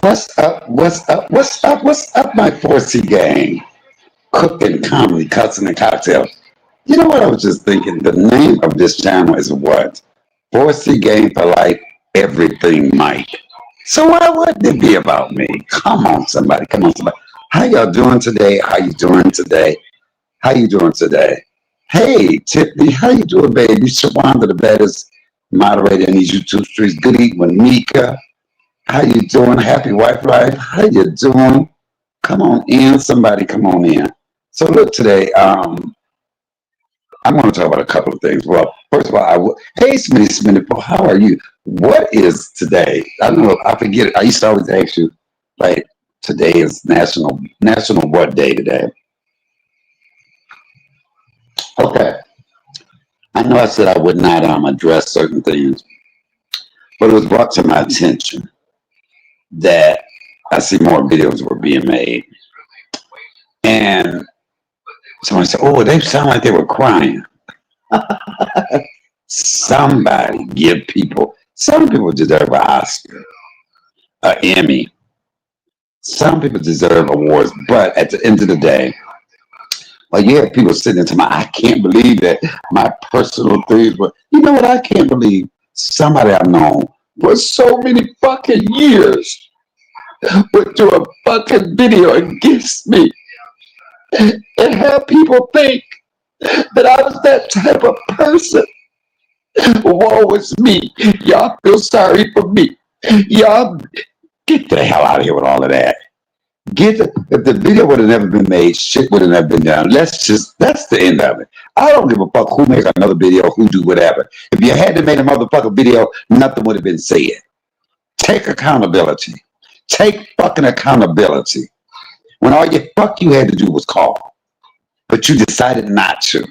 What's up? What's up? What's up? What's up, my 4C gang? Cooking, comedy, cussing, and cocktails. You know what? I was just thinking. The name of this channel is what? 4C Gang for Life. Everything Mike. So why wouldn't it be about me? Come on, somebody. Come on, somebody. How y'all doing today? How you doing today? How you doing today? Hey, Tiffany. How you doing, baby? Shawanda, the baddest moderator in these YouTube streets. Good evening, Mika. How you doing? Happy wife life. How you doing? Come on in, somebody. Come on in. So look, today, I'm going to talk about a couple of things. Well, first of all, hey, Smitty, how are you? What is today? I don't know. I forget it. I used to always ask you, like, today is national what day today? Okay. I know I said I would not address certain things, but it was brought to my attention that I see more videos were being made. And someone said, oh, they sound like they were crying. Somebody give people, some people deserve an Oscar, an Emmy. Some people deserve awards, but at the end of the day, like you have people sitting into I can't believe that my personal things, but you know what I can't believe? Somebody I've known for so many fucking years would do a fucking video against me and have people think that I was that type of person. Woe is me. Y'all feel sorry for me. Y'all get the hell out of here with all of that. If the video would have never been made, shit would have never been done. That's the end of it. I don't give a fuck who makes another video, who do whatever. If you had to make a motherfucking video, nothing would have been said. Take accountability. Take fucking accountability. When all you had to do was call, but you decided not to.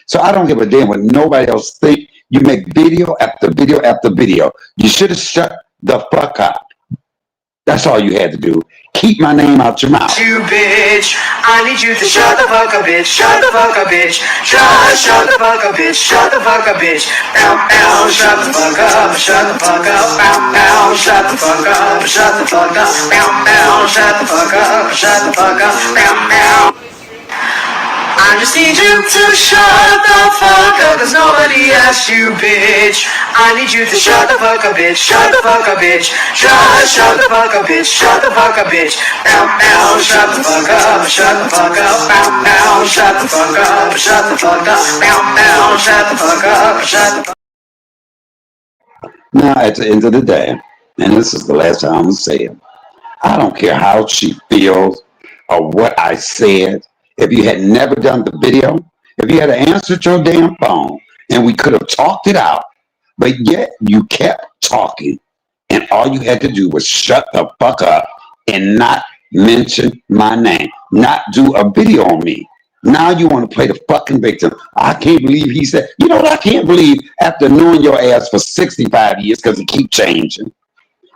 So I don't give a damn what nobody else think. You make video after video after video. You should have shut the fuck up. That's all you had to do. Keep my name out your mouth. You bitch, I need you to shut the fuck up, bitch. Shut the fuck up, bitch. Shut the fuck up, bitch. Shut the fuck up, bitch. Bow, bow, shut the fuck up. Shut the fuck up. Bow, bow, shut the fuck up. Shut the fuck up. Bow, bow, shut the fuck up. Shut the fuck up. Bow, bow. I just need you to shut the fuck up, cause nobody asked you, bitch. I need you to shut the fuck up, bitch. Shut the fuck up, bitch. Shut the fuck up, bitch. Shut the fuck up, bitch. Bow, bow, shut the fuck up. Shut the fuck up. Bow, bow, shut the fuck up. Shut the fuck up. Bow, bow, shut the fuck up. Shut the fuck up. Now, at the end of the day, and this is the last time I'm going to say it, I don't care how she feels or what I said. If you had never done the video, if you had answered your damn phone and we could have talked it out, but yet you kept talking and all you had to do was shut the fuck up and not mention my name, not do a video on me. Now you want to play the fucking victim. I can't believe he said, you know what I can't believe after knowing your ass for 65 years because it keep changing,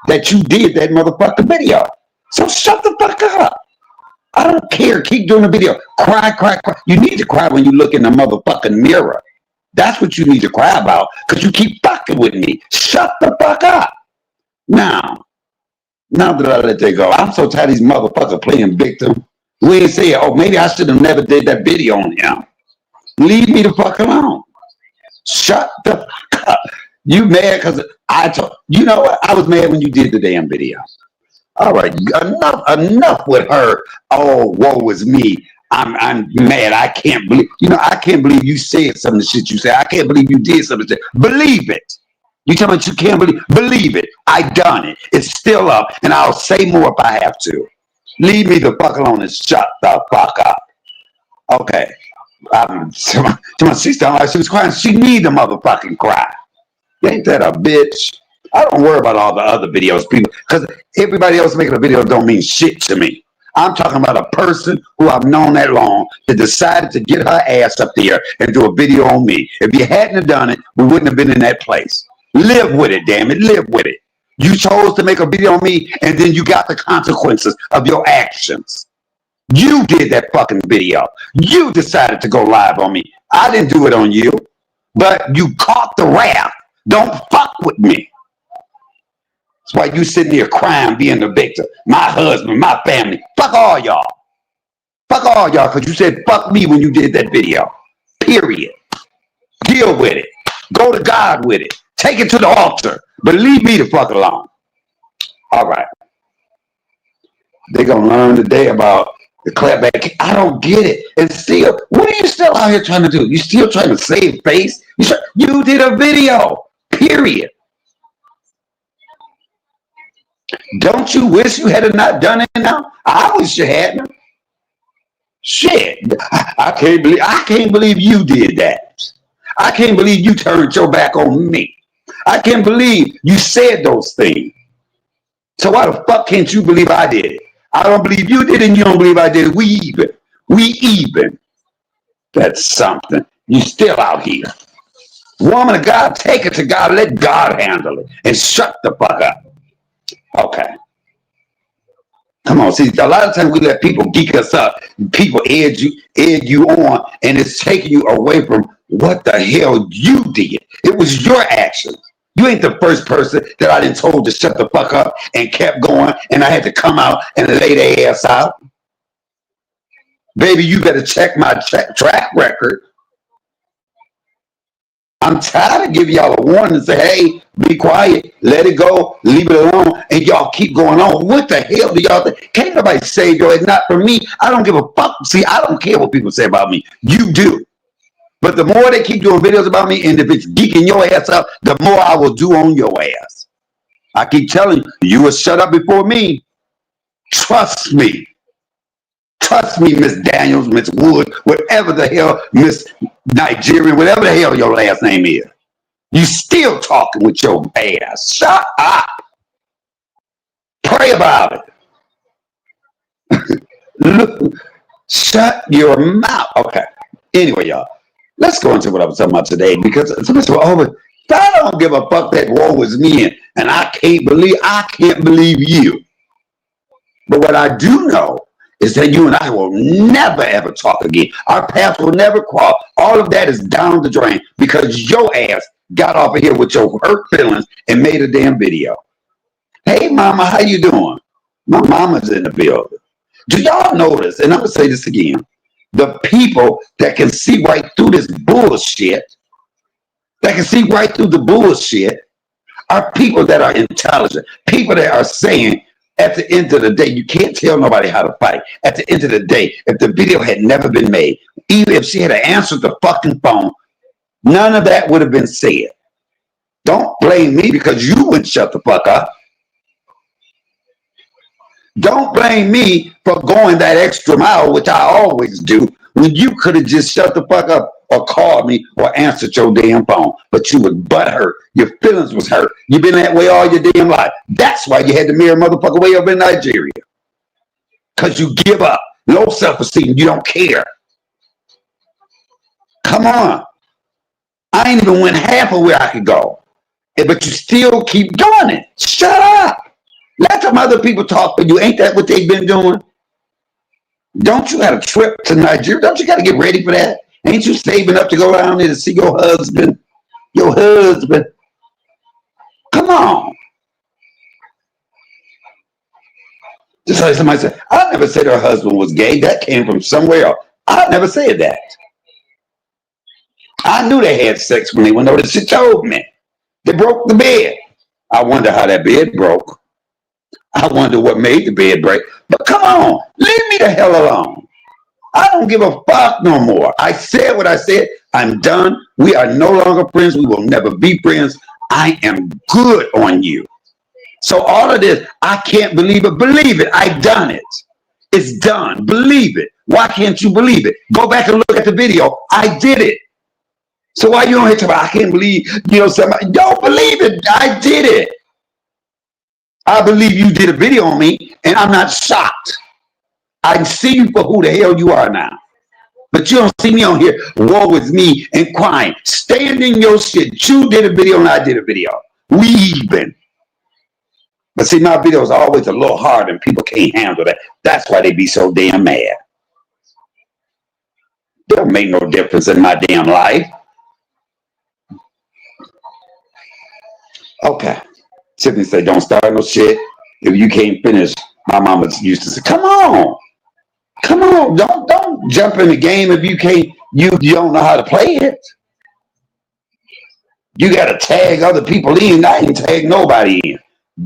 that you did that motherfucking video. So shut the fuck up. I don't care. Keep doing the video. Cry, cry, cry. You need to cry when you look in the motherfucking mirror. That's what you need to cry about because you keep fucking with me. Shut the fuck up. Now that I let that go, I'm so tired of these motherfuckers playing victim. We ain't saying, oh, maybe I should have never did that video on him. Leave me the fuck alone. Shut the fuck up. You mad because you know what? I was mad when you did the damn video. All right, enough with her. Oh, woe is me. I'm mad. I can't believe, I can't believe you said some of the shit you said. I can't believe you did some of the shit. Believe it. You tell me you can't believe it. I done it. It's still up, and I'll say more if I have to. Leave me the fuck alone and shut the fuck up. Okay. To my sister, like she was crying. She need to motherfucking cry. Ain't that a bitch? I don't worry about all the other videos, people, because everybody else making a video don't mean shit to me. I'm talking about a person who I've known that long that decided to get her ass up there and do a video on me. If you hadn't have done it, we wouldn't have been in that place. Live with it, damn it. Live with it. You chose to make a video on me, and then you got the consequences of your actions. You did that fucking video. You decided to go live on me. I didn't do it on you, but you caught the wrath. Don't fuck with me. That's why you sitting there crying, being the victim. My husband, my family. Fuck all y'all. Fuck all y'all, because you said fuck me when you did that video. Period. Deal with it. Go to God with it. Take it to the altar. But leave me the fuck alone. All right. They're going to learn today about the clapback. I don't get it. And still, what are you still out here trying to do? You still trying to save face? You did a video. Period. Don't you wish you had not done it now? I wish you hadn't. Shit. I can't believe you did that. I can't believe you turned your back on me. I can't believe you said those things. So why the fuck can't you believe I did it? I don't believe you did it and you don't believe I did it. We even. We even. That's something. You still out here. Woman of God, take it to God. Let God handle it. And shut the fuck up. Okay. Come on, see, a lot of times we let people geek us up, people egg you on, and it's taking you away from what the hell you did. It was your actions. You ain't the first person that I done told to shut the fuck up and kept going, and I had to come out and lay their ass out. Baby, you better check my track record. I'm tired of giving y'all a warning and say, hey, be quiet, let it go, leave it alone, and y'all keep going on. What the hell do y'all think? Can't nobody save your ass, not for me. I don't give a fuck. See, I don't care what people say about me. You do. But the more they keep doing videos about me, and if it's geeking your ass up, the more I will do on your ass. I keep telling you, you will shut up before me. Trust me. Trust me, Miss Daniels, Miss Wood, whatever the hell, Miss Nigerian, whatever the hell your last name is. You still talking with your ass. Shut up. Pray about it. Look, shut your mouth. Okay. Anyway, y'all, let's go into what I was talking about today, because I don't give a fuck that war was me, and I can't believe you. But what I do know is that you and I will never, ever talk again. Our paths will never cross. All of that is down the drain because your ass got off of here with your hurt feelings and made a damn video. Hey, mama, how you doing? My mama's in the building. Do y'all notice, and I'm going to say this again, the people that can see right through this bullshit, are people that are intelligent, people that are saying, at the end of the day, you can't tell nobody how to fight. At the end of the day, if the video had never been made, even if she had answered the fucking phone, none of that would have been said. Don't blame me because you wouldn't shut the fuck up. Don't blame me for going that extra mile, which I always do, when you could have just shut the fuck up or called me or answered your damn phone. But you was butthurt. Your feelings was hurt. You've been that way all your damn life. That's why you had to marry a motherfucker way over in Nigeria. Because you give up. Low self-esteem. You don't care. Come on. I ain't even went half of where I could go. But you still keep doing it. Shut up. Let some other people talk for you. Ain't that what they've been doing? Don't you have a trip to Nigeria? Don't you got to get ready for that? Ain't you saving up to go down there to see your husband? Your husband. Come on. Just like somebody said, I never said her husband was gay. That came from somewhere else. I never said that. I knew they had sex when they went over. She told me. They broke the bed. I wonder how that bed broke. I wonder what made the bed break. But come on, leave me the hell alone. I don't give a fuck no more. I said what I said. I'm done. We are no longer friends. We will never be friends. I am good on you. So all of this, I can't believe it. Believe it. I done it. It's done. Believe it. Why can't you believe it? Go back and look at the video. I did it. So why you don't hit me? I can't believe, somebody. Don't believe it. I did it. I believe you did a video on me, and I'm not shocked. I can see you for who the hell you are now. But you don't see me on here, woe is me, and crying. Stand in your shit. You did a video, and I did a video. We even. But see, my videos are always a little hard, and people can't handle that. That's why they be so damn mad. It don't make no difference in my damn life. Okay. Tiffany said, don't start no shit if you can't finish. My mama used to say, come on. Come on. Don't jump in the game if you can't, you don't know how to play it. You got to tag other people in. I ain't tag nobody in.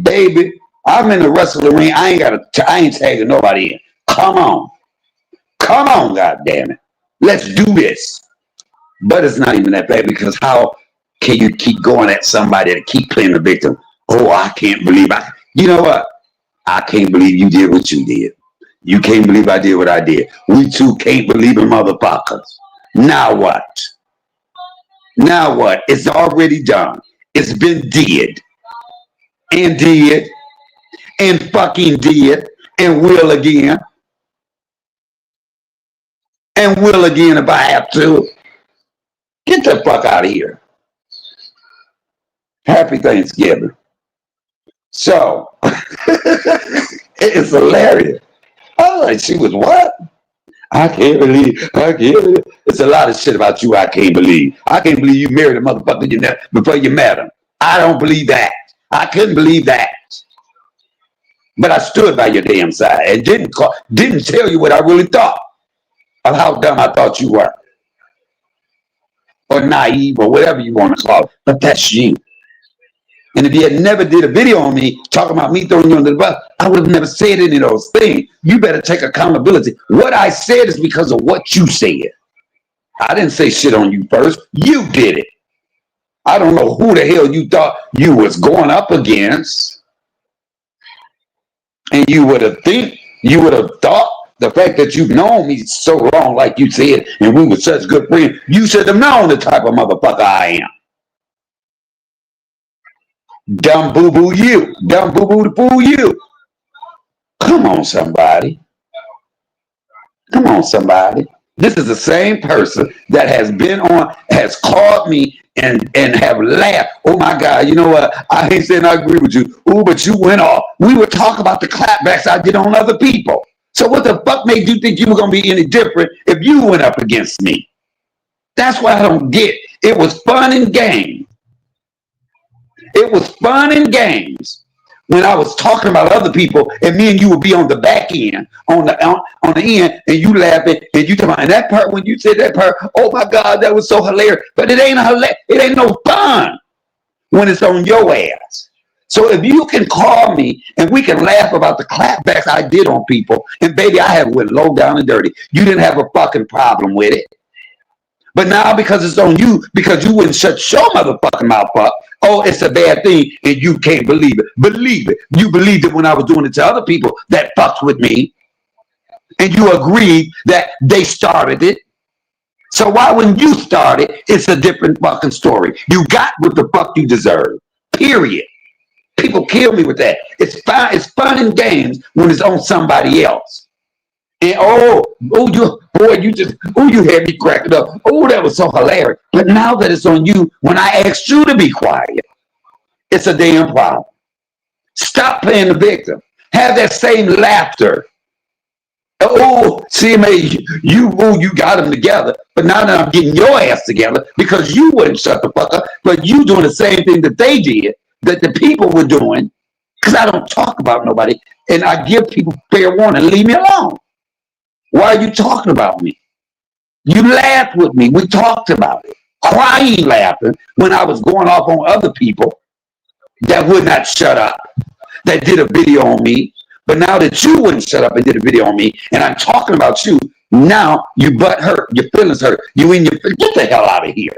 Baby, I'm in the wrestling ring. I ain't tagging nobody in. Come on. Come on, goddammit. Let's do this. But it's not even that bad because how can you keep going at somebody to keep playing the victim? Oh, I can't believe you know what? I can't believe you did what you did. You can't believe I did what I did. We too can't believe in motherfuckers. Now what? Now what? It's already done. It's been did. And did. And fucking did. And will again. And will again if I have to. Get the fuck out of here. Happy Thanksgiving. So, it's hilarious. I was like, she was what? I can't believe. It's a lot of shit about you I can't believe. I can't believe you married a motherfucker before you met him. I don't believe that. I couldn't believe that. But I stood by your damn side and didn't tell you what I really thought of how dumb I thought you were. Or naive or whatever you want to call it. But that's you. And if you had never did a video on me talking about me throwing you under the bus, I would have never said any of those things. You better take accountability. What I said is because of what you said. I didn't say shit on you first. You did it. I don't know who the hell you thought you was going up against. And you would have thought the fact that you've known me so long, like you said, and we were such good friends, you should have known the type of motherfucker I am. Dumb boo-boo you. Dumb boo-boo to fool you. Come on, somebody. Come on, somebody. This is the same person that has called me and have laughed. Oh my God, you know what? I ain't saying I agree with you. Oh, but you went off. We would talk about the clapbacks I did on other people. So what the fuck made you think you were going to be any different if you went up against me? That's what I don't get. It was fun and games. It was fun and games when I was talking about other people, and me and you would be on the back end, on the end, and you laughing, and you talking about that part when you said that part. Oh my God, that was so hilarious! But it ain't no fun when it's on your ass. So if you can call me and we can laugh about the clapbacks I did on people, and baby, I have went low down and dirty. You didn't have a fucking problem with it. But now because it's on you, because you wouldn't shut your motherfucking mouth up, oh, it's a bad thing, and you can't believe it. Believe it. You believed it when I was doing it to other people that fucked with me, and you agreed that they started it. So why when you started, it's a different fucking story. You got what the fuck you deserve. Period. People kill me with that. It's fine. It's fun and games when it's on somebody else. And you had me cracking up. Oh, that was so hilarious. But now that it's on you, when I asked you to be quiet, it's a damn problem. Stop playing the victim. Have that same laughter. Oh, CMA, you got them together. But now that I'm getting your ass together because you wouldn't shut the fuck up, but you doing the same thing that they did, that the people were doing, because I don't talk about nobody, and I give people fair warning, leave me alone. Why are you talking about me? You laughed with me. We talked about it. Crying laughing when I was going off on other people that would not shut up, that did a video on me. But now that you wouldn't shut up and did a video on me, and I'm talking about you, now you butt hurt, your feelings hurt. Get the hell out of here.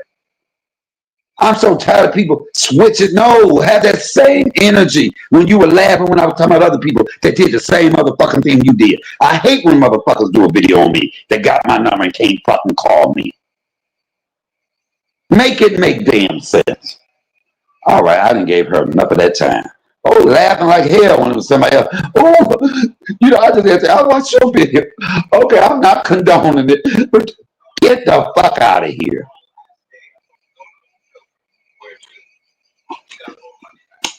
I'm so tired of people switching. No, have that same energy when you were laughing when I was talking about other people that did the same motherfucking thing you did. I hate when motherfuckers do a video on me that got my number and can't fucking call me. Make it make damn sense. All right, I done gave her enough of that time. Oh, laughing like hell when it was somebody else. Oh, I just had to say, I watched your video. Okay, I'm not condoning it, but get the fuck out of here.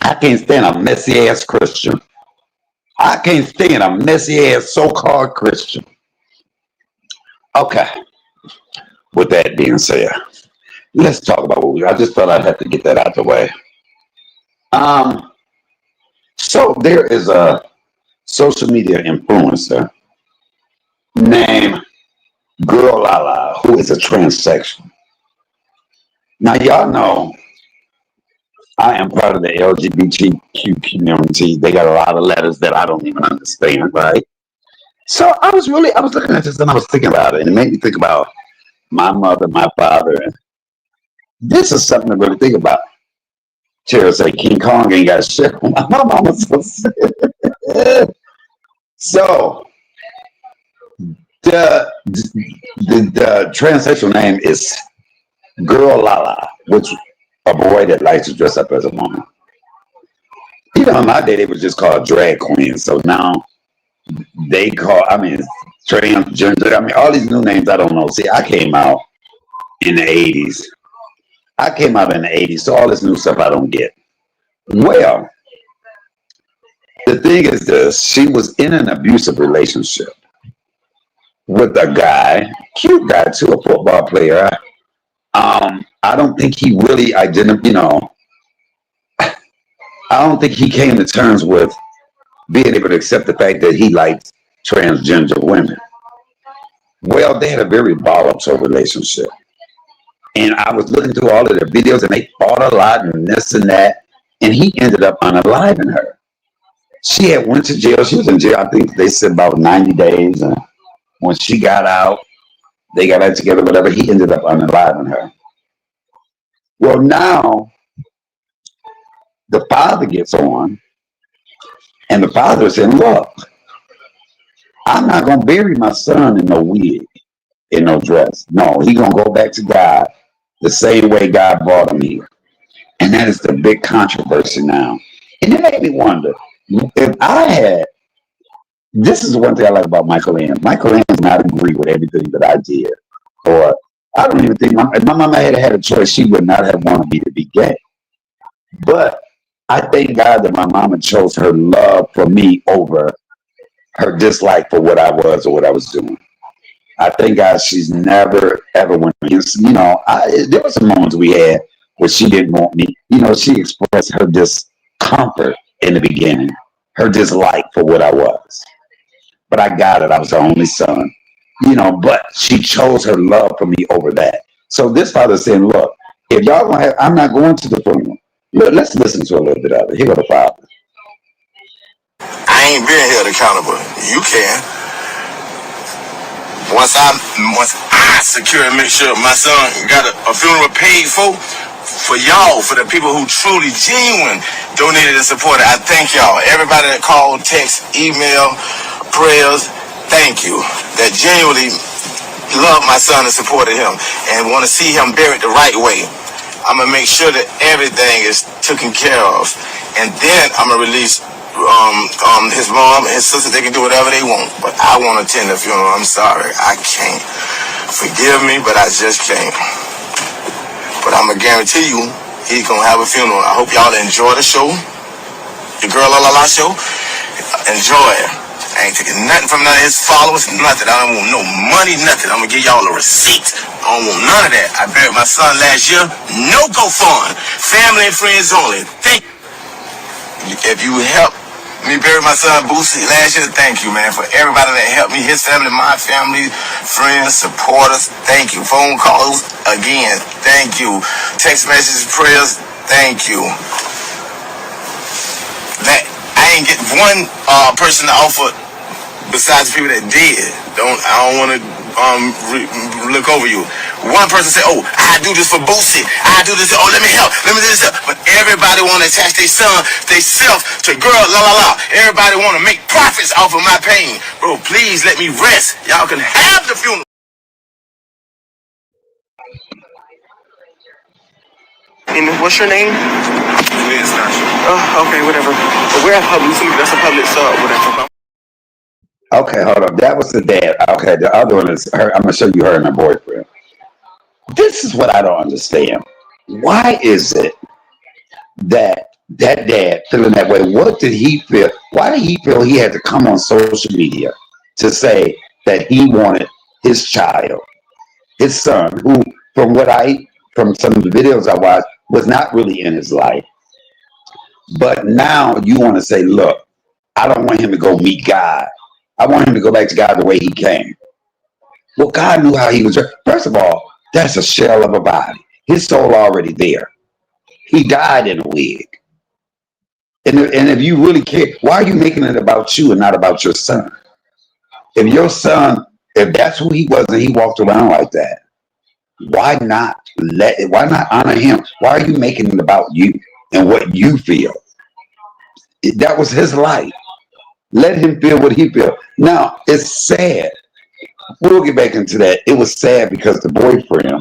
I can't stand a messy ass Christian. I can't stand a messy ass so-called Christian. Okay. With that being said, let's talk about I just thought I'd have to get that out the way. So there is a social media influencer named GirlLaLa who is a transsexual. Now y'all know I am part of the LGBTQ community. They got a lot of letters that I don't even understand, right? So I was looking at this and I was thinking about it, and it made me think about my mother, my father, and this is something to really think about. Tara say King Kong ain't got shit on my mama so sick. So the transsexual name is GirlLaLa, which a boy that likes to dress up as a woman. You know, in my day they was just called drag queens. So now they call, I mean, transgender. I mean, all these new names I don't know. See, I came out in the 80s. I came out in the 80s, so all this new stuff I don't get. Well, the thing is this, she was in an abusive relationship with a guy, cute guy too, a football player. I don't think he really identified, you know, I don't think he came to terms with being able to accept the fact that he liked transgender women. Well, they had a very volatile relationship. And I was looking through all of their videos and they fought a lot and this and that. And he ended up unaliving her. She had went to jail. She was in jail, I think they said about 90 days. And when she got out, they got back together, whatever. He ended up unaliving her. Well, now the father gets on, and the father is saying, look, I'm not going to bury my son in no wig, in no dress. No, he's going to go back to God the same way God brought him here. And that is the big controversy now. And it made me wonder if I had, this is one thing I like about Michael Ann. Michael Ann does not agree with everything that I did. Or I don't even think, if my mama had a choice, she would not have wanted me to be gay. But I thank God that my mama chose her love for me over her dislike for what I was or what I was doing. I thank God she's never ever went against. You know, there were some moments we had where she didn't want me. You know, she expressed her discomfort in the beginning, her dislike for what I was. But I got it. I was her only son. You know, but she chose her love for me over that. So this father's saying, look, if y'all gonna have, I'm not going to the funeral. Look, let's listen to a little bit of it. Here go the father. I ain't been held accountable. You can. Once I secure and make sure my son got a funeral paid for y'all, for the people who truly, genuine donated and supported. I thank y'all. Everybody that called, text, email, prayers, thank you. That genuinely love my son and supported him and want to see him buried the right way. I'm going to make sure that everything is taken care of. And then I'm going to release his mom and his sister. They can do whatever they want. But I want to attend the funeral. I'm sorry. I can't. Forgive me, but I just can't. But I'm going to guarantee you he's going to have a funeral. I hope y'all enjoy the show. The GirlLaLa show. Enjoy it. I ain't taking nothing from none of his followers, nothing. I don't want no money, nothing. I'm gonna give y'all a receipt. I don't want none of that. I buried my son last year. No GoFund. Family and friends only. Thank you. If you help me bury my son Boosie last year, thank you, man. For everybody that helped me, his family, my family, friends, supporters, thank you. Phone calls, again, thank you. Text messages, prayers, thank you. That I ain't get one person to offer besides the people that did. I don't want to look over you. One person said, "Oh, I do this for Boosie. I do this. Oh, let me help. Let me do this." But everybody want to attach their son, they self to GirlLaLa. Everybody want to make profits off of my pain, bro. Please let me rest. Y'all can have the funeral. And what's your name? Oh, okay, whatever. But we're at public. That's a public sub, whatever. Okay, hold up. That was the dad. Okay, the other one is her. I'm gonna show you her and her boyfriend. This is what I don't understand. Why is it that dad feeling that way? What did he feel? Why did he feel he had to come on social media to say that he wanted his child, his son, who, from some of the videos I watched, was not really in his life, But now you want to say, look, I don't want him to go meet God. I want him to go back to God the way he came. Well, God knew how he was. First of all, that's a shell of a body. His soul already there. He died in a wig. And if you really care, why are you making it about you and not about your son? If your son, if that's who he was and he walked around like that, why not honor him? Why are you making it about you and what you feel? That was his life. Let him feel what he feels. Now, it's sad. We'll get back into that. It was sad because the boyfriend,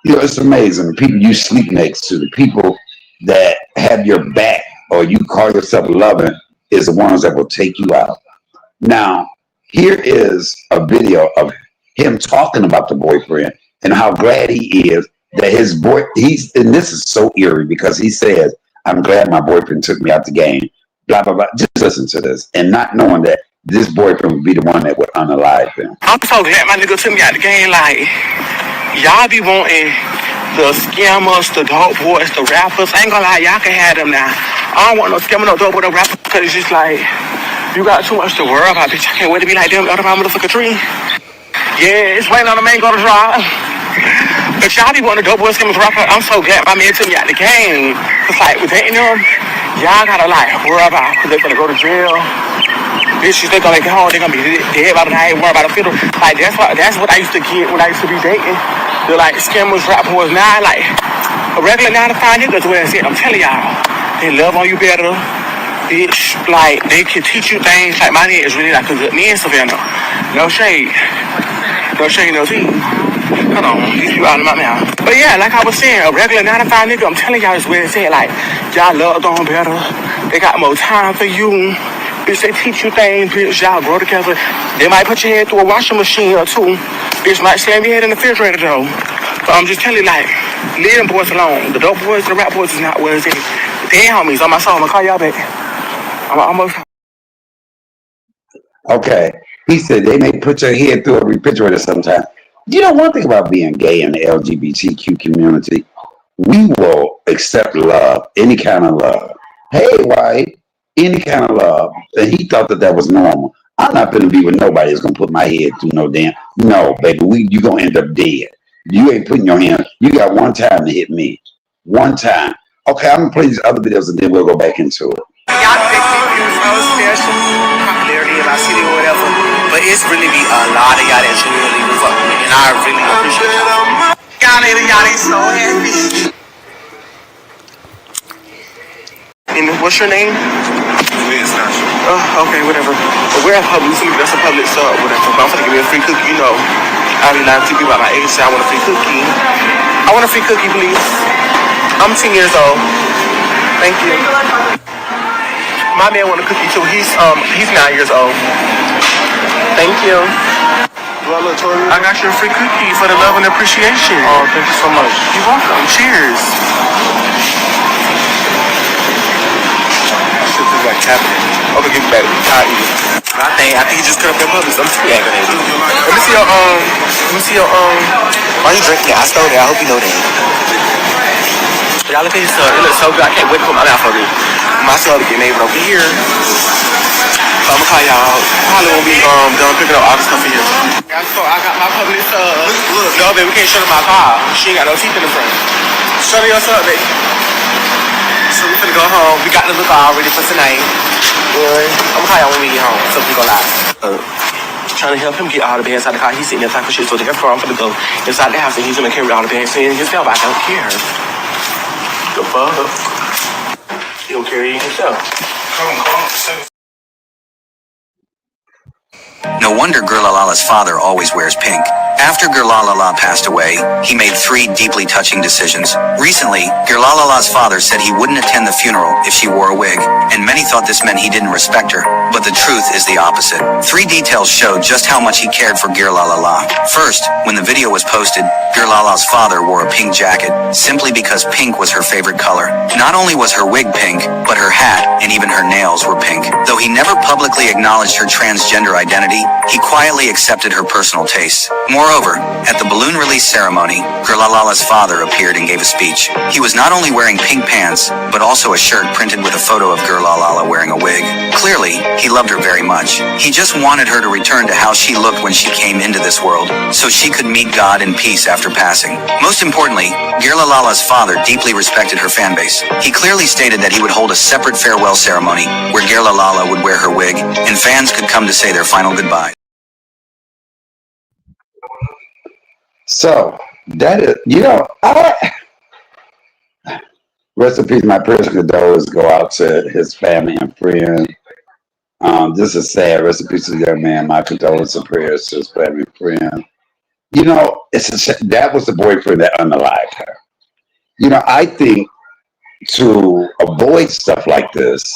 it's amazing. The people you sleep next to, the people that have your back or you call yourself loving is the ones that will take you out. Now, here is a video of him talking about the boyfriend and how glad he is that his and this is so eerie because he says, I'm glad my boyfriend took me out the game, blah, blah, blah. Just listen to this and not knowing that this boyfriend would be the one that would unalive him. I'm so glad my nigga took me out the game. Like, y'all be wanting the scammers, the dope boys, the rappers. I ain't gonna lie, y'all can have them now. I don't want no scammer, no dope boy, no rapper, because it's just like, you got too much to worry about, bitch. I can't wait to be like them out of my motherfucking tree. Yeah, it's raining on the mango to dry. But y'all be wanting the dope boys, scammers, rappers. I'm so glad my man took me out the game. It's like, with dating them, y'all gotta like worry about, because they're gonna go to jail. Bitches, they gonna get home, they gonna be dead by the night, worry about the fiddle. Like, that's what I used to get when I used to be dating. The like scammers, rap boys. Now, like, a regular 9 to 5 niggas, where it's it. I'm telling y'all, they love on you better. Bitch, like, they can teach you things. Like, my nigga is really like a good man, Savannah. No shade. No shade, no tea. Hold on, these people out of my mouth. But yeah, like I was saying, a regular 9 to 5 nigga, I'm telling y'all, is where it's at. Like, y'all love on better. They got more time for you. Bitch, they teach you things, bitch, y'all grow together. They might put your head through a washing machine or two. Bitch might slam your head in the refrigerator though. But I'm just telling you, like, leave them boys alone. The dope boys, the rap boys is not where it's at. They ain't homies on my soul. I'm gonna call y'all back. I'm almost. Okay. He said they may put your head through a refrigerator sometime. You know one thing about being gay in the LGBTQ community? We will accept love, any kind of love. Hey, white. Any kind of love. And he thought that was normal. I'm not going to be with nobody that's going to put my head through no damn. No, baby, you going to end up dead. You ain't putting your hand. You got one time to hit me. One time. Okay, I'm going to play these other videos and then we'll go back into it. Y'all pick me so special, popularity in our city or whatever, but it's really be a lot of y'all that really fuck with me, and I really appreciate y'all. Y'all ain't so happy. And what's your name? Okay, whatever. But we're at Publix. That's a Publix whatever. But I'm gonna give me a free cookie. You know, I be lying to people about my age. Say I want a free cookie. I want a free cookie, please. I'm 10 years old. Thank you. My man want a cookie too. He's 9 years old. Thank you. I got you a free cookie for the love and appreciation. Oh, thank you so much. You're welcome. Cheers. Shit is like happening. Okay, give me back. I'll eat it. I think you just cut up your Publix. I'm too aggravated. Let me see your Why you drinking it? I stole it. I hope you know that. Y'all look at this stuff. It looks so good. I can't wait to put my mouth on it. My stuff to get made over here. So I'm gonna call y'all. Probably won't be done picking up all the stuff in here. So I got my Publix look, no, baby, we can't shut up my car. She ain't got no teeth in the front. Shut her yourself, baby. So we finna go home. We got the look all ready for tonight. I'm gonna call y'all when we get home. So we go live. Trying to help him get all the bags out of the car. He's sitting there talking shit. So therefore, I'm gonna go inside the house and he's gonna carry all the bags in himself. I don't care. The fuck? He'll carry it himself. Come on. No wonder GirlLaLa's father always wears pink. After GirlLaLa passed away, he made 3 deeply touching decisions. Recently, GirlLaLa's father said he wouldn't attend the funeral if she wore a wig, and many thought this meant he didn't respect her. But the truth is the opposite. 3 details show just how much he cared for GirlLaLa. First, when the video was posted, GirlLaLa's father wore a pink jacket, simply because pink was her favorite color. Not only was her wig pink, but her hat and even her nails were pink. Though he never publicly acknowledged her transgender identity, he quietly accepted her personal tastes. Moreover, at the balloon release ceremony, GirlLaLa's father appeared and gave a speech. He was not only wearing pink pants, but also a shirt printed with a photo of GirlLaLa wearing a wig. Clearly, he loved her very much. He just wanted her to return to how she looked when she came into this world, so she could meet God in peace after passing. Most importantly, GirlLaLa's father deeply respected her fanbase. He clearly stated that he would hold a separate farewell ceremony where GirlLaLa would wear her wig and fans could come to say their final goodbye. So that is, rest in peace. My personal condolences go out to his family and friends. This is sad. Rest in peace to the young man. My condolences and prayers to his family and friends. That was the boyfriend that unalived her. I think to avoid stuff like this,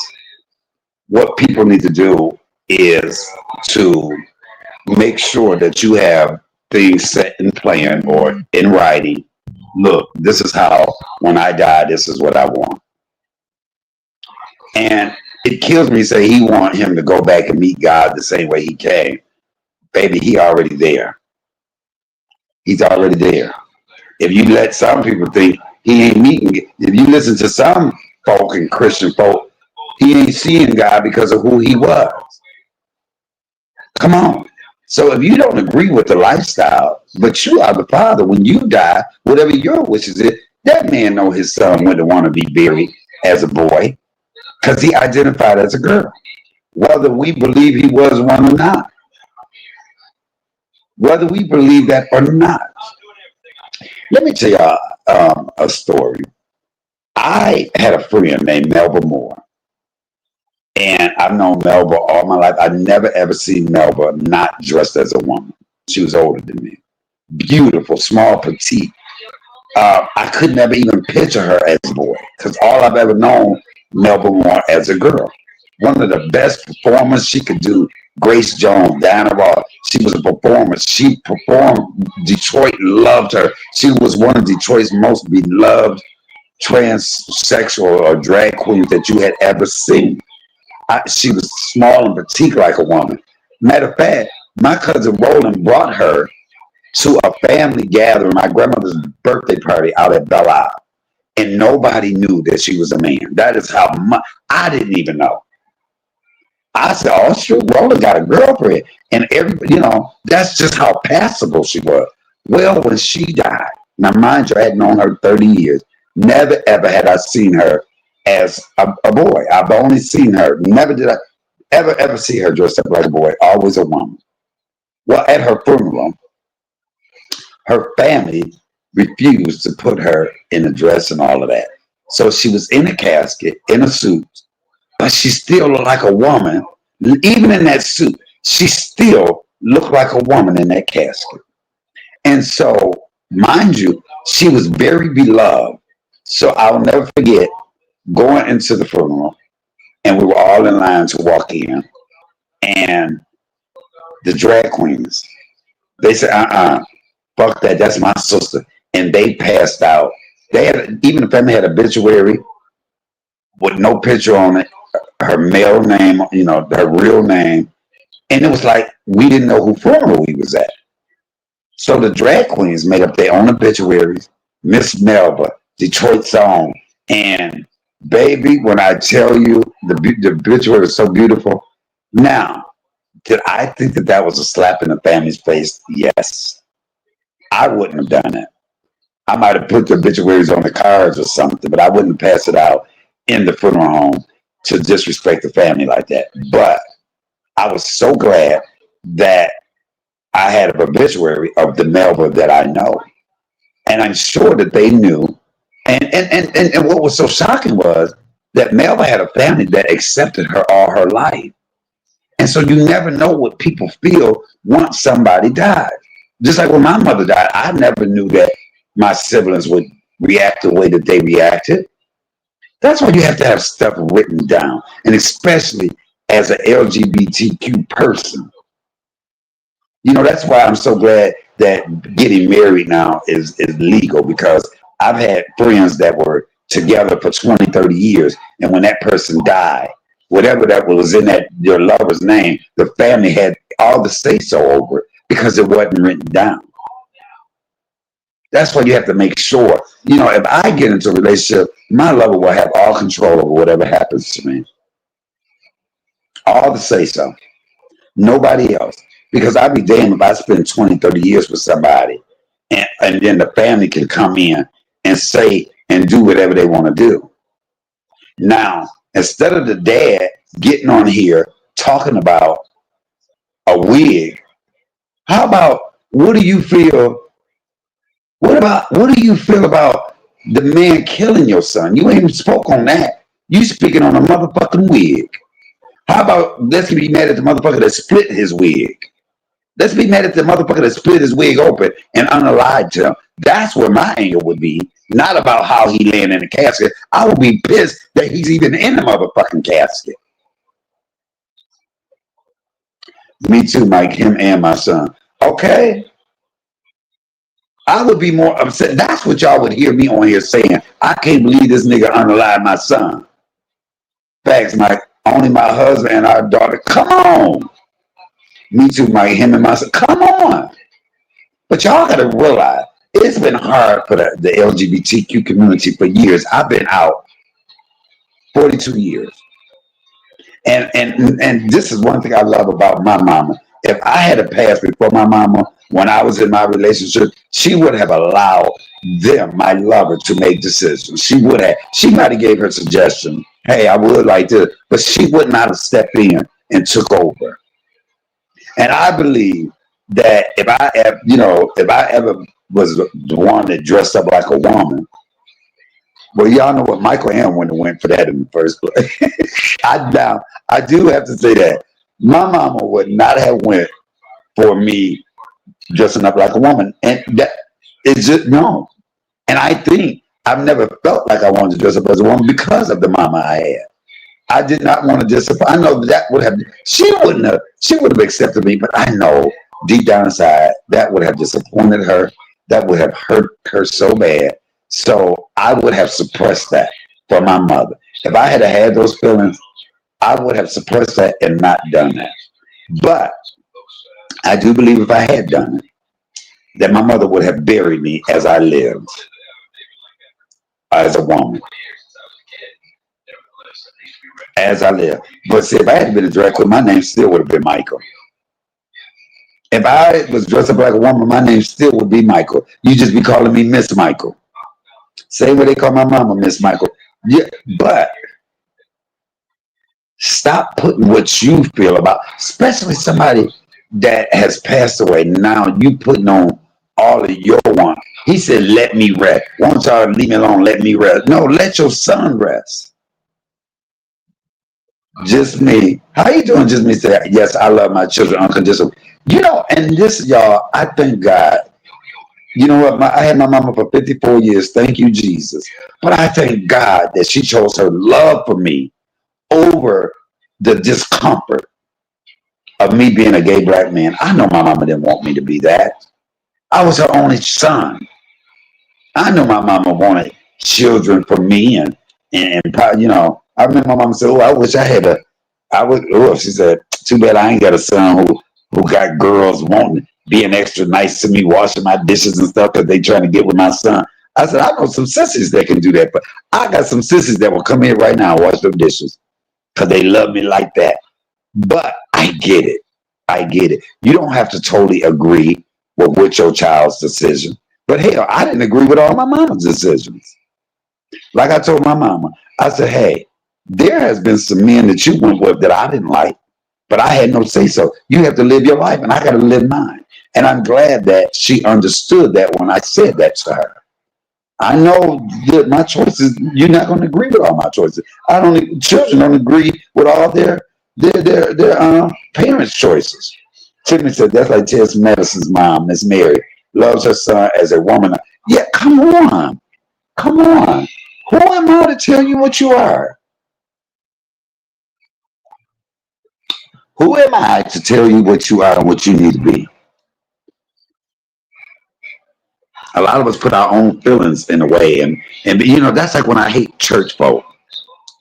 what people need to do is to make sure that you have things set in plan or in writing. Look, this is how, when I die, this is what I want. And it kills me to say he want him to go back and meet God the same way he came. Baby, he already there. He's already there. If you let some people think he ain't meeting, if you listen to some folk and Christian folk, he ain't seeing God because of who he was. Come on. So if you don't agree with the lifestyle, but you are the father, when you die, whatever your wishes is, that man know his son wouldn't want to be buried as a boy because he identified as a girl, whether we believe he was one or not. Whether we believe that or not. Let me tell y'all a story. I had a friend named Melba Moore. And I've known Melba all my life. I've never ever seen Melba not dressed as a woman. She was older than me. Beautiful, small, petite. I could never even picture her as a boy because all I've ever known Melba Moore as a girl. One of the best performers she could do. Grace Jones, Diana Ross. She was a performer. She performed. Detroit loved her. She was one of Detroit's most beloved transsexual or drag queens that you had ever seen. She was small and petite like a woman. Matter of fact, my cousin Roland brought her to a family gathering, my grandmother's birthday party out at Belle Isle. And nobody knew that she was a man. That is how much I didn't even know. I said, oh, shoot, Roland got a girlfriend. And everybody, that's just how passable she was. Well, when she died, now mind you, I had known her 30 years. Never, ever had I seen her as a boy. I've only seen her. Never did I ever see her dressed up like a boy. Always a woman. Well, at her funeral, her family refused to put her in a dress and all of that. So she was in a casket, in a suit, but she still looked like a woman. Even in that suit, she still looked like a woman in that casket. And so, mind you, she was very beloved. So I'll never forget going into the funeral, and we were all in line to walk in, and the drag queens, they said, fuck that, that's my sister. And they passed out. They had, even the family had an obituary with no picture on it, her male name, her real name. And it was like, we didn't know who funeral we was at. So the drag queens made up their own obituaries, Miss Melba, Detroit's own. And baby, when I tell you the obituary was so beautiful. Now, did I think that was a slap in the family's face? Yes. I wouldn't have done it. I might have put the obituaries on the cards or something, but I wouldn't pass it out in the funeral home to disrespect the family like that. But I was so glad that I had an obituary of the Melba that I know. And I'm sure that they knew. And what was so shocking was that Melba had a family that accepted her all her life. And so you never know what people feel once somebody dies. Just like when my mother died, I never knew that my siblings would react the way that they reacted. That's why you have to have stuff written down. And especially as an LGBTQ person. That's why I'm so glad that getting married now is legal, because I've had friends that were together for 20, 30 years. And when that person died, whatever that was in your lover's name, the family had all the say so over it because it wasn't written down. That's why you have to make sure, if I get into a relationship, my lover will have all control over whatever happens to me. All the say so. Nobody else. Because I'd be damned if I spend 20, 30 years with somebody and then the family can come in and say and do whatever they want to do. Now, instead of the dad getting on here talking about a wig, how about what do you feel? What do you feel about the man killing your son? You ain't even spoke on that. You speaking on a motherfucking wig. How about let's be mad at the motherfucker that split his wig? Let's be mad at the motherfucker that split his wig open and unalived him. That's where my anger would be. Not about how he laying in the casket. I would be pissed that he's even in the motherfucking casket. Me too, Mike. Him and my son. Okay. I would be more upset. That's what y'all would hear me on here saying. I can't believe this nigga unalived my son. Facts, Mike. Only my husband and our daughter. Come on. Me too, Mike. Him and my son. Come on. But y'all got to realize it's been hard for the LGBTQ community for years. I've been out 42 years. And this is one thing I love about my mama. If I had a past before my mama, when I was in my relationship, she would have allowed them, my lover, to make decisions. She would have. She might have gave her suggestion. Hey, I would like to, but she would not have stepped in and took over. And I believe that if I ever was the one that dressed up like a woman, well, y'all know what, Michael Ham wouldn't have went for that in the first place. I do have to say that my mama would not have went for me dressing up like a woman, and that is just no. And I think I've never felt like I wanted to dress up as a woman because of the mama I had. I did not want to disappoint. I know that would have. She would have accepted me, but I know deep down inside that would have disappointed her. That would have hurt her so bad. So I would have suppressed that for my mother. If I had those feelings, I would have suppressed that and not done that. But I do believe if I had done it, that my mother would have buried me as I lived, as a woman, as I lived. But see, if I had been a drag queen, my name still would have been Michael. If I was dressed up like a woman, my name still would be Michael. You just be calling me Miss Michael. Same way they call my mama Miss Michael. Yeah, but stop putting what you feel about, especially somebody that has passed away. Now you putting on all of your want. He said, let me rest. Won't y'all leave me alone? Let me rest. No, let your son rest. Just me. How you doing? Just me say, yes, I love my children unconditionally. And this, y'all, I thank God. You know what? I had my mama for 54 years. Thank you, Jesus. But I thank God that she chose her love for me over the discomfort of me being a gay black man. I know my mama didn't want me to be that. I was her only son. I know my mama wanted children for me, and I remember my mama said, "Oh, I wish I had she said, "Too bad I ain't got a son who got girls being extra nice to me, washing my dishes and stuff because they trying to get with my son." I said, "I know some sissies that can do that, but I got some sissies that will come here right now and wash them dishes because they love me like that." But I get it. I get it. You don't have to totally agree with your child's decision. But hell, I didn't agree with all my mama's decisions. Like I told my mama, I said, hey, there has been some men that you went with that I didn't like, but I had no say so. You have to live your life and I got to live mine. And I'm glad that she understood that when I said that to her. I know that my choices, you're not going to agree with all my choices. Children don't agree with all their parents' choices. Tiffany said, that's like Tess Madison's mom, Miss Mary, loves her son as a woman. Yeah, come on. Come on. Who am I to tell you what you are? Who am I to tell you what you are and what you need to be? A lot of us put our own feelings in the way. And that's like when I hate church folk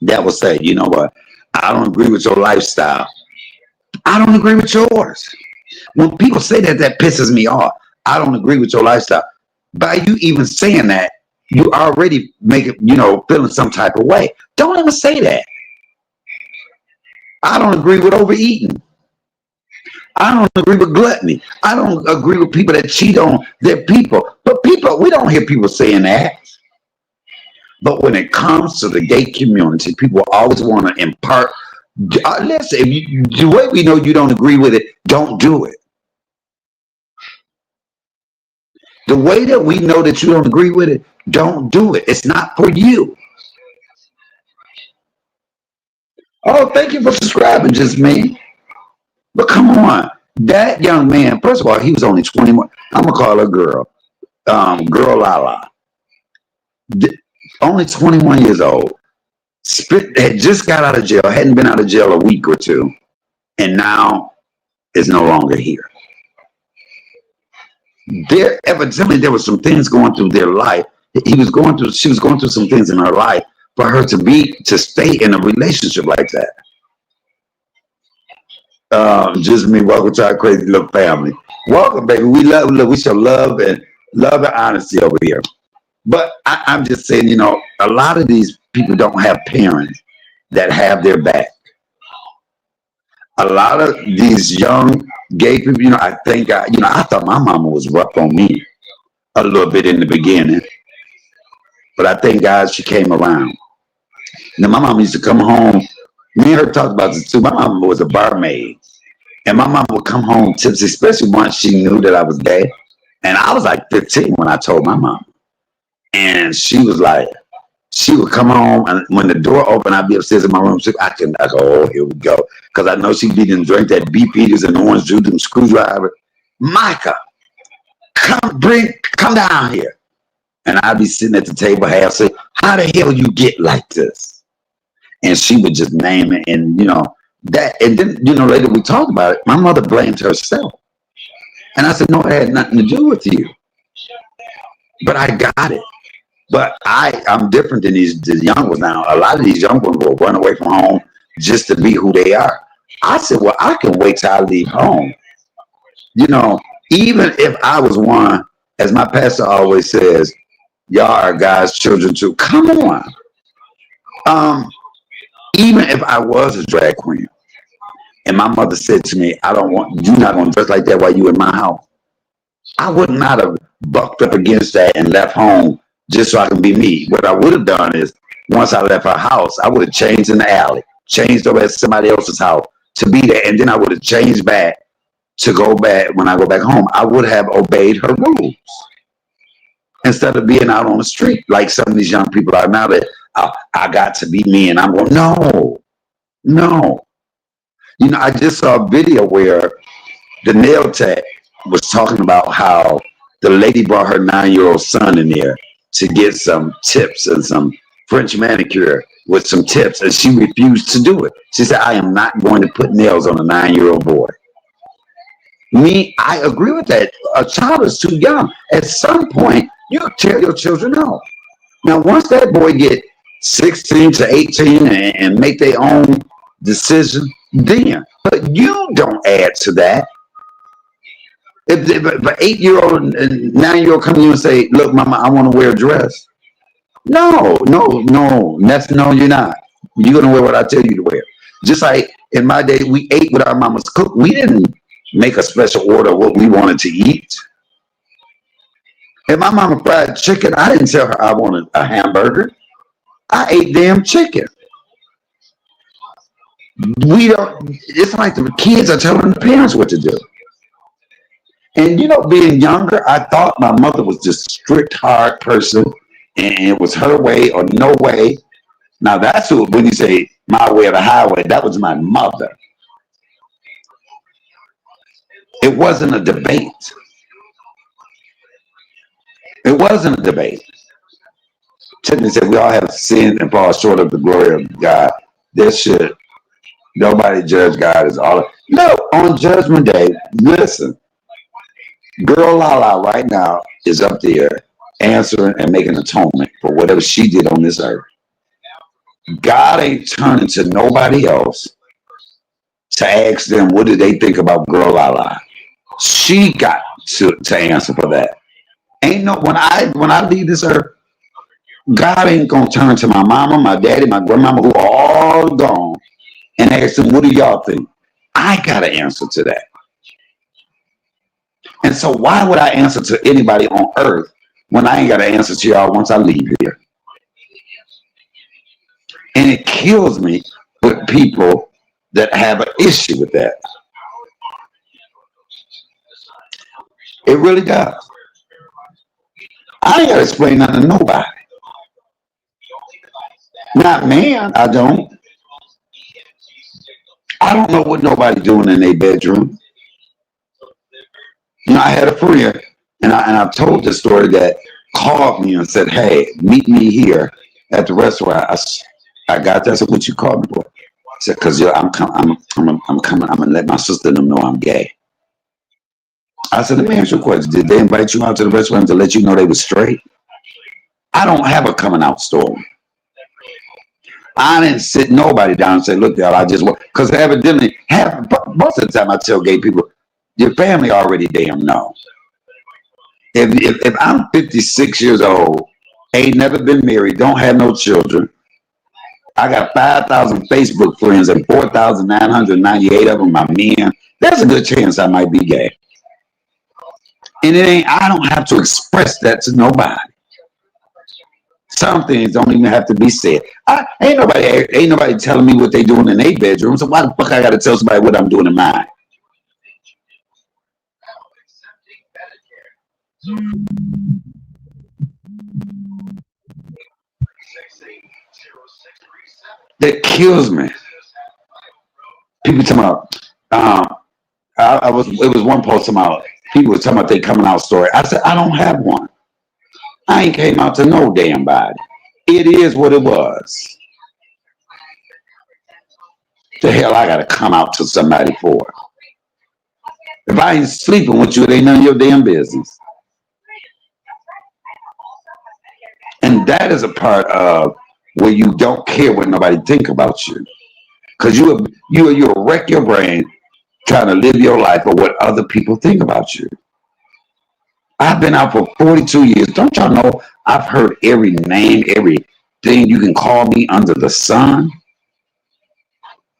that will say, you know what, I don't agree with your lifestyle. I don't agree with yours. When people say that, that pisses me off. I don't agree with your lifestyle. By you even saying that, you already make it, feeling some type of way. Don't ever say that. I don't agree with overeating. I don't agree with gluttony. I don't agree with people that cheat on their people. But people, we don't hear people saying that. But when it comes to the gay community, people always want to impart. Listen, the way we know you don't agree with it, don't do it. The way that we know that you don't agree with it, don't do it. It's not for you. Oh, thank you for subscribing, just me. But come on, that young man. First of all, he was only 21. I'm gonna call her girl, GirlLaLa. Only 21 years old. Had just got out of jail. Hadn't been out of jail a week or two, and now is no longer here. Evidently there was some things going through their life. She was going through some things in her life for her to stay in a relationship like that. Just me, welcome to our crazy little family. Welcome, baby. We show love and honesty over here. But I'm just saying, a lot of these people don't have parents that have their back. A lot of these young gay people, I thought my mama was rough on me a little bit in the beginning, but I thank God she came around. Now my mama used to come home. Me and her talked about this too. My mama was a barmaid, and my mama would come home tipsy, especially once she knew that I was gay. And I was like 15 when I told my mom, and she was like, she would come home, and when the door opened, I'd be upstairs in my room. I go, oh, here we go, because I know she didn't drink that beef eaters and orange juice and screwdriver. Micah, come down here. And I'd be sitting at the table half saying, how the hell you get like this? And she would just name it, and that. And then later we talked about it. My mother blamed herself, and I said, no, it had nothing to do with you. But I got it. But I'm different than the young ones now. A lot of these young ones will run away from home just to be who they are. I said, well, I can wait till I leave home. Even if I was one, as my pastor always says, y'all are God's children too. Come on. Even if I was a drag queen and my mother said to me, you're not going to dress like that while you in my house, I would not have bucked up against that and left home just so I can be me. What I would have done is, once I left her house, I would have changed in the alley, changed over at somebody else's house to be there, and then I would have changed back to go back. When I go back home, I would have obeyed her rules instead of being out on the street like some of these young people are now. That I got to be me, and I'm going, no. I just saw a video where the nail tech was talking about how the lady brought her 9-year-old son in there to get some tips and some French manicure with some tips, and she refused to do it. She said, I am not going to put nails on a 9-year-old boy. I agree with that. A child is too young. At some point, you tell your children no. Now, once that boy get 16 to 18 and make their own decision, then. But you don't add to that. If an 8-year-old and 9-year-old come to you and say, look, mama, I want to wear a dress. No, you're not. You're going to wear what I tell you to wear. Just like in my day, we ate what our mamas cooked. We didn't make a special order of what we wanted to eat. If my mama fried chicken, I didn't tell her I wanted a hamburger. I ate damn chicken. It's like the kids are telling the parents what to do. And being younger, I thought my mother was this strict, hard person, and it was her way or no way. Now that's when you say my way or the highway, that was my mother. It wasn't a debate. Tiffany said we all have sinned and fall short of the glory of God. Nobody judge God as all. No, on Judgment Day, listen. GirlLaLa right now is up there answering and making atonement for whatever she did on this earth. God ain't turning to nobody else to ask them what do they think about GirlLaLa. She got to answer for that. Ain't no when I leave this earth, God ain't gonna turn to my mama, my daddy, my grandmama, who are all gone, and ask them, what do y'all think? I gotta answer to that. And so why would I answer to anybody on earth when I ain't gotta answer to y'all once I leave here? And it kills me with people that have an issue with that. It really does. I ain't gotta explain nothing to nobody. Not man, I don't. I don't know what nobody doing in their bedroom. You know, I had a friend, and I've told this story that called me and said, "Hey, meet me here at the restaurant." I got there. I said, "What you called me for?" I said, "Cause I'm coming. I'm gonna let my sister know I'm gay." I said, "Let me ask you a question. Did they invite you out to the restaurant to let you know they was straight?" I don't have a coming out story. I didn't sit nobody down and say, "Look, y'all, I just want," because evidently, most of the time I tell gay people, your family already damn know. If I'm 56 years old, ain't never been married, don't have no children, I got 5,000 Facebook friends and 4,998 of them are men, there's a good chance I might be gay. And I don't have to express that to nobody. Some things don't even have to be said. Ain't nobody telling me what they doing in their bedroom. So why the fuck I gotta tell somebody what I'm doing in mine? That kills me. People talking about it was one post about people were talking about they coming out story. I said, I don't have one. I ain't came out to no damn body. It is what it was. The hell I gotta come out to somebody for? If I ain't sleeping with you, it ain't none of your damn business. And that is a part of where you don't care what nobody think about you. Cause you wreck your brain trying to live your life for what other people think about you. I've been out for 42 years. Don't y'all know I've heard every name, everything you can call me under the sun?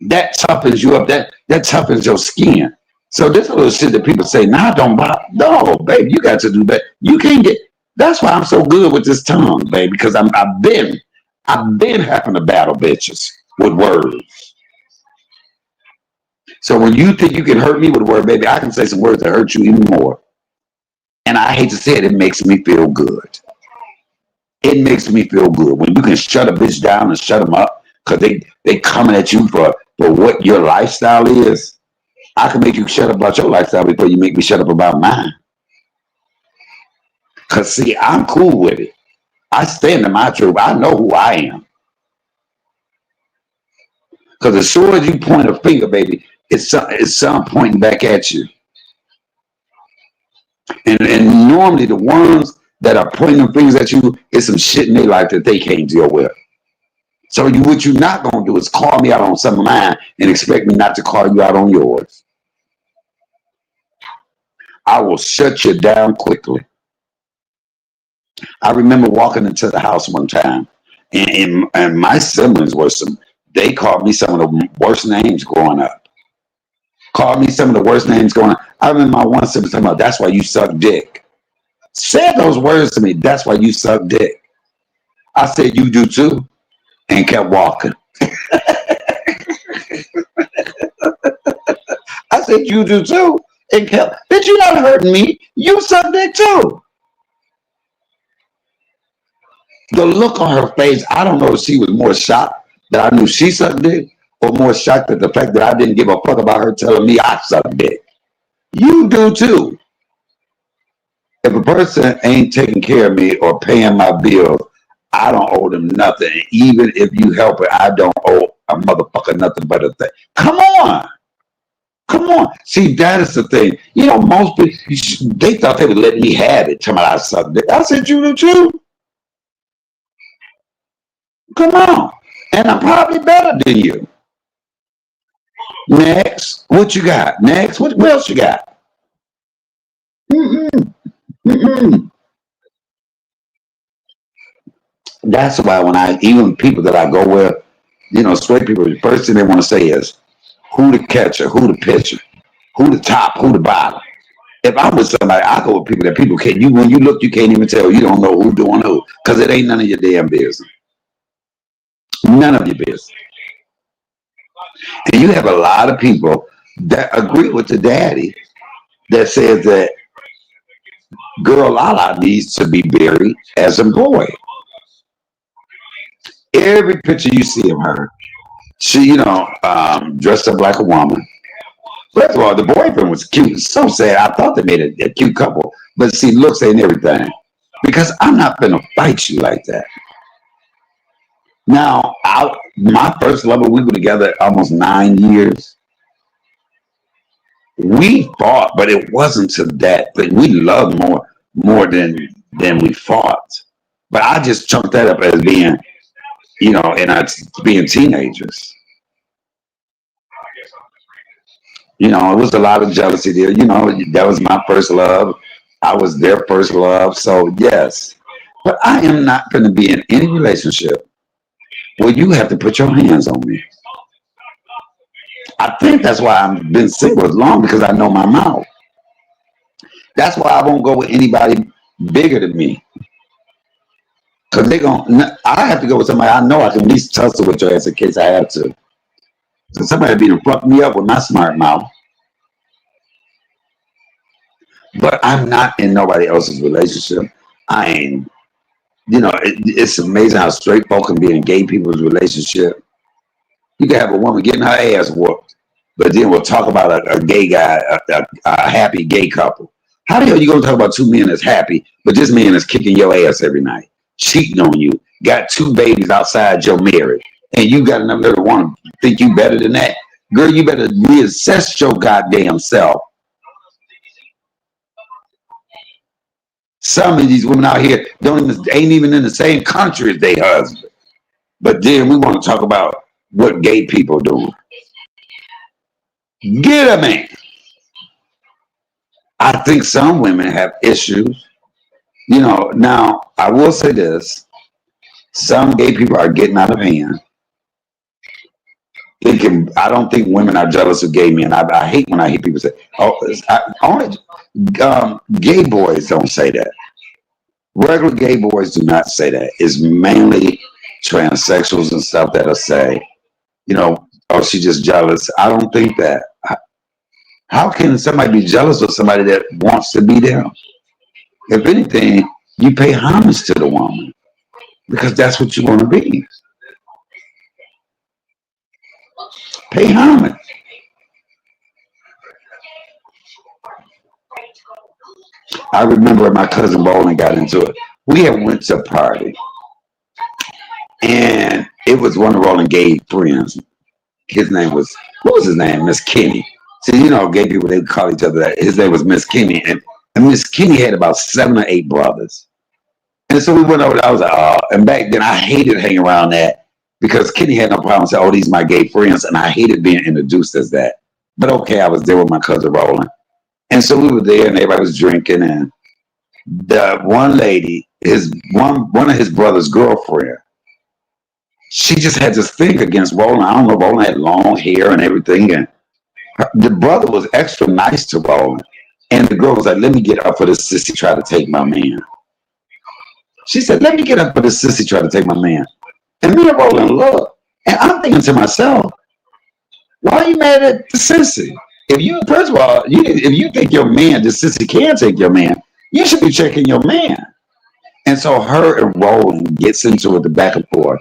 That toughens you up. That toughens your skin. So this little shit that people say, nah, don't bother. No, baby, you got to do that. You can't get. That's why I'm so good with this tongue, baby, because I've been having to battle bitches with words. So when you think you can hurt me with a word, baby, I can say some words that hurt you even more. And I hate to say it, it makes me feel good. It makes me feel good when you can shut a bitch down and shut them up because they coming at you for what your lifestyle is. I can make you shut up about your lifestyle before you make me shut up about mine. Cause see, I'm cool with it. I stand in my truth. I know who I am. Cause as sure as you point a finger, baby, it's some pointing back at you. And normally the ones that are pointing fingers at you is some shit in their life that they can't deal with. So what you're not gonna do is call me out on some of mine and expect me not to call you out on yours. I will shut you down quickly. I remember walking into the house one time, and my siblings were they called me some of the worst names growing up. Called me some of the worst names growing up. I remember my one sibling talking about, that's why you suck dick. Said those words to me, that's why you suck dick. I said, you do too, and kept walking. I said, you do too, and kept, bitch, you not hurting me. You suck dick too. The look on her face, I don't know if she was more shocked that I knew she sucked dick or more shocked at the fact that I didn't give a fuck about her telling me I suck dick. You do too. If a person ain't taking care of me or paying my bills, I don't owe them nothing. Even if you help it, I don't owe a motherfucker nothing but a thing. Come on. Come on. See, that is the thing. You know, most people, they thought they would let me have it. Tell me I suck dick. I said, you do too. Come on. And I'm probably better than you. Next. What you got? Next. What else you got? Mm-mm, mm-mm. That's why when even people that I go with, straight people, the first thing they want to say is, who the catcher, who the pitcher, who the top, who the bottom. If I'm with somebody, I go with people that people can't. When you look, you can't even tell. You don't know who doing who because it ain't none of your damn business. None of your business. And you have a lot of people that agree with the daddy that says that GirlLaLa needs to be buried as a boy. Every picture you see of her, she, dressed up like a woman. First of all, the boyfriend was cute. So sad. I thought they made a cute couple, but see, looks ain't everything. Because I'm not gonna fight you like that. Now, my first lover, we were together almost 9 years. We fought, but it wasn't to that. But we loved more than we fought. But I just chunked that up as being, and us being teenagers. It was a lot of jealousy there. That was my first love. I was their first love. So yes, but I am not going to be in any relationship where you have to put your hands on me. I think that's why I've been single as long because I know my mouth. That's why I won't go with anybody bigger than me. Because I have to go with somebody I know I can at least tussle with your ass in case I have to. So somebody be to fuck me up with my smart mouth. But I'm not in nobody else's relationship. I ain't, it's amazing how straight folk can be in gay people's relationship. You can have a woman getting her ass whooped, but then we'll talk about a gay guy, a happy gay couple. How the hell you gonna talk about two men that's happy, but this man is kicking your ass every night, cheating on you, got two babies outside your marriage, and you got enough to want to think you better than that? Girl, you better reassess your goddamn self. Some of these women out here ain't even in the same country as their husband. But then we want to talk about what gay people doing. Get a man. I think some women have issues. Now I will say this. Some gay people are getting out of hand. I don't think women are jealous of gay men. I hate when I hear people say, gay boys don't say that. Regular gay boys do not say that. It's mainly transsexuals and stuff that'll say, oh, she's just jealous. I don't think that. How can somebody be jealous of somebody that wants to be them? If anything, you pay homage to the woman because that's what you want to be. Pay homage. I remember my cousin Bowling got into it. We had went to a party, and it was one of Roland gay friends. His name was, what was his name? Miss Kenny. See, gay people, they call each other that. His name was Miss Kenny, and Miss Kenny had about 7 or 8 brothers. And so we went over there. I was like, oh, and back then I hated hanging around that because Kenny had no problem saying, oh, these are my gay friends. And I hated being introduced as that. But okay, I was there with my cousin Roland. And so we were there and everybody was drinking. And the one lady, one of his brother's girlfriend, she just had this thing against Roland. I don't know, Roland had long hair and everything. And the brother was extra nice to Roland. And the girl was like, let me get up for this sissy try to take my man. She said, let me get up for this sissy try to take my man. And me and Roland look. And I'm thinking to myself, why are you mad at the sissy? First of all, if you think your man, the sissy can take your man, you should be checking your man. And so her and Roland gets into it, the back and forth,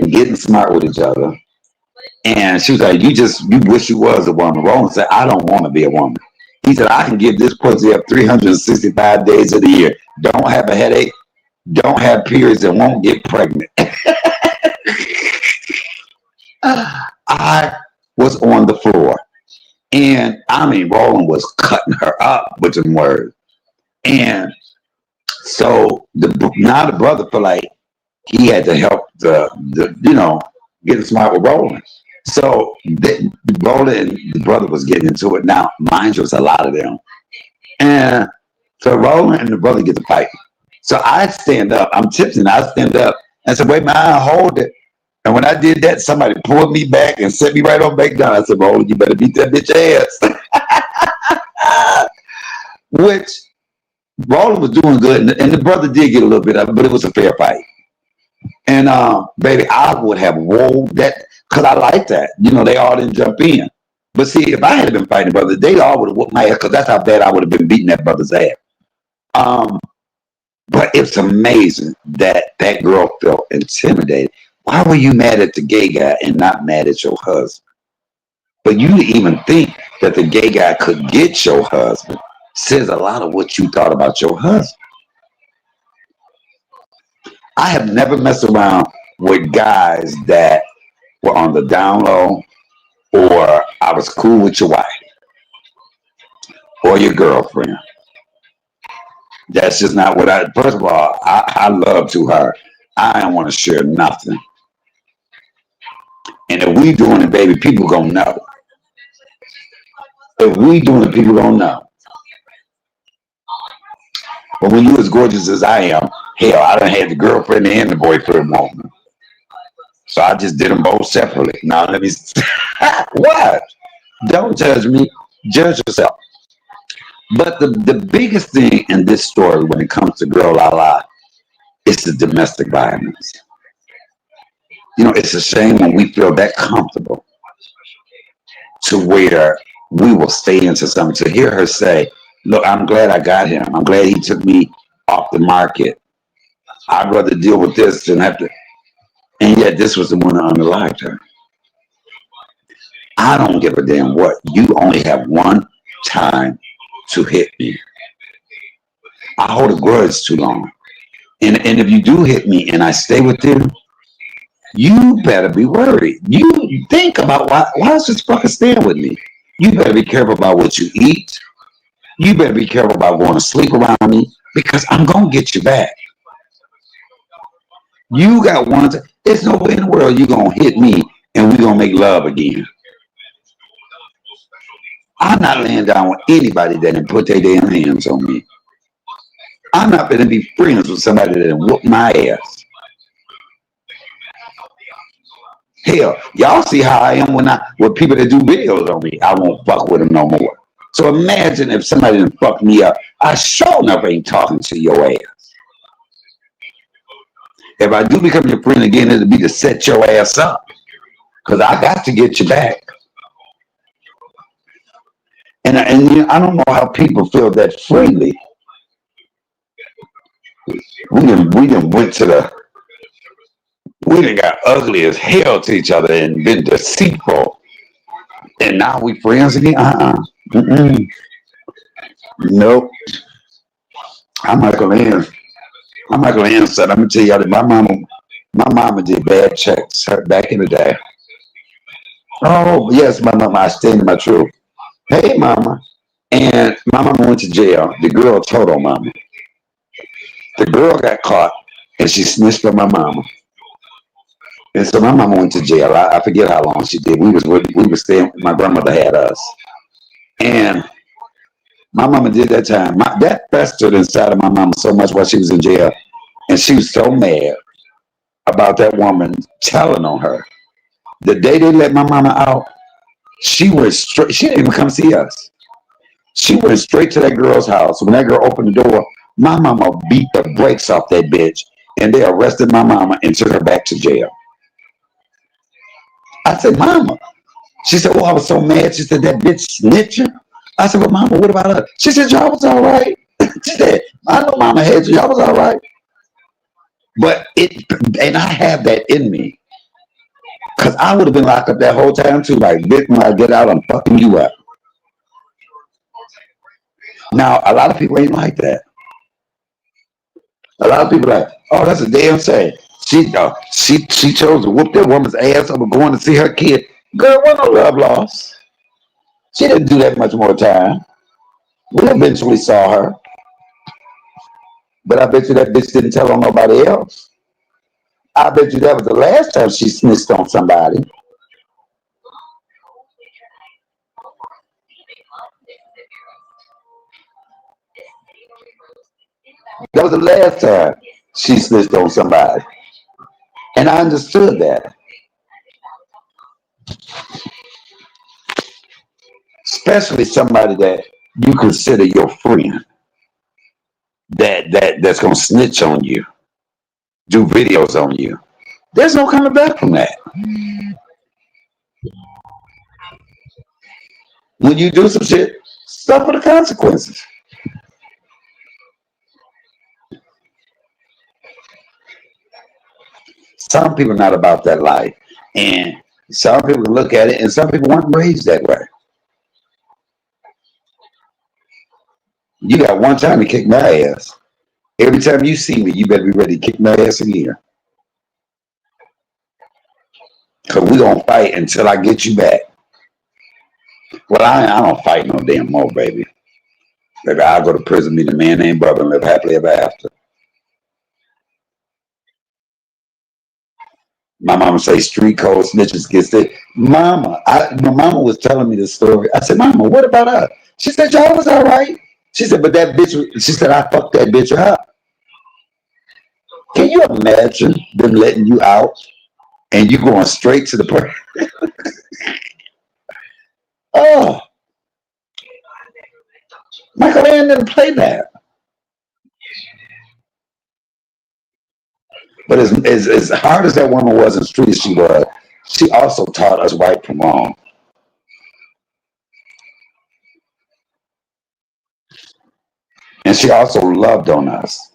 and getting smart with each other. And she was like, you wish you was a woman. Roland said, I don't want to be a woman. He said, I can give this pussy up 365 days of the year. Don't have a headache, don't have periods, and won't get pregnant. I was on the floor. And I mean, Roland was cutting her up with some words. And so now the brother felt like he had to help getting smart with Roland. So Roland and the brother was getting into it. Now, mind you, it's a lot of them. And so Roland and the brother get to fight. So I stand up. I'm tipsy. I stand up and said, wait, man, I hold it. And when I did that, somebody pulled me back and set me right on back down. I said, Roland, you better beat that bitch ass. Which Roland was doing good. And the brother did get a little bit of it, but it was a fair fight. And baby, I would have rolled that because I like that. You know, they all didn't jump in. But see, if I had been fighting brothers, they all would have whooped my ass because that's how bad I would have been beating that brother's ass. But it's amazing that that girl felt intimidated. Why were you mad at the gay guy and not mad at your husband? But you to even think that the gay guy could get your husband says a lot of what you thought about your husband. I have never messed around with guys that were on the down low, or I was cool with your wife or your girlfriend. That's just not what I. First of all, I love to her. I don't want to share nothing. And if we doing it, baby, people gonna know. If we doing it, people gonna know. But when you as gorgeous as I am, hell, I done had the girlfriend and the boyfriend moment. So I just did them both separately. Now let me. What? Don't judge me. Judge yourself. But the biggest thing in this story when it comes to GirlLaLa is the domestic violence. You know, it's a shame when we feel that comfortable to where we will stay into something. To hear her say, look, I'm glad I got him. I'm glad he took me off the market. I'd rather deal with this than have to. And yet this was the one that unalived her. I don't give a damn what. You only have one time to hit me. I hold a grudge too long. And if you do hit me and I stay with you, you better be worried. You think about why is this fucker staying with me? You better be careful about what you eat. You better be careful about going to sleep around me because I'm going to get you back. You got one time. There's no way in the world you're going to hit me and we're going to make love again. I'm not laying down with anybody that didn't put their damn hands on me. I'm not going to be friends with somebody that didn't whoop my ass. Hell, y'all see how I am with people that do videos on me. I won't fuck with them no more. So imagine if somebody didn't fuck me up. I sure enough ain't talking to your ass. If I do become your friend again, it'll be to set your ass up. Because I got to get you back. And you know, I don't know how people feel that freely. We done went to we done got ugly as hell to each other and been deceitful. And now we friends again? Mm-mm. Nope. I'm not gonna answer. Let me tell y'all that my mama did bad checks back in the day. Oh yes, my mama, I stand in my truth. Hey mama. And my mama went to jail. The girl told on mama. The girl got caught and she snitched on my mama. And so my mama went to jail. I forget how long she did. We was staying. My grandmother had us, and my mama did that time. That festered inside of my mama so much while she was in jail, and she was so mad about that woman telling on her. The day they let my mama out, she went straight. She didn't even come see us. She went straight to that girl's house. When that girl opened the door, my mama beat the brakes off that bitch, and they arrested my mama and took her back to jail. I said, Mama. She said, oh, I was so mad. She said, that bitch snitching. I said, well, Mama, what about her? She said, y'all was all right. She said, I know Mama had you. Y'all was all right. But and I have that in me. Because I would have been locked up that whole time too. Like, bitch, when I get out, I'm fucking you up. Now, a lot of people ain't like that. A lot of people are like, oh, that's a damn shame. She chose to whoop that woman's ass over going to see her kid. Girl, what no love lost. She didn't do that much more time. We eventually saw her. But I bet you that bitch didn't tell on nobody else. I bet you that was the last time she snitched on somebody. That was the last time she snitched on somebody. And I understood that. Especially somebody that you consider your friend. That's gonna snitch on you, do videos on you. There's no coming back from that. When you do some shit, suffer the consequences. Some people are not about that life. And some people look at it and some people weren't raised that way. You got one time to kick my ass. Every time you see me, you better be ready to kick my ass again. Cause we gonna fight until I get you back. Well, I don't fight no damn more, baby. Baby, I'll go to prison, be the man named brother, and live happily ever after. My mama say street code snitches get sick. My mama was telling me the story. I said, Mama, what about her? She said, y'all was all right. She said, but that bitch, she said, I fucked that bitch up. Can you imagine them letting you out and you going straight to the person? Oh, Michael Mann didn't play that. But as hard as that woman was in the street as she was, she also taught us right from wrong. And she also loved on us.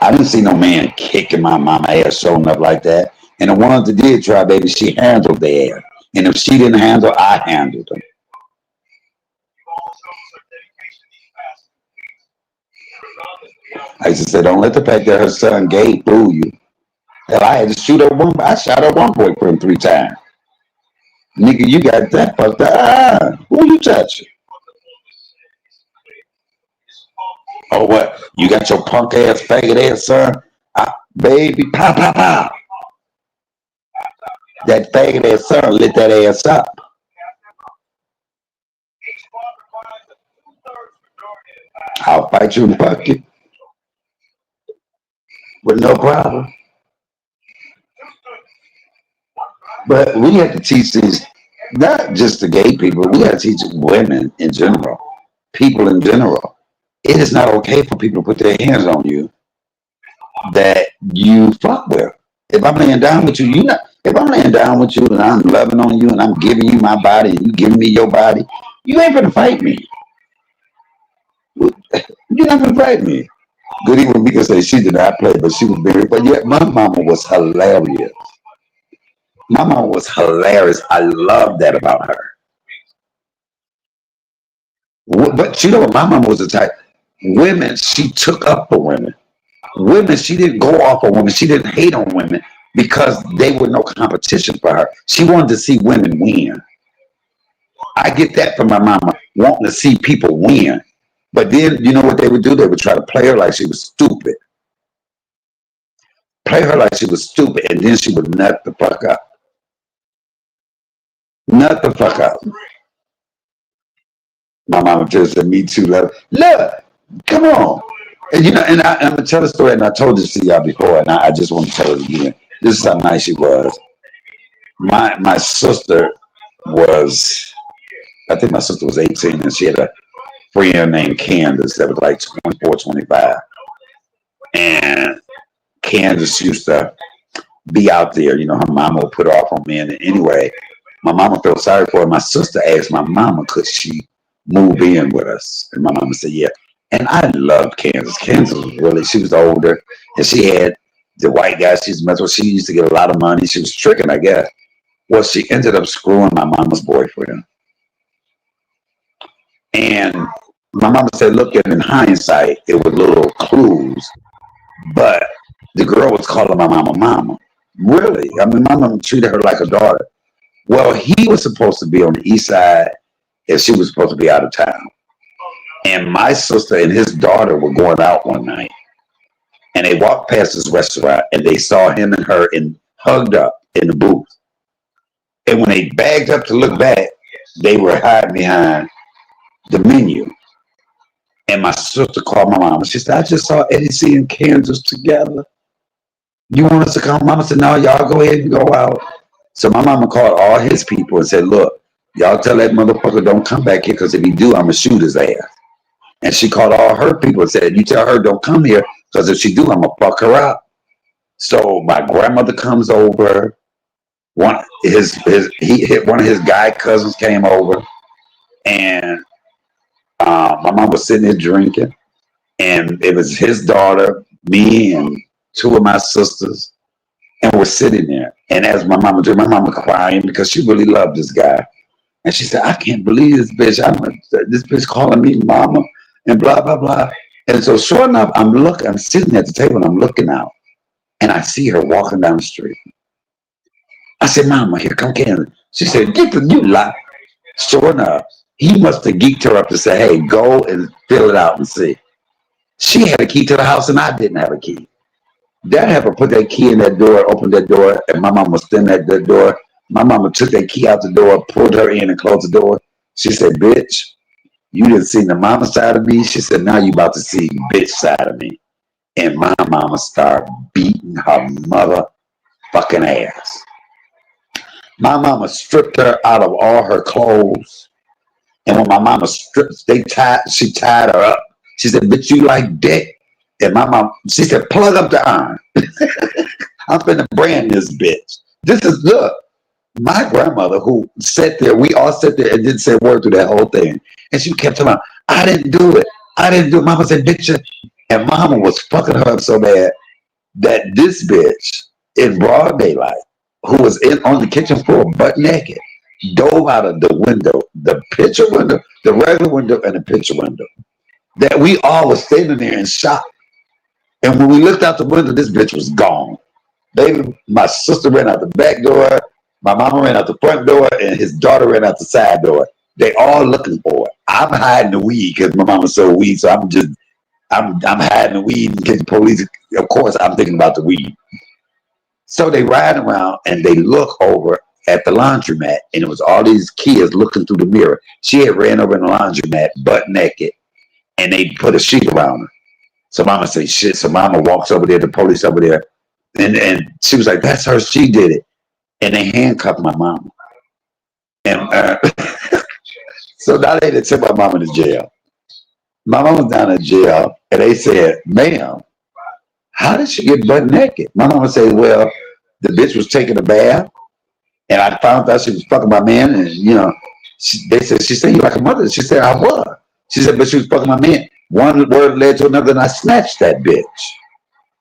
I didn't see no man kicking my mama ass showing up like that. And the ones that did try, baby, she handled their ass. And if she didn't handle, I handled them. I used to say, don't let the fact that her son gay fool you. Hell, I had to shoot her one. I shot her one boyfriend 3 times. Nigga, you got that fucked up. Who you touching? Oh, what? You got your punk ass, faggot ass son? Baby, pow, pow, pow. That faggot ass son lit that ass up. I'll fight you in bucket with no problem. But we have to teach these, not just the gay people, we have to teach women in general, people in general. It is not okay for people to put their hands on you that you fuck with. If I'm laying down with you, you not. If I'm laying down with you and I'm loving on you and I'm giving you my body and you giving me your body, you ain't gonna fight me. You're not gonna fight me. Good even because she did not play, but she was very. But yet my mama was hilarious. My mama was hilarious. I love that about her. But you know what? My mama was the type. Women, she took up for women. Women, she didn't go off on women. She didn't hate on women because they were no competition for her. She wanted to see women win. I get that from my mama, wanting to see people win. But then, you know what they would do? They would try to play her like she was stupid. Play her like she was stupid, and then she would nut the fuck up. Nut the fuck up. My mama just said, me too, love. Look, come on. And you know, and I'm gonna tell the story, and I told this to y'all before, and I just want to tell it again. This is how nice she was. My sister was, I think my sister was 18, and she had a friend named Candace that was like 24, 25. And Candace used to be out there, you know, her mama would put her off on men. And anyway, my mama felt sorry for her. My sister asked my mama, could she move in with us? And my mama said, yeah. And I loved Kansas. Kansas was really, she was older and she had the white guy she's messing with. She used to get a lot of money. She was tricking, I guess. Well, she ended up screwing my mama's boyfriend. And my mama said, look, in hindsight, it was little clues, but the girl was calling my mama mama. Really? I mean, my mama treated her like a daughter. Well, he was supposed to be on the east side and she was supposed to be out of town. And my sister and his daughter were going out one night. And they walked past this restaurant and they saw him and her and hugged up in the booth. And when they bagged up to look back, they were hiding behind the menu. And my sister called my mama. She said, I just saw Eddie C and Kansas together. You want us to come? Mama said, no, y'all go ahead and go out. So my mama called all his people and said, look, y'all tell that motherfucker don't come back here because if he do, I'm going to shoot his ass. And she called all her people and said, you tell her don't come here because if she do, I'm going to fuck her up. So my grandmother comes over. One of his guy cousins came over. And my mom was sitting there drinking. And it was his daughter, me, and two of my sisters. And we're sitting there. And as my mama crying because she really loved this guy. And she said, I can't believe this bitch. This bitch calling me mama and blah, blah, blah. And so sure enough, I'm sitting at the table and I'm looking out. And I see her walking down the street. I said, Mama, here come Candace. She said, get the you lie. Sure enough, he must have geeked her up to say, hey, go and fill it out and see. She had a key to the house and I didn't have a key. Dad had to put that key in that door, open that door, and my mama was standing at that door. My mama took that key out the door, pulled her in and closed the door. She said, bitch, you didn't see the mama side of me. She said, now you about to see bitch side of me. And my mama started beating her motherfucking ass. My mama stripped her out of all her clothes. And when my mama stripped, she tied her up. She said, bitch, you like dick? And my mom, she said, plug up the iron. I'm finna brand this bitch. This is, look, my grandmother who sat there, we all sat there and didn't say a word through that whole thing. And she kept telling me, I didn't do it. I didn't do it. Mama said, bitch. And mama was fucking her up so bad that this bitch in broad daylight, who was on the kitchen floor butt naked, dove out of the window, the picture window, the regular window, and the picture window. That we all was standing there in shock. And when we looked out the window, this bitch was gone. Baby, my sister ran out the back door, my mama ran out the front door, and his daughter ran out the side door. They all looking for it. I'm hiding the weed because my mama sold weed, so I'm hiding the weed in case the police. Of course, I'm thinking about the weed. So they ride around and they look over at the laundromat, and it was all these kids looking through the mirror. She had ran over in the laundromat, butt naked, and they put a sheet around her. So mama said, shit. So mama walks over there, the police over there, and she was like, that's her, she did it. And they handcuffed my mama. And so now they took my mama to jail. My mama was down in jail, and they said, ma'am, how did she get butt naked? My mama said, well, the bitch was taking a bath, and I found out she was fucking my man, and they said, she said, you like a mother? She said, I was. She said, but she was fucking my man. One word led to another, and I snatched that bitch.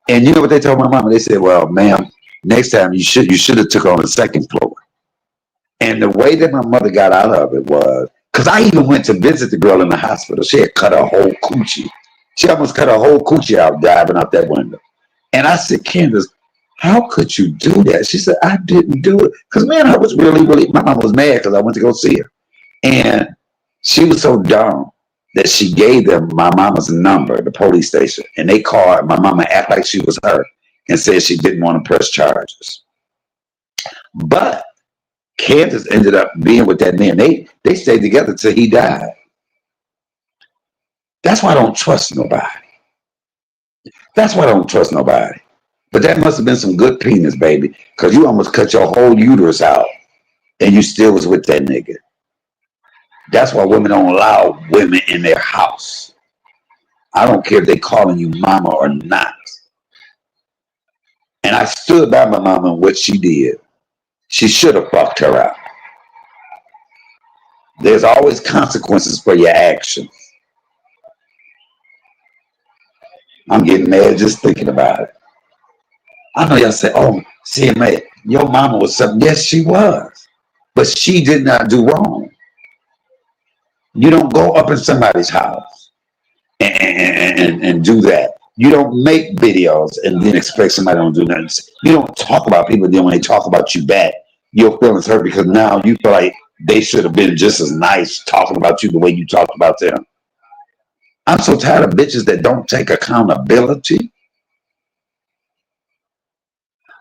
And you know what they told my mama? They said, well, ma'am, next time you should have took her on the second floor. And the way that my mother got out of it was, because I even went to visit the girl in the hospital. She had cut her whole coochie. She almost cut her whole coochie out diving out that window. And I said, Candace, how could you do that? She said, I didn't do it. Because, man, I was really, my mom was mad because I went to go see her. And she was so dumb that she gave them my mama's number, the police station. And they called. My mama act like she was her and said she didn't want to press charges. But Candace ended up being with that man. They stayed together till he died. That's why I don't trust nobody. That's why I don't trust nobody. But that must have been some good penis, baby, because you almost cut your whole uterus out and you still was with that nigga. That's why women don't allow women in their house. I don't care if they calling you mama or not. And I stood by my mama and what she did. She should have fucked her out. There's always consequences for your actions. I'm getting mad just thinking about it. I know y'all say, oh, CMA, your mama was something. Yes, she was. But she did not do wrong. You don't go up in somebody's house and do that. You don't make videos and then expect somebody to do nothing. You don't talk about people then when they talk about you back, your feelings hurt because now you feel like they should have been just as nice talking about you the way you talked about them. I'm so tired of bitches that don't take accountability.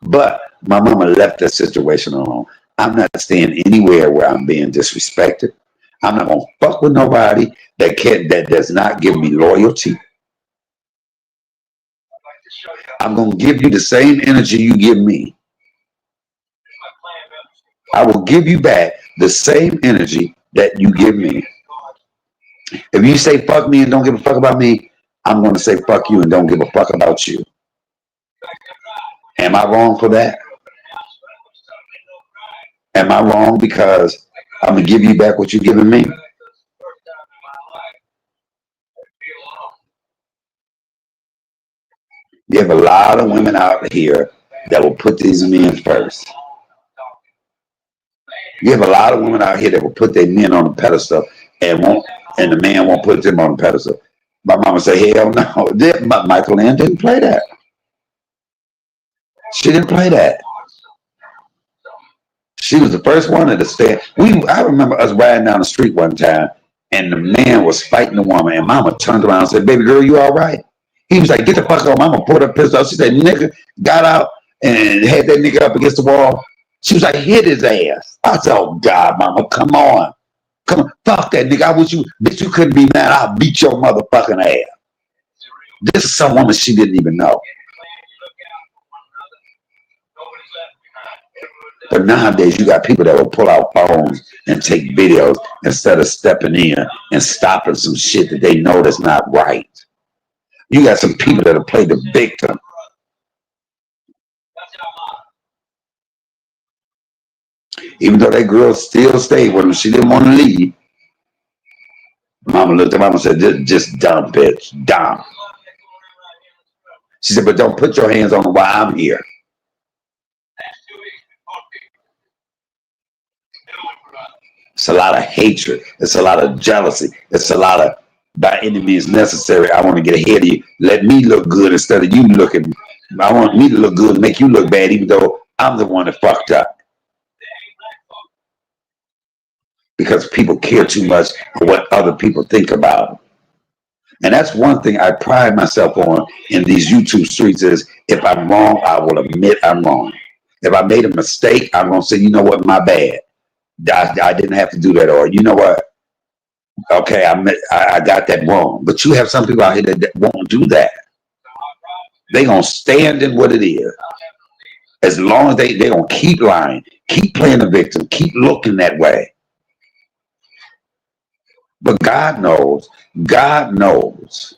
But my mama left that situation alone. I'm not staying anywhere where I'm being disrespected. I'm not gonna fuck with nobody that does not give me loyalty. I'm gonna give you the same energy you give me. I will give you back the same energy that you give me. If you say fuck me and don't give a fuck about me, I'm gonna say fuck you and don't give a fuck about you. Am I wrong for that? Am I wrong because I'm gonna give you back what you're giving me? You have a lot of women out here that will put these men first. You have a lot of women out here that will put their men on the pedestal and the man won't put them on the pedestal. My mama say, hell no. Michael Ann didn't play that. She didn't play that. She was the first one to stand. I remember us riding down the street one time, and the man was fighting the woman, and mama turned around and said, baby girl, you all right? He was like, get the fuck off. Mama pulled her pistol out. She said, nigga, got out and had that nigga up against the wall. She was like, hit his ass. I said, oh God, mama, come on. Come on, fuck that nigga. I wish you, bitch, you couldn't be mad. I'll beat your motherfucking ass. This is some woman she didn't even know. But nowadays, you got people that will pull out phones and take videos instead of stepping in and stopping some shit that they know that's not right. You got some people that'll play the victim. Even though that girl still stayed with him, she didn't want to leave. Mama looked at mama and said, just dumb, bitch, dumb. She said, but don't put your hands on her while I'm here. It's a lot of hatred. It's a lot of jealousy. It's a lot of, by any means necessary, I want to get ahead of you. Let me look good instead of you looking. I want me to look good and make you look bad, even though I'm the one that fucked up. Because people care too much for what other people think about them. And that's one thing I pride myself on in these YouTube streets is if I'm wrong, I will admit I'm wrong. If I made a mistake, I'm going to say, you know what, my bad. I didn't have to do that. Or, you know what, okay, I got that wrong. But you have some people out here that won't do that. They're going to stand in what it is. As long as they're going to keep lying, keep playing the victim, keep looking that way. But God knows. God knows.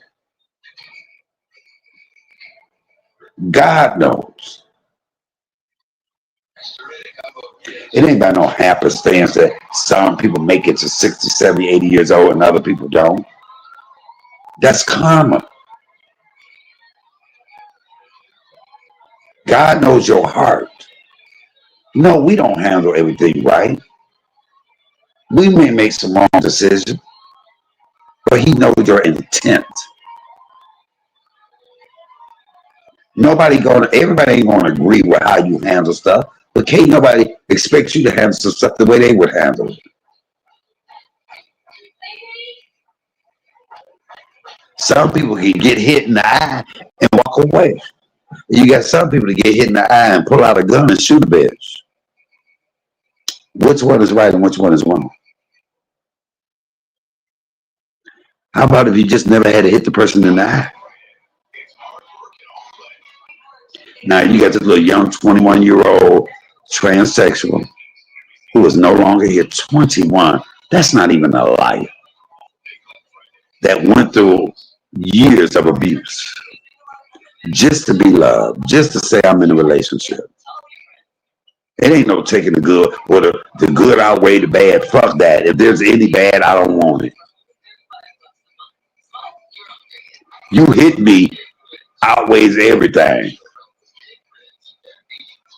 God knows. It ain't by no happenstance that some people make it to 60, 70, 80 years old and other people don't. That's karma. God knows your heart. No, we don't handle everything right. We may make some wrong decisions, but he knows your intent. Everybody ain't gonna agree with how you handle stuff, but can't nobody expect you to handle some stuff the way they would handle it. Some people can get hit in the eye and walk away. You got some people that get hit in the eye and pull out a gun and shoot a bitch. Which one is right and which one is wrong? How about if you just never had to hit the person in the eye? Now you got this little young 21-year-old transsexual who is no longer here, 21. That's not even a life. That went through years of abuse just to be loved, just to say I'm in a relationship. It ain't no taking the good or the good outweigh the bad. Fuck that. If there's any bad, I don't want it. You hit me outweighs everything.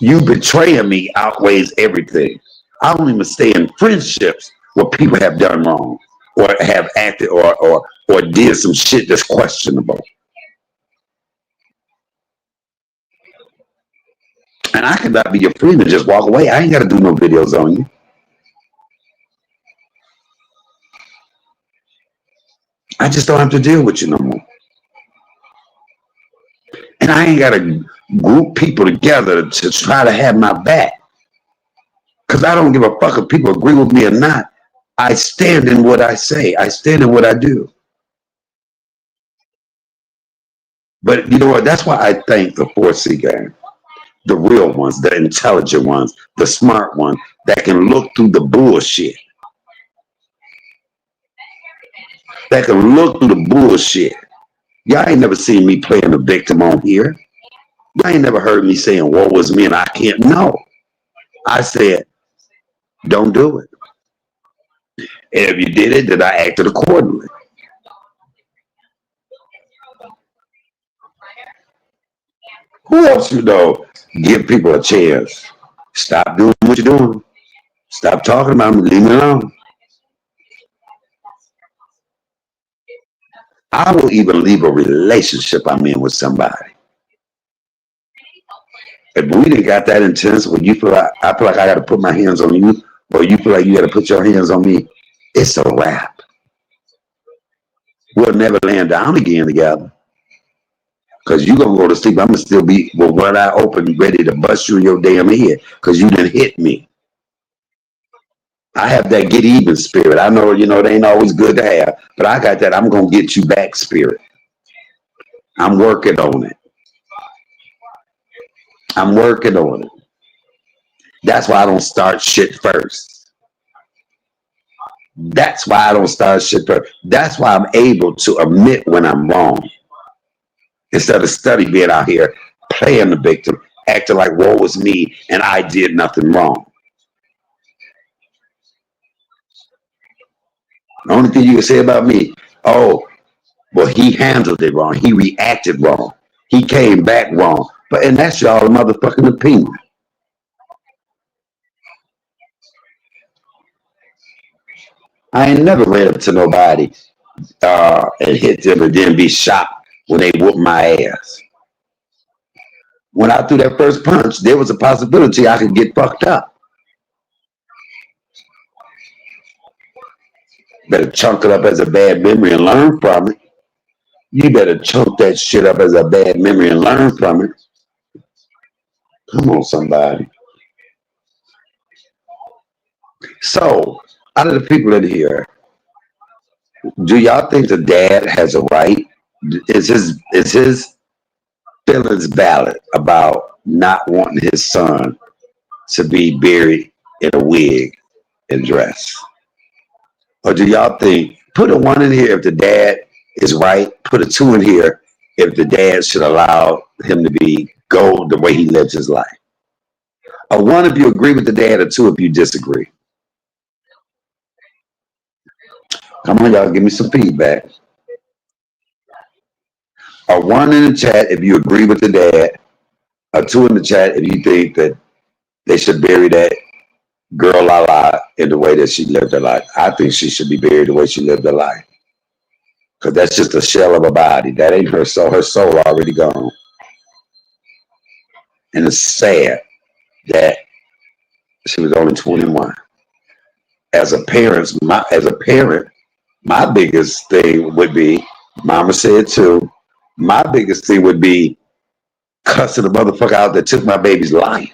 You betraying me outweighs everything. I don't even stay in friendships where people have done wrong or have acted or did some shit that's questionable. And I cannot be your friend and just walk away. I ain't got to do no videos on you. I just don't have to deal with you no more. And I ain't got to group people together to try to have my back. Because I don't give a fuck if people agree with me or not. I stand in what I say. I stand in what I do. But you know what? That's why I thank the 4C gang, the real ones, the intelligent ones, the smart ones that can look through the bullshit. That can look through the bullshit. Y'all ain't never seen me playing the victim on here. Y'all ain't never heard me saying, "Woe was me," and I can't. No, I said, "Don't do it." And if you did it, then I acted accordingly. Who else you know give people a chance? Stop doing what you're doing. Stop talking about me. Leave me alone. I will even leave a relationship I'm in with somebody. If we didn't got that intense, where you feel like I feel like I got to put my hands on you, or you feel like you got to put your hands on me, it's a wrap. We'll never land down again together. Cause you gonna go to sleep. I'm gonna still be with one eye open, ready to bust you in your damn head. Cause you didn't hit me. I have that get even spirit. I know, they ain't always good to have, but I got that I'm gonna get you back spirit. I'm working on it. I'm working on it. That's why I don't start shit first. That's why I don't start shit first. That's why I'm able to admit when I'm wrong. Instead of study being out here playing the victim, acting like woe was me and I did nothing wrong. The only thing you can say about me, oh, well, he handled it wrong. He reacted wrong. He came back wrong. And that's y'all motherfucking opinion. I ain't never ran up to nobody and hit them and then be shocked when they whoop my ass. When I threw that first punch, there was a possibility I could get fucked up. Better chunk it up as a bad memory and learn from it. You better chunk that shit up as a bad memory and learn from it. Come on, somebody. So, out of the people in here, do y'all think the dad has a right? Is his feelings valid about not wanting his son to be buried in a wig and dress? Or do y'all think, put a 1 in here if the dad is right, put a 2 in here if the dad should allow him to go the way he lives his life? A 1 if you agree with the dad, a 2 if you disagree. Come on, y'all, give me some feedback. A 1 in the chat if you agree with the dad, a 2 in the chat if you think that they should bury that GirlLaLa in the way that she lived her life. I think she should be buried the way she lived her life. Because that's just a shell of a body. That ain't her soul. Her soul already gone. And it's sad that she was only 21. As a parent, my biggest thing would be, Mama said too, my biggest thing would be cussing the motherfucker out that took my baby's life.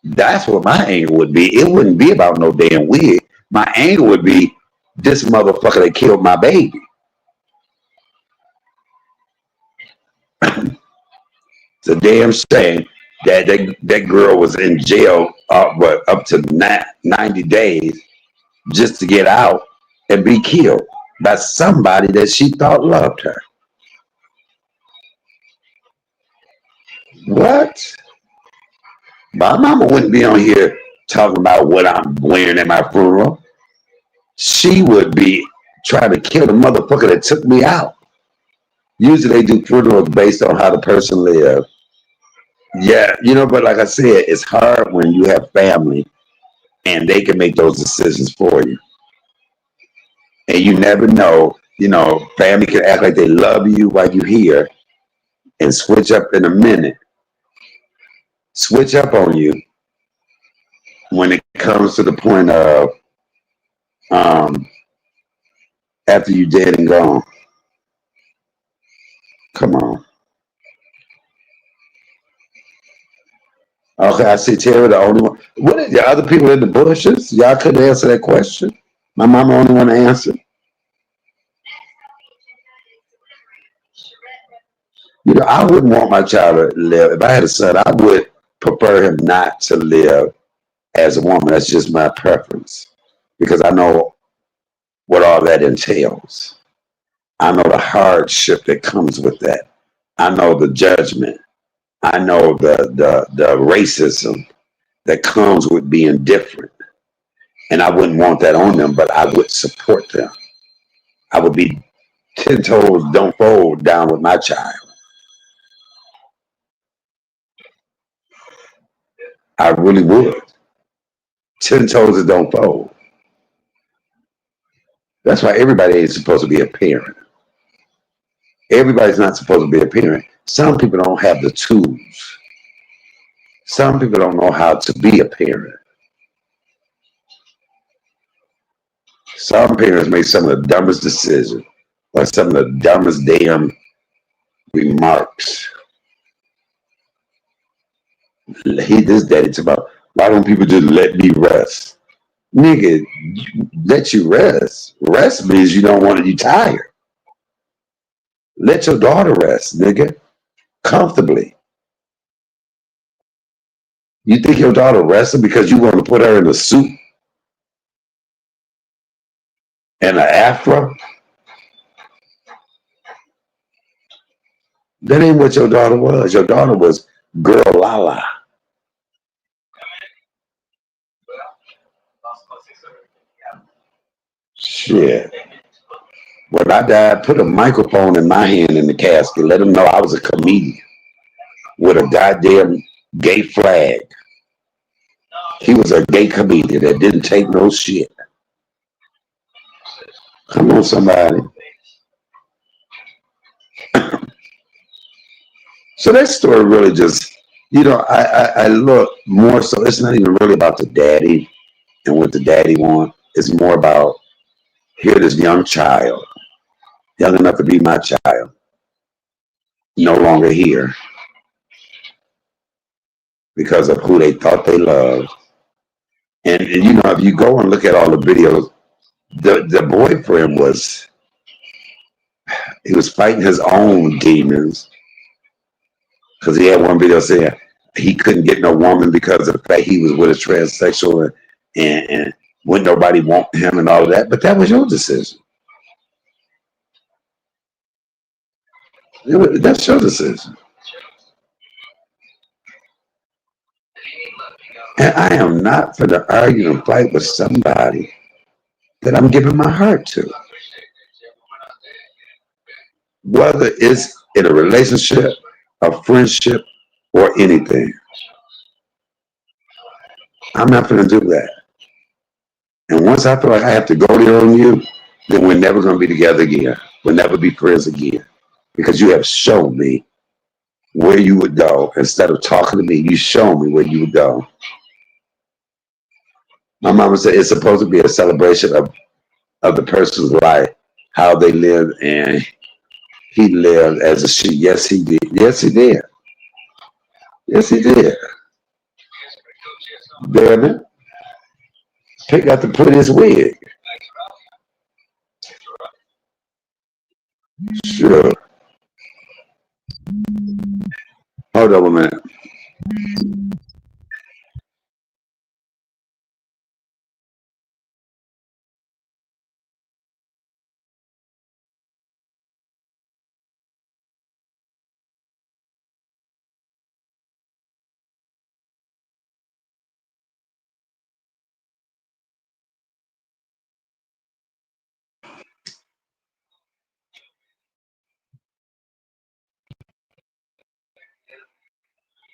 That's what my anger would be. It wouldn't be about no damn wig. My anger would be this motherfucker that killed my baby. It's a damn shame that girl was in jail up to 90 days just to get out and be killed by somebody that she thought loved her. What? My mama wouldn't be on here talking about what I'm wearing at my funeral. She would be trying to kill the motherfucker that took me out. Usually they do funerals based on how the person lived. Yeah, but like I said, it's hard when you have family and they can make those decisions for you. And you never know, family can act like they love you while you're here and switch up in a minute. Switch up on you when it comes to the point of after you dead and gone. Come on. Okay, I see Terry, the only one. What are the other people in the bushes? Y'all couldn't answer that question. My mama only want to answer. You know, I wouldn't want my child to live. If I had a son, I would prefer him not to live as a woman. That's just my preference because I know what all that entails. I know the hardship that comes with that. I know the judgment. I know the racism that comes with being different. And I wouldn't want that on them, but I would support them. I would be 10 toes don't fold down with my child. I really would. 10 toes that don't fold. That's why everybody ain't supposed to be a parent. Everybody's not supposed to be a parent. Some people don't have the tools. Some people don't know how to be a parent. Some parents make some of the dumbest decisions or some of the dumbest damn remarks. This daddy talk about, why don't people just let me rest? Nigga, let you rest. Rest means you don't want to, you tired. Let your daughter rest, nigga, comfortably. You think your daughter resting because you want to put her in a suit and an afro? That ain't what your daughter was. Your daughter was GirlLaLa. Shit. When I died, put a microphone in my hand in the casket. Let them know I was a comedian with a goddamn gay flag. He was a gay comedian that didn't take no shit. Come on, somebody. So that story really just, you know, I look more so, it's not even really about the daddy and what the daddy wants. It's more about here this young child, young enough to be my child, no longer here because of who they thought they loved. And you know, if you go and look at all the videos, the boyfriend he was fighting his own demons because he had one video saying he couldn't get no woman because of the fact he was with a transsexual and wouldn't nobody want him and all of that. But that was your decision. That's your decision. And I am not for the argue and fight with somebody that I'm giving my heart to. Whether it's in a relationship, a friendship, or anything. I'm not going to do that. And once I feel like I have to go there on you, then we're never going to be together again. We'll never be friends again. Because you have shown me where you would go. Instead of talking to me, you show me where you would go. My mama said it's supposed to be a celebration of the person's life, how they lived, and he lived as a she. Yes, he did. Yes, he did. Yes, he did. Damn it. He got to put his wig. Sure. Hold on a minute.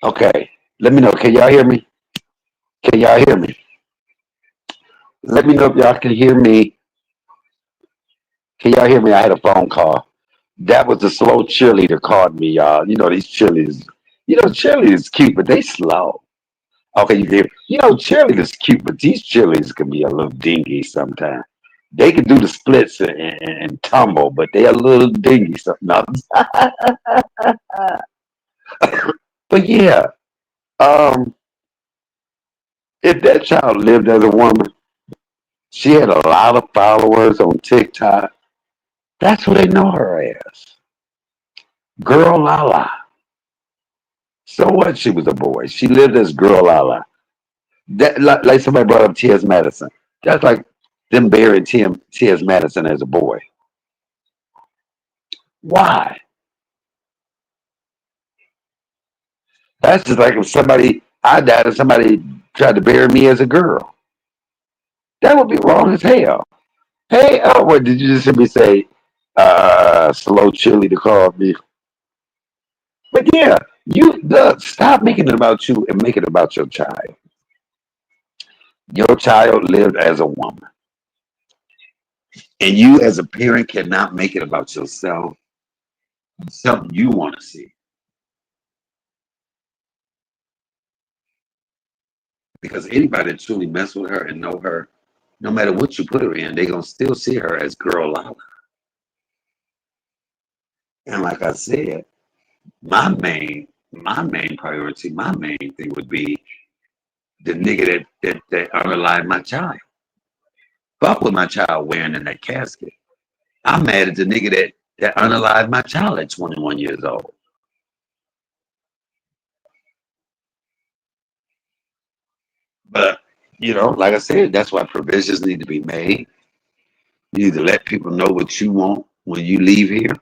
Okay. Let me know. Can y'all hear me? Can y'all hear me? Let me know if y'all can hear me. Can y'all hear me? I had a phone call. That was the slow cheerleader called me, y'all. You know, these cheerleaders, cheerleaders cute, but they slow. Okay, you hear? Cheerleaders cute, but these cheerleaders can be a little dingy sometimes. They can do the splits and tumble, but they a little dingy sometimes. But yeah, um, if that child lived as a woman, She had a lot of followers on TikTok. That's what they know her as. GirlLaLa. So what? She was a boy. She lived as GirlLaLa. That like somebody brought up T.S. Madison. That's like them burying T.S. Madison as a boy. Why? That's just like if I died and somebody tried to bury me as a girl. That would be wrong as hell. Hey, oh, what did you just hear me say? Slow chili to call me. But yeah, you look, stop making it about you and make it about your child. Your child lived as a woman. And you as a parent cannot make it about yourself, something you want to see. Because anybody that truly mess with her and know her, no matter what you put her in, they're gonna still see her as GirlLaLa. And like I said, my main priority, my main thing would be the nigga that unalived my child. Fuck with my child wearing in that casket. I'm mad at the nigga that unalived my child at 21 years old. But like I said, that's why provisions need to be made. You need to let people know what you want when you leave here,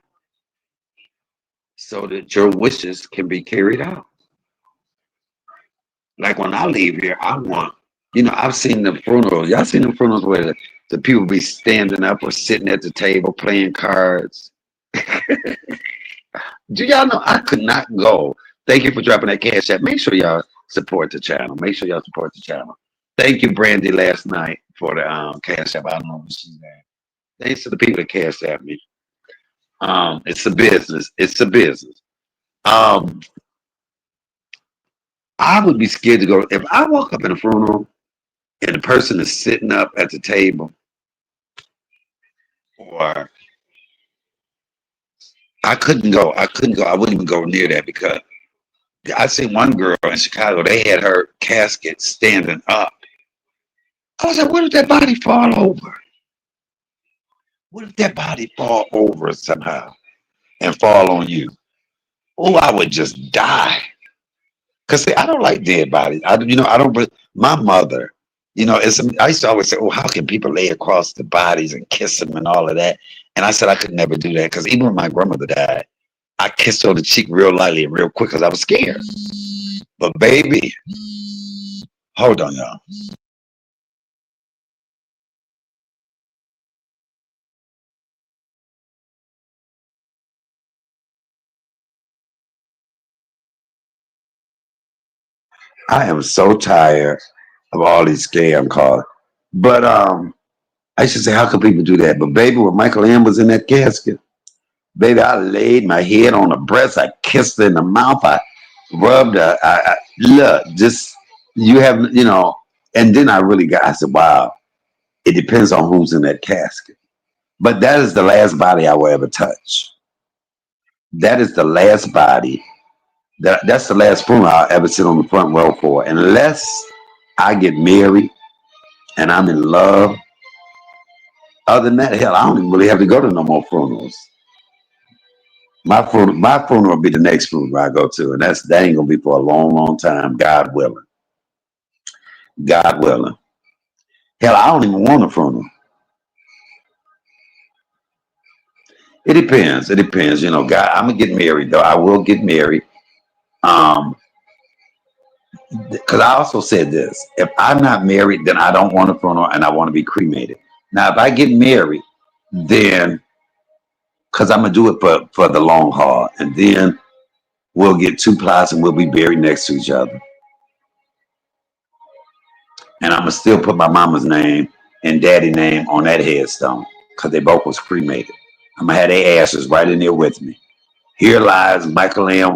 so that your wishes can be carried out. Like when I leave here, I want, I've seen the funerals. Y'all seen the funerals where the people be standing up or sitting at the table playing cards. Do y'all know I could not go? Thank you for dropping that cash app. Make sure y'all support the channel. Make sure y'all support the channel. Thank you, Brandy, last night for the cash app. I don't know what she's at. Thanks to the people that cash app me. It's a business. It's a business. Um, I would be scared to go if I walk up in a funeral and the person is sitting up at the table, or I couldn't go. I couldn't go. I wouldn't even go near that because I seen one girl in Chicago. They had her casket standing up. I was like, what if that body fall over? What if that body fall over somehow and fall on you? Oh, I would just die. Cause see, I don't like dead bodies. I don't. My mother, I used to always say, "Oh, how can people lay across the bodies and kiss them and all of that?" And I said I could never do that because even when my grandmother died, I kissed her on the cheek real lightly and real quick because I was scared. But baby, hold on, y'all. I am so tired of all these scam calls. But I should say, how can people do that? But baby, when Michael M was in that casket, baby, I laid my head on her breast. I kissed her in the mouth. I rubbed her. Look, just you have, and then I said, wow, it depends on who's in that casket. But that is the last body I will ever touch. That is the last body. That's the last funeral I'll ever sit on the front row for. Unless I get married and I'm in love. Other than that, hell, I don't even really have to go to no more funerals. My funeral will be the next funeral I go to, and that ain't gonna be for a long, long time. God willing. God willing. Hell, I don't even want a funeral. It depends. It depends. God, I'm gonna get married though. I will get married. Um, because I also said this: if I'm not married, then I don't want a funeral, and I want to be cremated. Now, if I get married, then because I'm gonna do it for the long haul, and then we'll get two plots and we'll be buried next to each other. And I'm gonna still put my mama's name and daddy name on that headstone because they both was cremated. I'm gonna have their ashes right in there with me. Here lies Michael Allen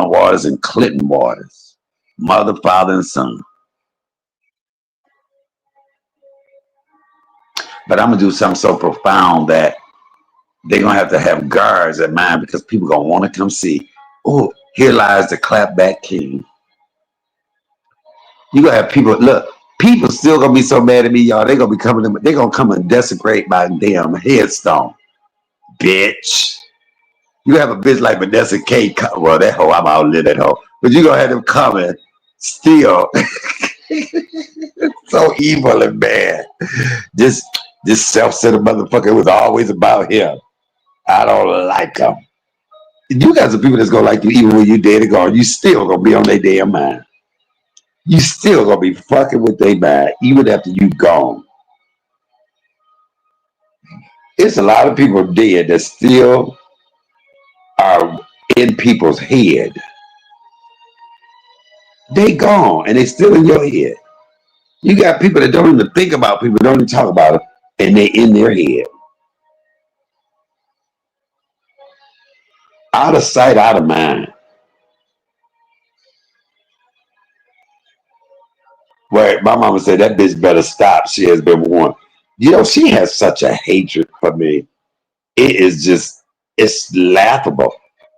Waters, and Clinton Waters, mother, father, and son. But I'm gonna do something so profound that they're gonna have to have guards at mine because people gonna want to come see. Oh, here lies the clapback king. You gonna have people look. People still gonna be so mad at me, y'all. They gonna be coming. They gonna come and desecrate my damn headstone, bitch. You have a bitch like Vanessa K. Well, that hoe, I'm out live that hoe. But you gonna have them coming still. So evil and bad. This this self-centered motherfucker was always about him. I don't like him. You got some people that's gonna like you even when you dead and gone. You still gonna be on their damn mind. You still gonna be fucking with their mind even after you gone. It's a lot of people dead that still are in people's head. They gone and they still in your head. You got people that don't even think about people, don't even talk about it, and they in their head. Out of sight, out of mind. Where my mama said that bitch better stop. She has been warned. You know, she has such a hatred for me. It is just, it's laughable.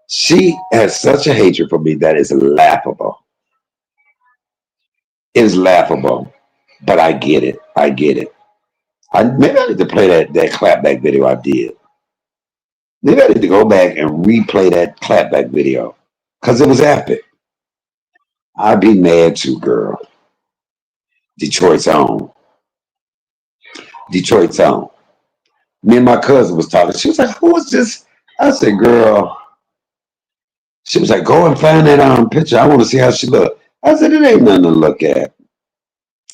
She has such a hatred for me that is laughable. It's laughable. But I get it. I get it. Maybe I need to play that clapback video I did. Maybe I need to go back and replay that clapback video. Because it was epic. I'd be mad too, girl. Detroit's own. Detroit's own. Me and my cousin was talking. She was like, who is this? I said, girl. She was like, go and find that picture. I want to see how she look. I said, it ain't nothing to look at.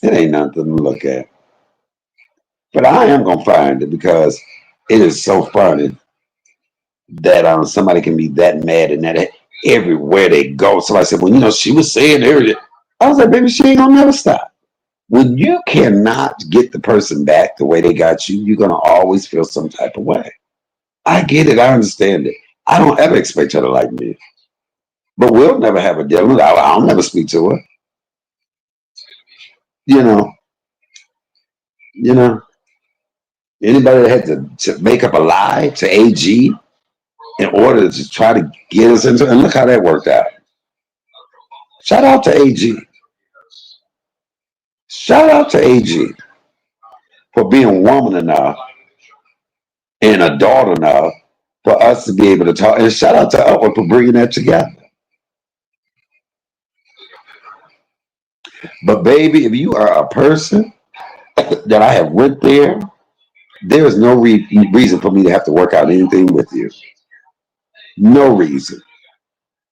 It ain't nothing to look at. But I am going to find it because it is so funny that somebody can be that mad and that everywhere they go. Somebody said, well, you know, she was saying everything. I was like, baby, she ain't going to never stop. When you cannot get the person back the way they got you, you're going to always feel some type of way. I get it. I understand it. I don't ever expect her to like me. But we'll never have a deal. I'll never speak to her. You know, you know. Anybody that had to make up a lie to AG in order to try to get us into, and look how that worked out. Shout out to AG. Shout out to AG for being woman enough and adult enough for us to be able to talk. And shout out to Upward for bringing that together. But baby, if you are a person that I have went there, there is no reason for me to have to work out anything with you. No reason.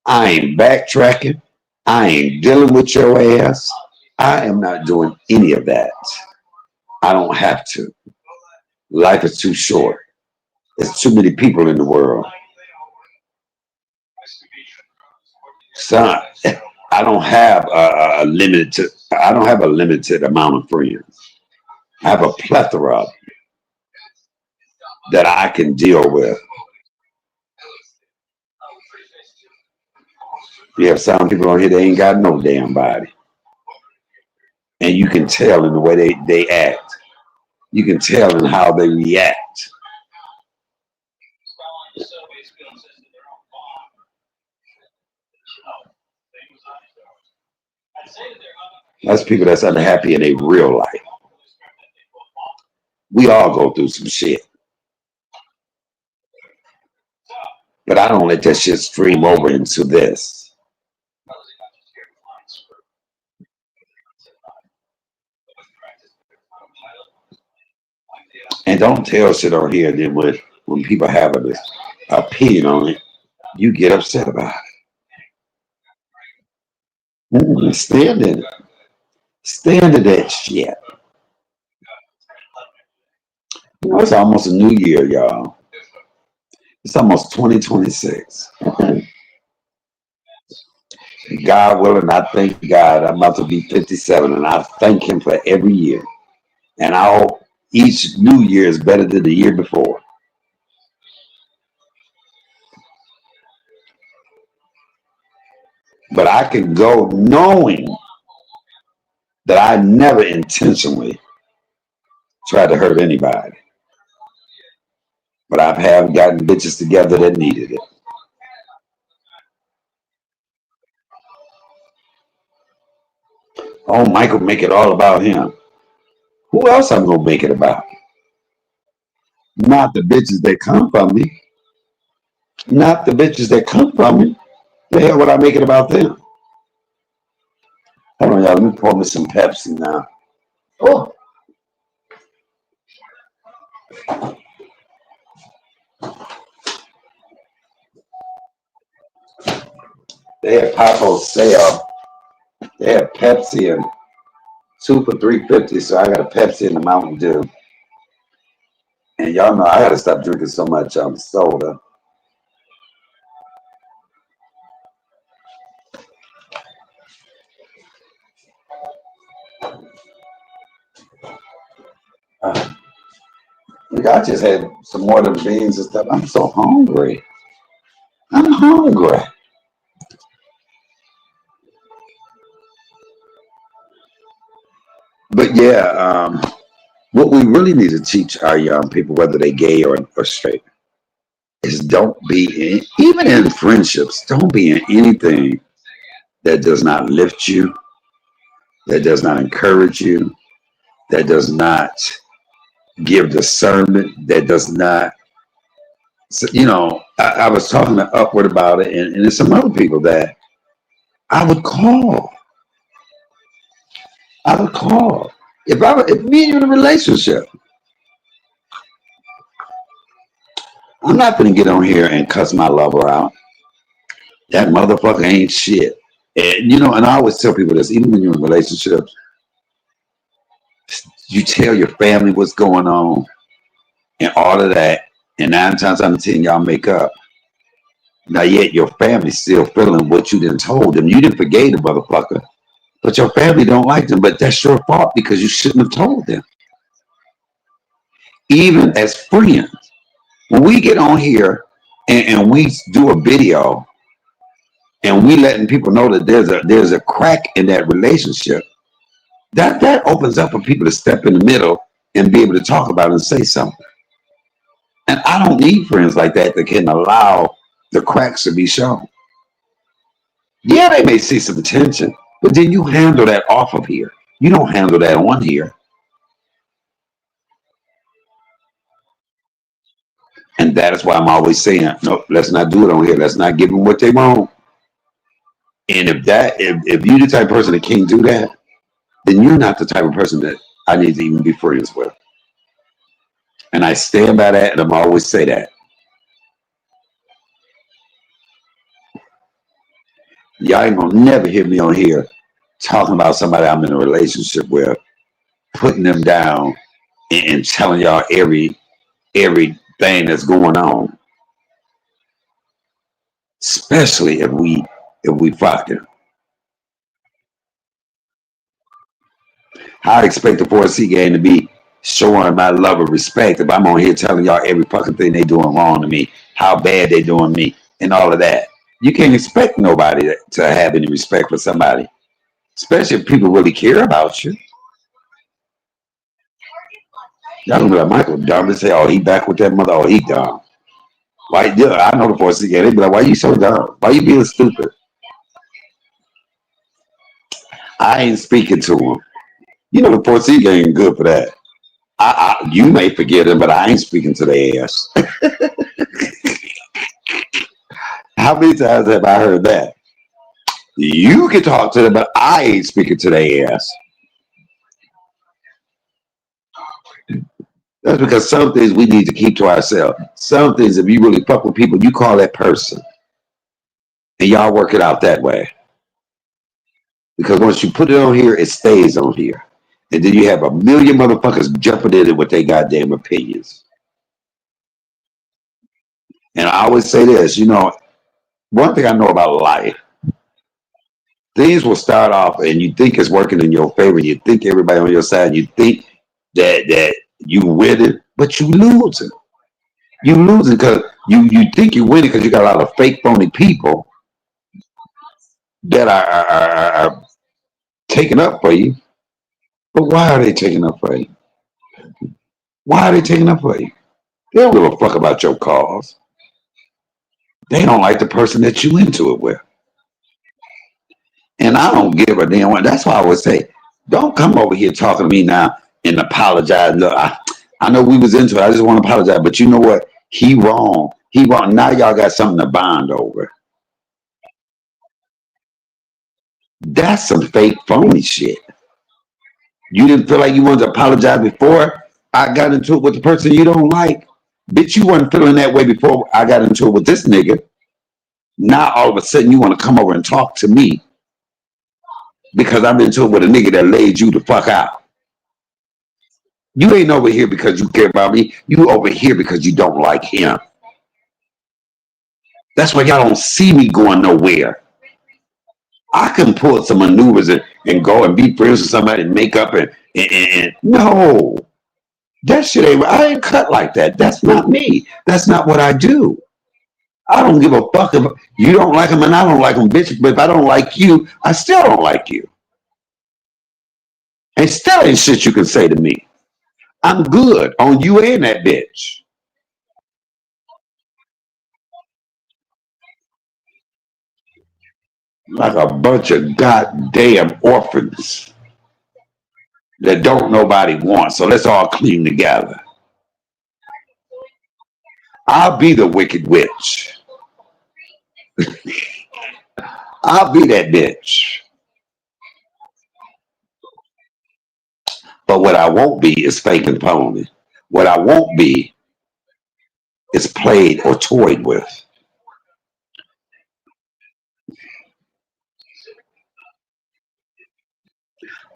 I ain't backtracking. I ain't dealing with your ass. I am not doing any of that. I don't have to. Life is too short. There's too many people in the world. Son, I don't have a limited. I don't have a limited amount of friends. I have a plethora of them that I can deal with. You have some people on here that ain't got no damn body, and you can tell in the way they act. You can tell in how they react. That's people that's unhappy in their real life. We all go through some shit. But I don't let that shit stream over into this. And don't tell shit on here. Then when people have an opinion on it, you get upset about it. Stand in it. Stand in that shit. You know, it's almost a new year, y'all. It's almost 2026. God willing, I thank God I'm about to be 57, and I thank Him for every year. And I hope each new year is better than the year before. But I can go knowing that I never intentionally tried to hurt anybody. But I have gotten bitches together that needed it. Oh, Michael, make it all about him. Who else I'm gonna make it about? Not the bitches that come from me. Not the bitches that come from me. The hell would I make it about them? Hold on, y'all. Let me pour me some Pepsi now. Oh, they had Paco sale. They had Pepsi and two for $3.50. So I got a Pepsi and a Mountain Dew. And y'all know I gotta stop drinking so much soda. Uh, I just had some more of them beans and stuff. I'm so hungry. I'm hungry. But yeah, what we really need to teach our young people, whether they gay or straight, is don't be in, even in friendships, don't be in anything that does not lift you, that does not encourage you, that does not give discernment, that does not, so, I was talking to Upward about it, and there's some other people that I would call. I would call. If me and you in a relationship, I'm not gonna get on here and cuss my lover out. That motherfucker ain't shit. And and I always tell people this, even when you're in relationships, you tell your family what's going on and all of that, and 9 times out of 10 y'all make up. Now yet your family's still feeling what you done told them. You didn't forgave the motherfucker, but your family don't like them. But that's your fault because you shouldn't have told them. Even as friends, when we get on here and we do a video and we letting people know that there's a crack in that relationship, that opens up for people to step in the middle and be able to talk about it and say something. And I don't need friends like that can allow the cracks to be shown. Yeah, they may see some tension, but then you handle that off of here. You don't handle that on here. And that is why I'm always saying, no, let's not do it on here. Let's not give them what they want. And if you're the type of person that can't do that, then you're not the type of person that I need to even be friends with. And I stand by that, and I'm always say that. Y'all ain't gonna never hear me on here talking about somebody I'm in a relationship with, putting them down and telling y'all everything that's going on. Especially if we fucking. I expect the 4C game to be showing my love and respect if I'm on here telling y'all every fucking thing they doing wrong to me, how bad they doing me, and all of that. You can't expect nobody to have any respect for somebody, especially if people really care about you. Y'all gonna be like, Michael dumb and say, oh, he back with that mother, oh, he dumb. Why? Yeah, I know the 4C game. They be like, why you so dumb? Why you being stupid? I ain't speaking to him. The 4C game ain't good for that. You may forget him, but I ain't speaking to their ass. How many times have I heard that? You can talk to them, but I ain't speaking to their ass. That's because some things we need to keep to ourselves. Some things, if you really fuck with people, you call that person. And y'all work it out that way. Because once you put it on here, it stays on here. And then you have a million motherfuckers jumping in it with their goddamn opinions. And I always say this, one thing I know about life, things will start off and you think it's working in your favor. You think everybody on your side, you think that you winning, but you losing. You losing because you think you winning because you got a lot of fake phony people that are taking up for you. But why are they taking up for you? Why are they taking up for you? They don't give a fuck about your cause. They don't like the person that you into it with. And I don't give a damn what. That's why I would say, Don't come over here talking to me now and apologize. Look, I know we was into it. I just want to apologize. But you know what? He wrong. He wrong. Now y'all got something to bond over. That's some fake phony shit. You didn't feel like you wanted to apologize before I got into it with the person you don't like. Bitch, you weren't feeling that way before I got into it with this nigga. Now all of a sudden you want to come over and talk to me because I'm into it with a nigga that laid you the fuck out. You ain't over here because you care about me. You over here because you don't like him. That's why y'all don't see me going nowhere. I can pull some maneuvers and go and be friends with somebody and make up and no. That shit ain't, I ain't cut like that. That's not me. That's not what I do. I don't give a fuck if you don't like him and I don't like him, bitch. But if I don't like you, I still don't like you. And still ain't shit you can say to me. I'm good on you and that bitch. Like a bunch of goddamn orphans that don't nobody want. So let's all clean together. I'll be the wicked witch. I'll be that bitch. But what I won't be is fake and phony. What I won't be is played or toyed with.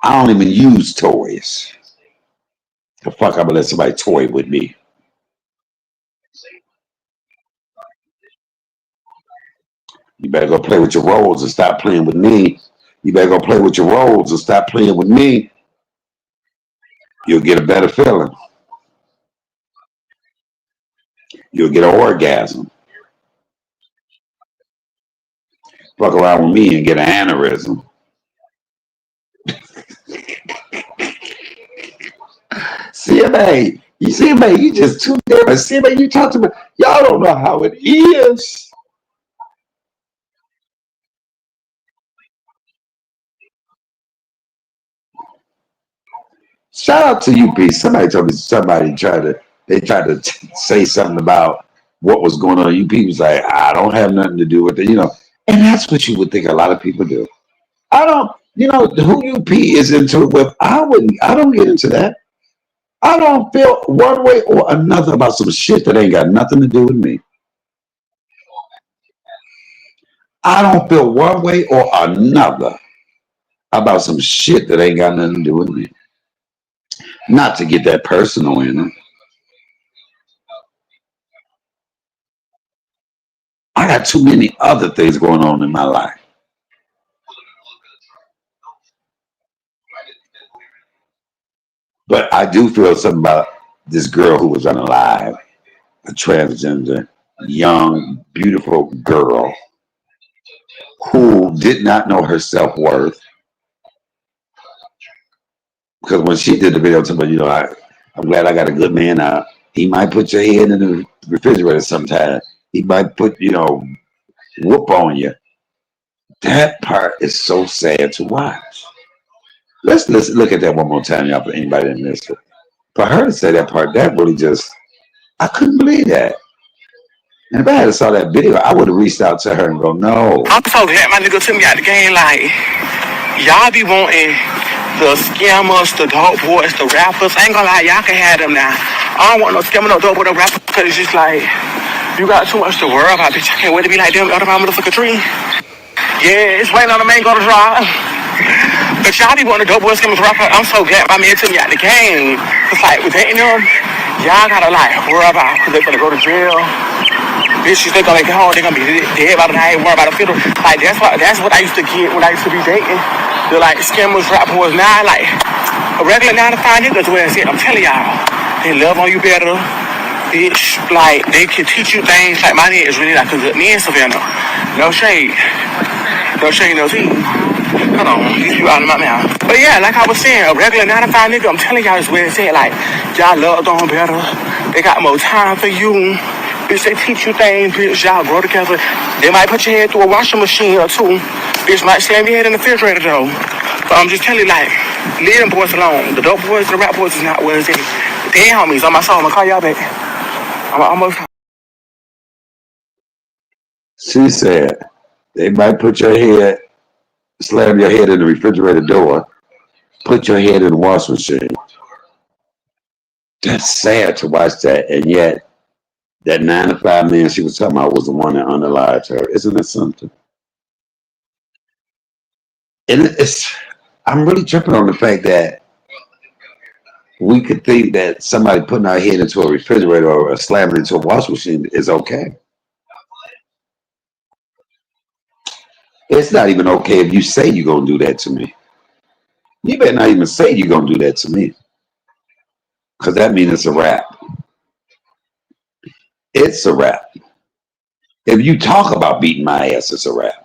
I don't even use toys. The fuck I'm gonna let somebody toy with me. You better go play with your roles and stop playing with me. You better go play with your roles and stop playing with me. You'll get a better feeling. You'll get an orgasm. Fuck around with me and get an aneurysm. CMA, you CMA, you just too different. CMA, you talk to me. Y'all don't know how it is. Shout out to UP. Somebody told me they tried to say something about what was going on. UP was like, I don't have nothing to do with it, you know. And that's what you would think a lot of people do. I don't, you know, who UP is into it with, I don't get into that. I don't feel one way or another about some shit that ain't got nothing to do with me. I don't feel one way or another about some shit that ain't got nothing to do with me. Not to get that personal in it. I got too many other things going on in my life. But I do feel something about this girl who was unalive, a transgender, young, beautiful girl who did not know her self-worth. Because when she did the video, somebody, you know, I'm glad I got a good man now. He might put your head in the refrigerator sometime. He might put, you know, whoop on you. That part is so sad to watch. Let's look at that one more time, y'all, for anybody that missed it. For her to say that part, that really just, I couldn't believe that. And if I had saw that video, I would have reached out to her and go, no. I'm so glad my nigga took me out the game. Like, y'all be wanting the scammers, the dope boys, the rappers. I ain't gonna lie, y'all can have them now. I don't want no scammer, no dope boy, no rapper, because it's just like, you got too much to worry about, bitch. I can't wait to be like them out of my motherfucking tree. Yeah, it's raining on the mango to dry. But y'all be wanting the dope boys, scammers, rappers. I'm so glad my man took me out the game. It's like, with dating them, y'all gotta like worry about, because they're gonna go to jail. Bitches, they gonna get home, they gonna be dead by the night, worry about the funeral. Like, that's what I used to get when I used to be dating. The like scammers, rap boys. Now, like a regular 9 to 5 niggas, where it's it. I'm telling y'all, they love on you better, bitch. Like, they can teach you things. Like, my nigga is really like a good man, Savannah. No shade, no shade, no tea. Hold on, get you out of my mouth. But yeah, like I was saying, a regular 9 to 5 nigga, I'm telling y'all, is where it's at. Like, y'all love on better. They got more time for you. Bitch, they teach you things, bitch, y'all grow together. They might put your head through a washing machine or two. Bitch might slam your head in the refrigerator though. But I'm just telling you, like, leave them boys alone. The dope boys, the rap boys is not where it's at. They ain't homies on my soul. I'm gonna call y'all back. I'm almost. She said, they might put your head, slam your head in the refrigerator door, put your head in the washing machine. That's sad to watch that, and yet that 9 to 5 man she was talking about was the one that unalived her. Isn't that something? And I'm really tripping on the fact that we could think that somebody putting our head into a refrigerator or slamming into a washing machine is okay. It's not even okay if you say you're gonna do that to me. You better not even say you're gonna do that to me, because that means it's a wrap. It's a wrap. If you talk about beating my ass, it's a wrap.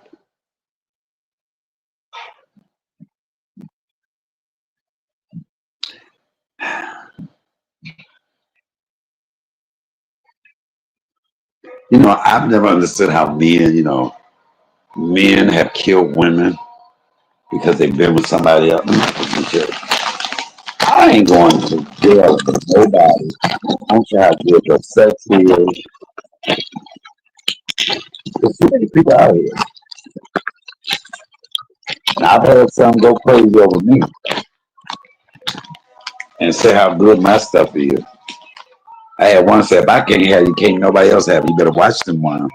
You know, I've never understood how men have killed women because they've been with somebody else. I ain't going to jail for nobody. I don't care how good your sex is. There's too many people out here. And I've had some go crazy over me and say how good my stuff is. I had one say, if I can't have you, can't nobody else have you. You better watch them one.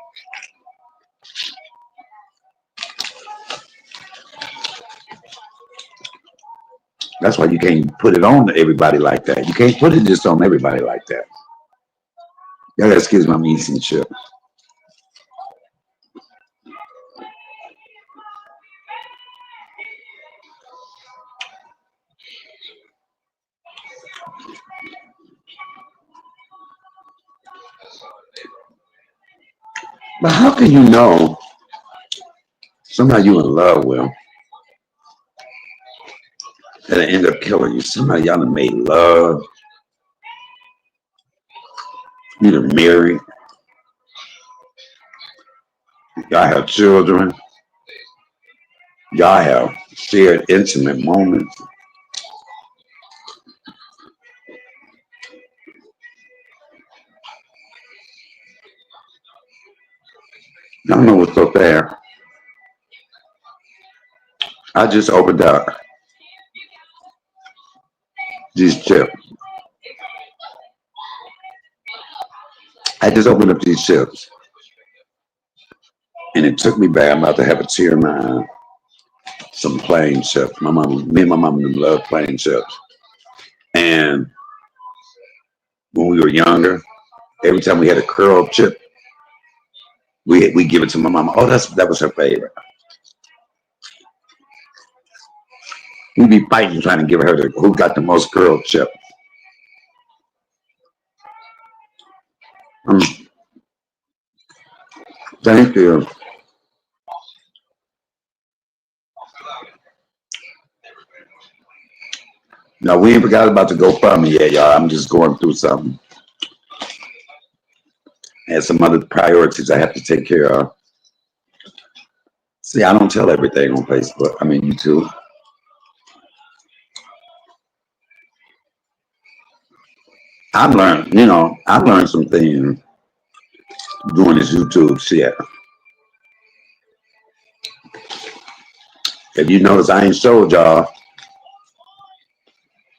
That's why you can't put it on everybody like that. You can't put it just on everybody like that. Y'all gotta excuse my meat and shit. But how can you know somebody you in love with that end up killing you? Somebody y'all done made love, you done married, y'all have children, y'all have shared intimate moments. Y'all know what's up there. I just opened up these chips. I just opened up these chips. And it took me back. I'm about to have a tear in my eye. Some plain chips. Me and my mom love plain chips. And when we were younger, every time we had a curl chip, we give it to my mama. Oh, that was her favorite. We'd be fighting trying to give her who got the most curl chip. Um, Thank you. No, we ain't forgot about the GoFundMe yet, y'all. I'm just going through something. I had some other priorities I have to take care of. See, I don't tell everything on Facebook. I mean, YouTube. I've learned some things doing this YouTube shit. If you notice, I ain't showed y'all,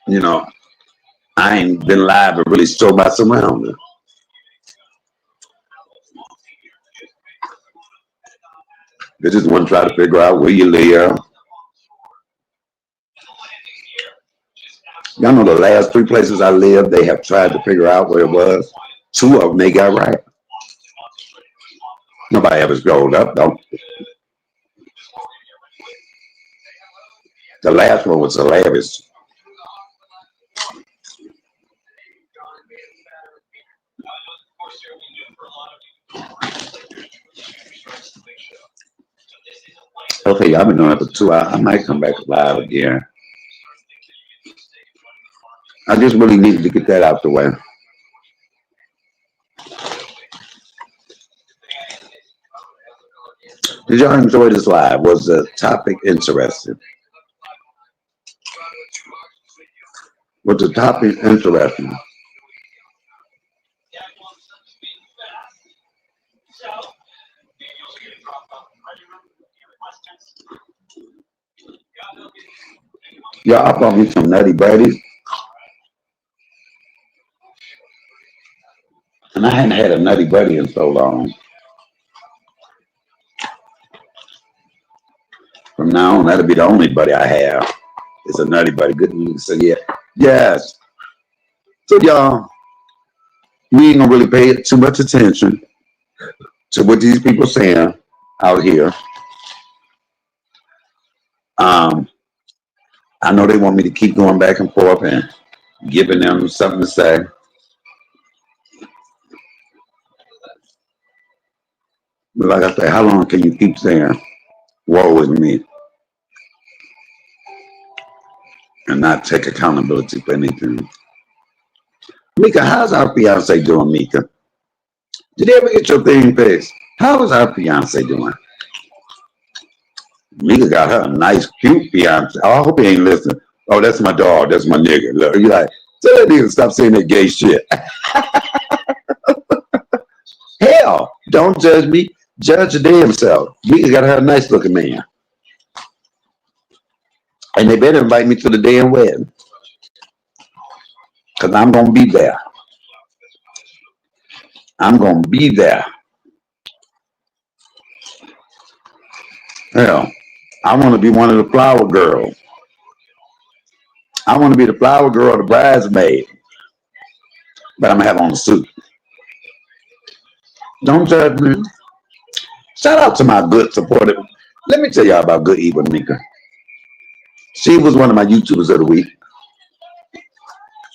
you know, I ain't been live and really showed my surroundings. They just want to try to figure out where you live. Y'all know the last 3 places I lived, they have tried to figure out where it was. 2 of them they got right. Nobody ever scrolled up though. The last one was hilarious. Okay, y'all been doing it for 2 hours. I might come back live again. I just really needed to get that out the way. Did y'all enjoy this live? Was the topic interesting? Was the topic interesting? Yeah, I bought me some Nutty Buddies, and I hadn't had a Nutty Buddy in so long. From now on, that'll be the only buddy I have. It's a Nutty Buddy. Good news. So yeah, yes. So y'all, we ain't gonna really pay too much attention to what these people saying out here. Um, I know they want me to keep going back and forth and giving them something to say. But like I say, how long can you keep saying, woe is me, and not take accountability for anything? Mika, how's our fiance doing, Mika? Did you ever get your thing fixed? How is our fiance doing? Mika got her a nice, cute fiance. Oh, I hope he ain't listening. Oh, that's my dog. That's my nigga. Look, you like, tell that nigga to stop saying that gay shit. Hell, don't judge me. Judge the damn self. Mika got her a nice looking man. And they better invite me to the damn wedding. Because I'm going to be there. I'm going to be there. Hell, I want to be one of the flower girls. I want to be the flower girl or the bridesmaid. But I'm going to have on a suit. Don't judge me. Shout out to my good supportive. Let me tell y'all about Good Evil Mika. She was one of my YouTubers of the week.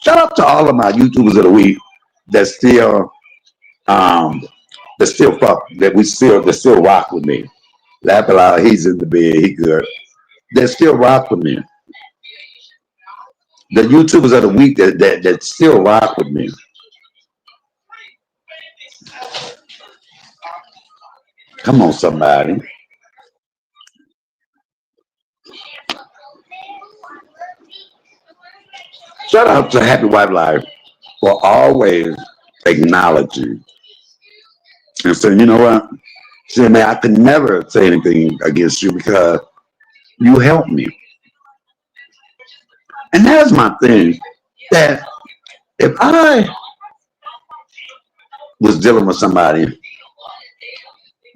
Shout out to all of my YouTubers of the week that still fuck, that still rock with me. Laugh aloud, he's in the bed, he good. That still rock with me. The YouTubers of the week that still rock with me. Come on, somebody. Shout out to Happy Wife Life for always acknowledging and saying, you know what? She said, man, I could never say anything against you because you helped me. And that's my thing. That if I was dealing with somebody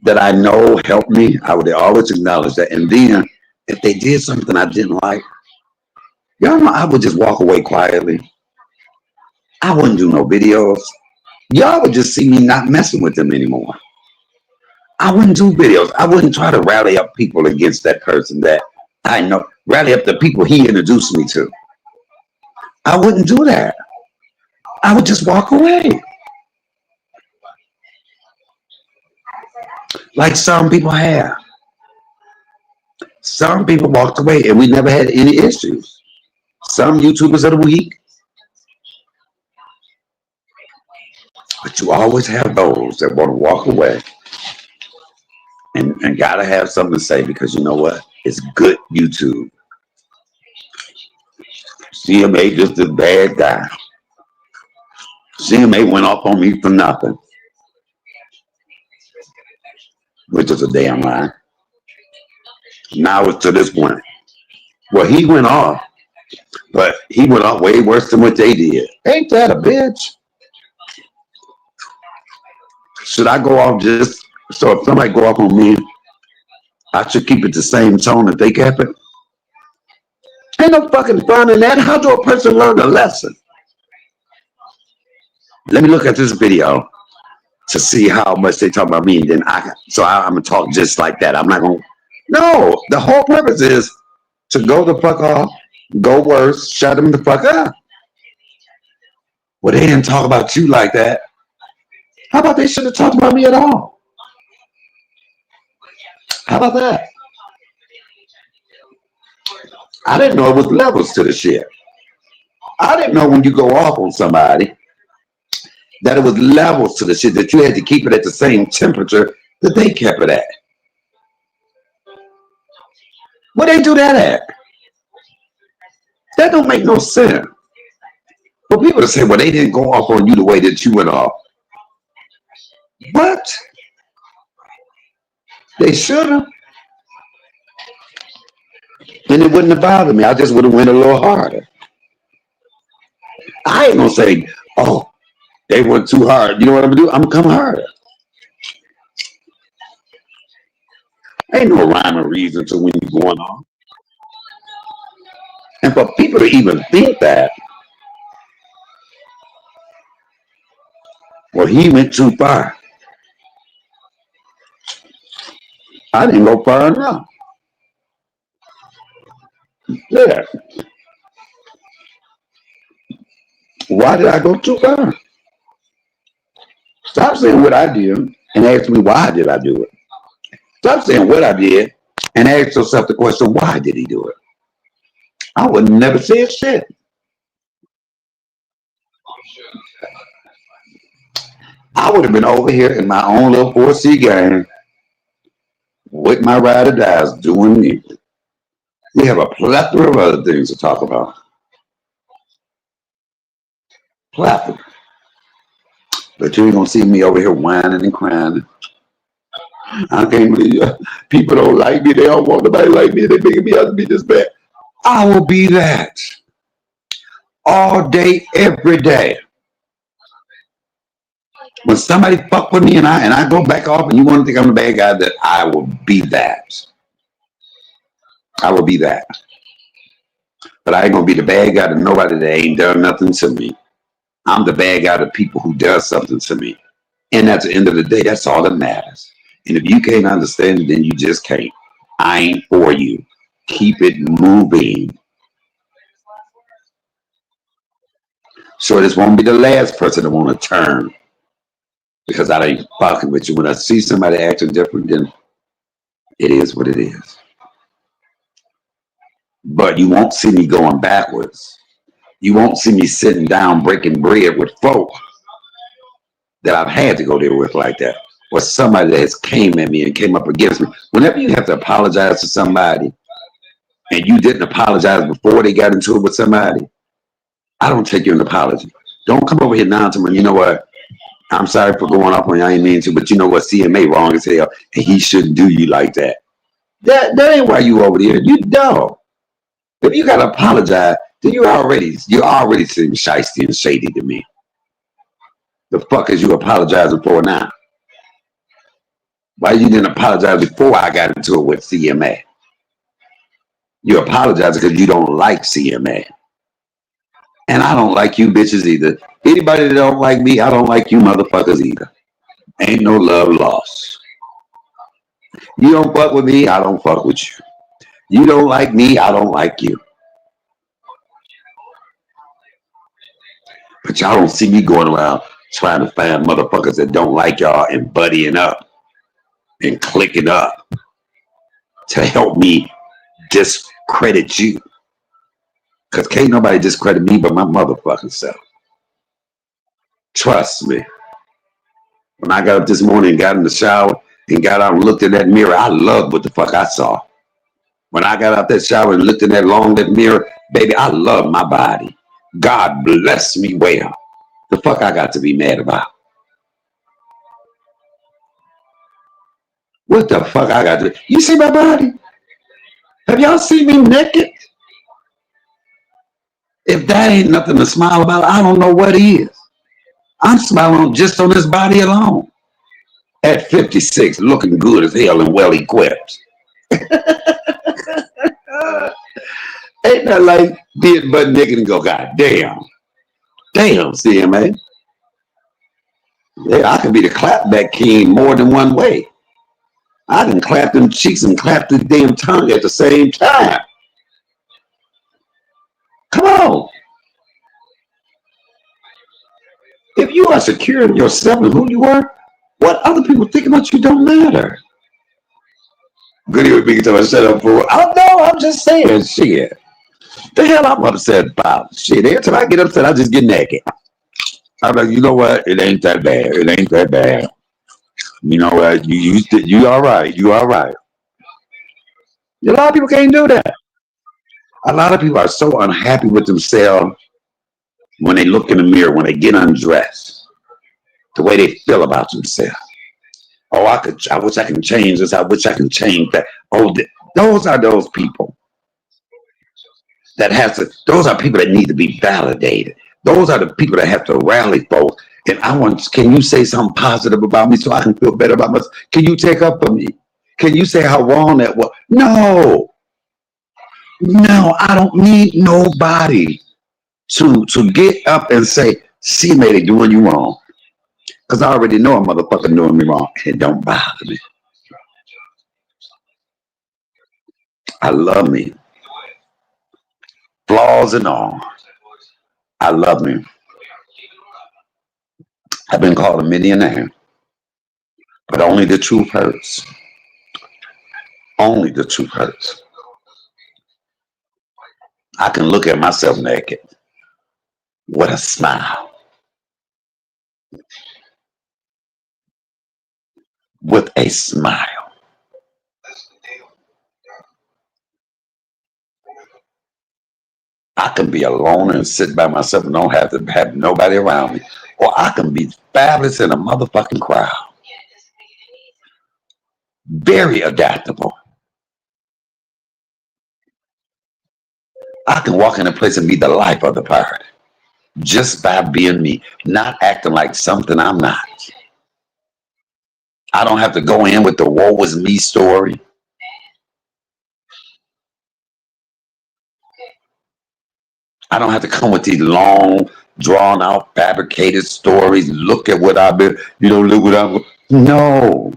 that I know helped me, I would always acknowledge that. And then if they did something I didn't like, y'all know I would just walk away quietly. I wouldn't do no videos. Y'all would just see me not messing with them anymore. I wouldn't do videos. I wouldn't try to rally up people against that person that I know, rally up the people he introduced me to. I wouldn't do that. I would just walk away. Like some people have. Some people walked away and we never had any issues. Some YouTubers of the week. But you always have those that want to walk away and gotta have something to say because you know what? It's good YouTube. CMA just a bad guy. CMA went off on me for nothing. Which is a damn lie. Now it's to this point. Well, he went off, but he went off way worse than what they did. Ain't that a bitch? Should I go off just so if somebody go off on me, I should keep it the same tone that they kept it? Ain't no fucking fun in that. How do a person learn a lesson? Let me look at this video to see how much they talk about me, and then I'm gonna talk just like that. I'm not gonna. No, the whole purpose is to go the fuck off, go worse, shut them the fuck up. Well, they didn't talk about you like that. How about they should have talked about me at all? How about that? I didn't know it was levels to the shit. I didn't know when you go off on somebody that it was levels to the shit, that you had to keep it at the same temperature that they kept it at. Where they do that at? That don't make no sense. For people to say, well, they didn't go off on you the way that you went off. What? They should have. And it wouldn't have bothered me. I just would have went a little harder. I ain't gonna say, oh, they went too hard. You know what I'm gonna do? I'm gonna come harder. Ain't no rhyme or reason to when you're going on. And for people to even think that, well, he went too far. I didn't go far enough. Yeah. Why did I go too far? Stop saying what I did and ask me why did I do it. Stop saying what I did and ask yourself the question, why did he do it? I would never say shit. I would have been over here in my own little 4C game with my ride or dies doing me. We have a plethora of other things to talk about. Plethora. But you ain't gonna see me over here whining and crying. I can't believe people don't like me. They don't want nobody like me. They're making me out to be this bad. I will be that all day, every day. When somebody fuck with me and I go back off and you want to think I'm a bad guy, that I will be that. I will be that. But I ain't gonna be the bad guy to nobody that ain't done nothing to me. I'm the bad guy to people who does something to me. And at the end of the day, that's all that matters. And if you can't understand it, then you just can't. I ain't for you. Keep it moving. So this won't be the last person that want to turn because I ain't fucking with you. When I see somebody acting different, then it is what it is. But you won't see me going backwards. You won't see me sitting down breaking bread with folk that I've had to go there with like that. Or somebody that has came at me and came up against me. Whenever you have to apologize to somebody and you didn't apologize before they got into it with somebody, I don't take you an apology. Don't come over here now to me, you know what? I'm sorry for going off on you, I ain't mean to, but you know what? CMA wrong as hell, and he shouldn't do you like that. That ain't why you over there. You dumb. If you gotta apologize, then you already seem shiesty and shady to me. The fuck is you apologizing for now? Why you didn't apologize before I got into it with CMA? You apologize because you don't like CMA. And I don't like you bitches either. Anybody that don't like me, I don't like you motherfuckers either. Ain't no love lost. You don't fuck with me, I don't fuck with you. You don't like me, I don't like you. But y'all don't see me going around trying to find motherfuckers that don't like y'all and buddying up and clicking up to help me discredit you. Because can't nobody discredit me but my motherfucking self. Trust me. When I got up this morning and got in the shower and got out and looked in that mirror, I loved what the fuck I saw. When I got out that shower and looked in that long lit mirror, baby, I love my body. God bless me well. The fuck I got to be mad about? What the fuck I got to? You see my body? Have y'all seen me naked? If that ain't nothing to smile about, I don't know what is. I'm smiling just on this body alone. At 56, looking good as hell and well equipped. Ain't that like being butt naked and go, God damn. Damn, CMA. Yeah, I could be the clapback king more than one way. I can clap them cheeks and clap the damn tongue at the same time. Come on. If you are secure in yourself and who you are, what other people think about you don't matter. Goody would be telling me, shut up, fool. Oh, no, I'm just saying, shit. The hell I'm upset about? Shit, every time I get upset, I just get naked. I'm like, you know what? It ain't that bad. It ain't that bad. You know what? You all right. You all right. A lot of people can't do that. A lot of people are so unhappy with themselves when they look in the mirror, when they get undressed, the way they feel about themselves. Oh, I wish I can change this. I wish I can change that. Oh, those are those people that have to. Those are people that need to be validated. Those are the people that have to rally folks. And I want. Can you say something positive about me so I can feel better about myself? Can you take up for me? Can you say how wrong that was? No, no, I don't need nobody to get up and say, "See, mate, they doing you wrong," because I already know a motherfucker doing me wrong. It don't bother me. I love me, flaws and all. I love me. I've been called a millionaire, but only the truth hurts. Only the truth hurts. I can look at myself naked with a smile, with a smile. I can be alone and sit by myself and don't have to have nobody around me. Or I can be fabulous in a motherfucking crowd. Very adaptable. I can walk in a place and be the life of the party just by being me, not acting like something I'm not. I don't have to go in with the woe was me story. I don't have to come with these long, drawn out, fabricated stories. Look at what I've been, look what I've. No,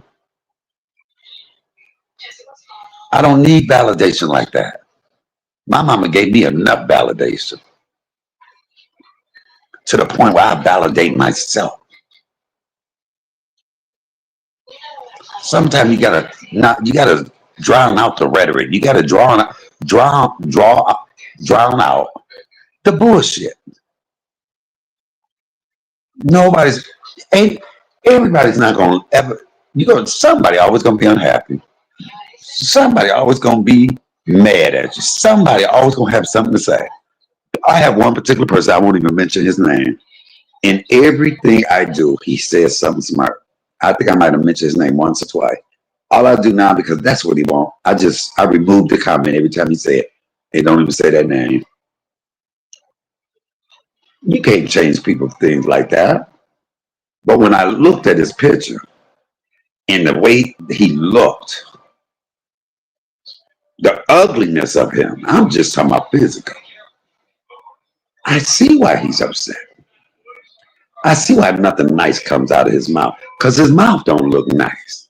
I don't need validation like that. My mama gave me enough validation to the point where I validate myself. Sometimes you gotta drown out the rhetoric. You gotta drown out the bullshit. Nobody's ain't everybody's not gonna ever. Somebody always gonna be unhappy. Somebody always gonna be mad at you. Somebody always gonna have something to say. I have one particular person, I won't even mention his name. In everything I do, he says something smart. I think I might have mentioned his name once or twice. All I do now, because that's what he wants, I remove the comment every time he say it. They don't even say that name. You can't change people's things like that. But when I looked at his picture and the way he looked, the ugliness of him, I'm just talking about physical. I see why he's upset. I see why nothing nice comes out of his mouth. Because his mouth don't look nice.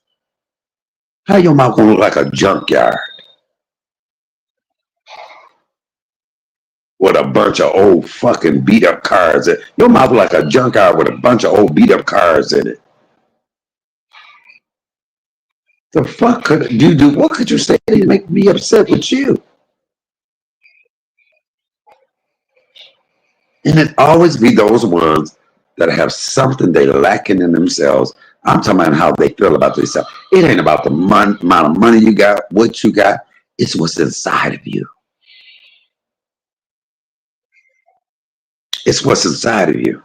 How your mouth gonna look like a junkyard with a bunch of old fucking beat up cars? Your mouth look like a junkyard with a bunch of old beat up cars in it. The fuck could you do? What could you say to make me upset with you? And it always be those ones that have something they lacking in themselves. I'm talking about how they feel about themselves. It ain't about the amount of money you got, what you got. It's what's inside of you. It's what's inside of you.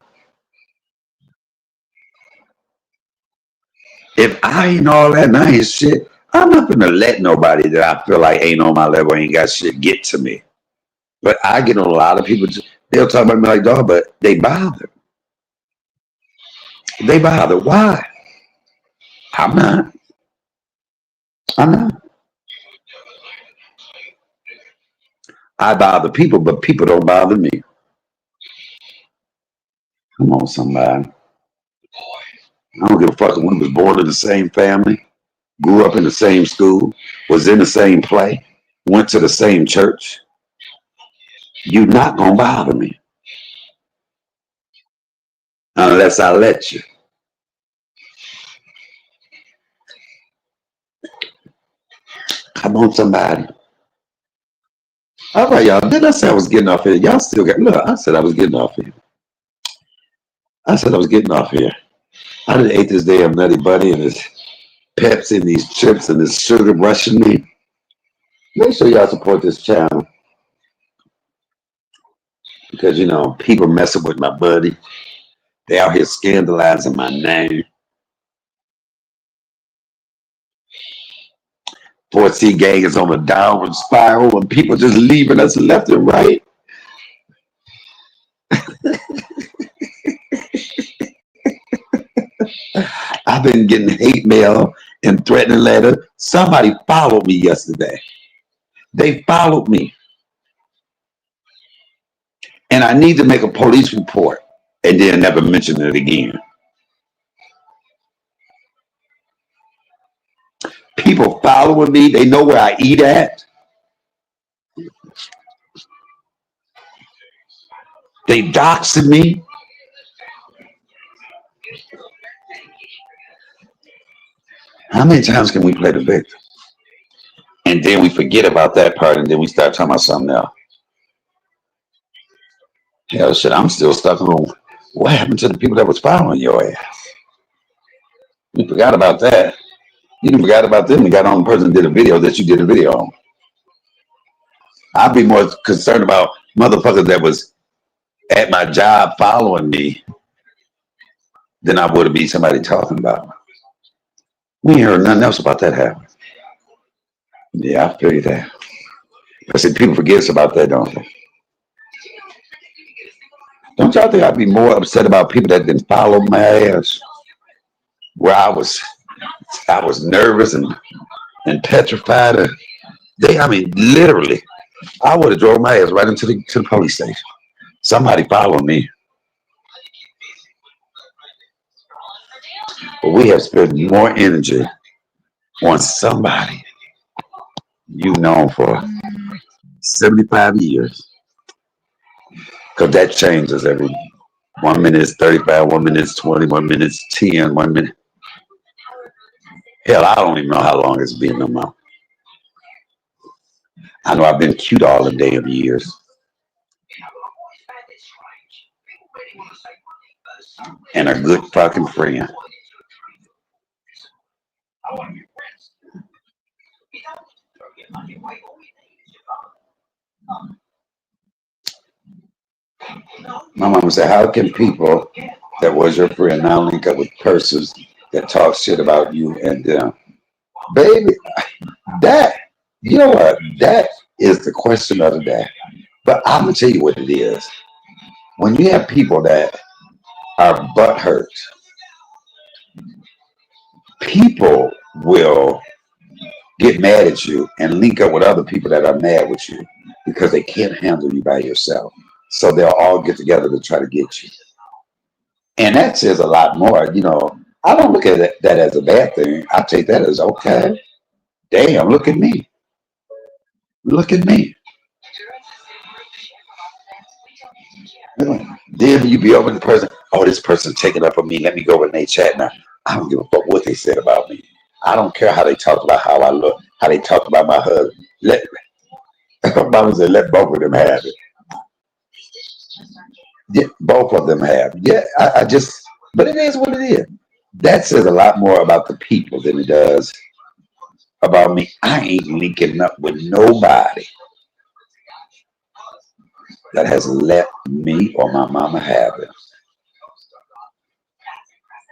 If I ain't all that nice shit, I'm not gonna let nobody that I feel like ain't on my level, ain't got shit, get to me. But I get on a lot of people, they'll talk about me like, dog, but they bother. They bother. Why? I'm not. I'm not. I bother people, but people don't bother me. Come on, somebody. I don't give a fuck if we was born in the same family, grew up in the same school, was in the same play, went to the same church. You're not gonna bother me unless I let you. Come on, somebody. All right, y'all. Didn't I say I was getting off here? Y'all still got look. I said I was getting off here. I said I was getting off here. I done ate this damn Nutty Buddy and this Pepsi and these chips and this sugar rushing me. Make sure y'all support this channel. because you know people messing with my buddy. They out here scandalizing my name. 4C gang is on a downward spiral, and people just leaving us left and right. I've been getting hate mail and threatening letters. Somebody followed me yesterday. They followed me, and I need to make a police report, and then never mention it again. People following me. They know where I eat at. They doxing me. How many times can we play the victim? And then we forget about that part, and then we start talking about something else. Hell, shit, I'm still stuck on what happened to the people that was following your ass. You forgot about that. You didn't forgot about them. You got on the person that did a video that you did a video on. I'd be more concerned about motherfuckers that was at my job following me than I would be somebody talking about me. We ain't heard nothing else about that happen. Yeah, I feel you that. I said people forget about that, don't they? Don't y'all think I'd be more upset about people that didn't follow my ass? Where I was nervous and petrified. I mean, literally, I would have drove my ass right into the police station. Somebody followed me. But we have spent more energy on somebody you've known for 75 years. Because that changes every 1 minute is 35, 1 minute is 20, 1 minute is 10, 1 minute. Hell, I don't even know how long it's been no more. I know I've been cute all the damn years. And a good fucking friend. My mama said, how can people that was your friend now link up with persons that talk shit about you and them? Baby, that, you know what? That is the question of the day. But I'm going to tell you what it is. When you have people that are butthurt, people will get mad at you and link up with other people that are mad with you because they can't handle you by yourself. So they'll all get together to try to get you. And that says a lot more. You know, I don't look at that as a bad thing. I take that as, okay, damn, look at me. Look at me. Then you be over the person, oh, this person taking up on me. Let me go in their chat now. I don't give a fuck what they said about me. I don't care how they talk about how I look, how they talk about my husband. Mama said, let both of them have it. Yeah, both of them have. Yeah, I just, but it is what it is. That says a lot more about the people than it does about me. I ain't linking up with nobody that has let me or my mama have it.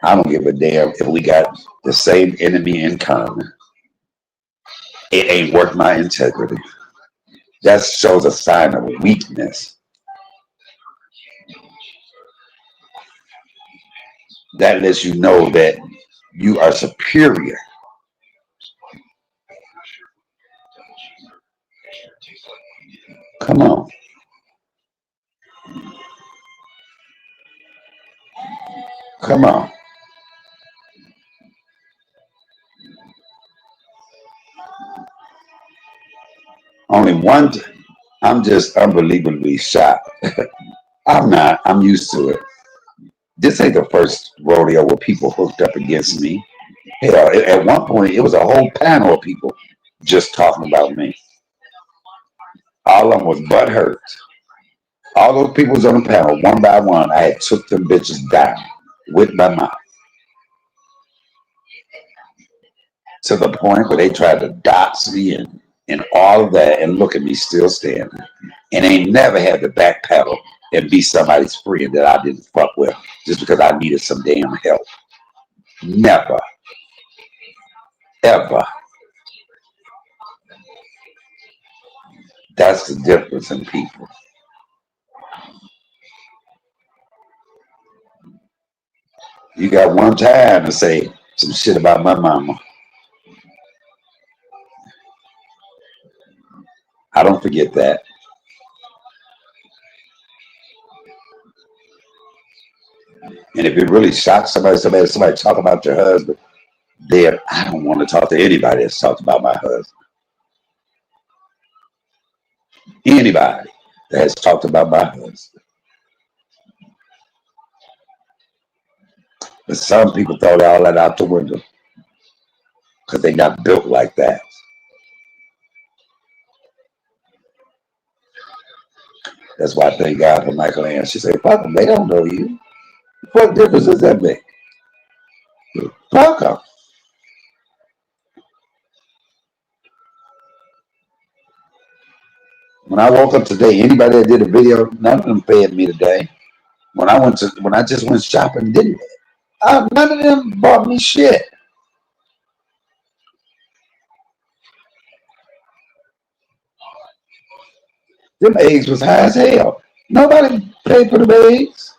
I don't give a damn if we got the same enemy in common. It ain't worth my integrity. That shows a sign of weakness. That lets you know that you are superior. Come on. Come on. Only one. I'm just unbelievably shocked. I'm not. I'm used to it. This ain't the first rodeo where people hooked up against me. Hell, at one point, it was a whole panel of people just talking about me. All of them was butthurt. All those people was on the panel, one by one. I had took them bitches down with my mouth to the point where they tried to dox me and all of that, and look at me still standing. And they never had the back pedal and be somebody's friend that I didn't fuck with just because I needed some damn help. Never, ever. That's the difference in people. You got one time to say some shit about my mama. I don't forget that. And if it really shocks somebody talk about your husband, then I don't want to talk to anybody that's talked about my husband. Anybody that has talked about my husband. But some people throw all that out the window because they got built like that. That's why I thank God for Michael Ann. She said, fuck them, they don't know you. What difference does that make? Fuck them. When I woke up today, anybody that did a video, none of them fed me today. When I just went shopping, didn't none of them bought me shit. Them eggs was high as hell. Nobody paid for the eggs.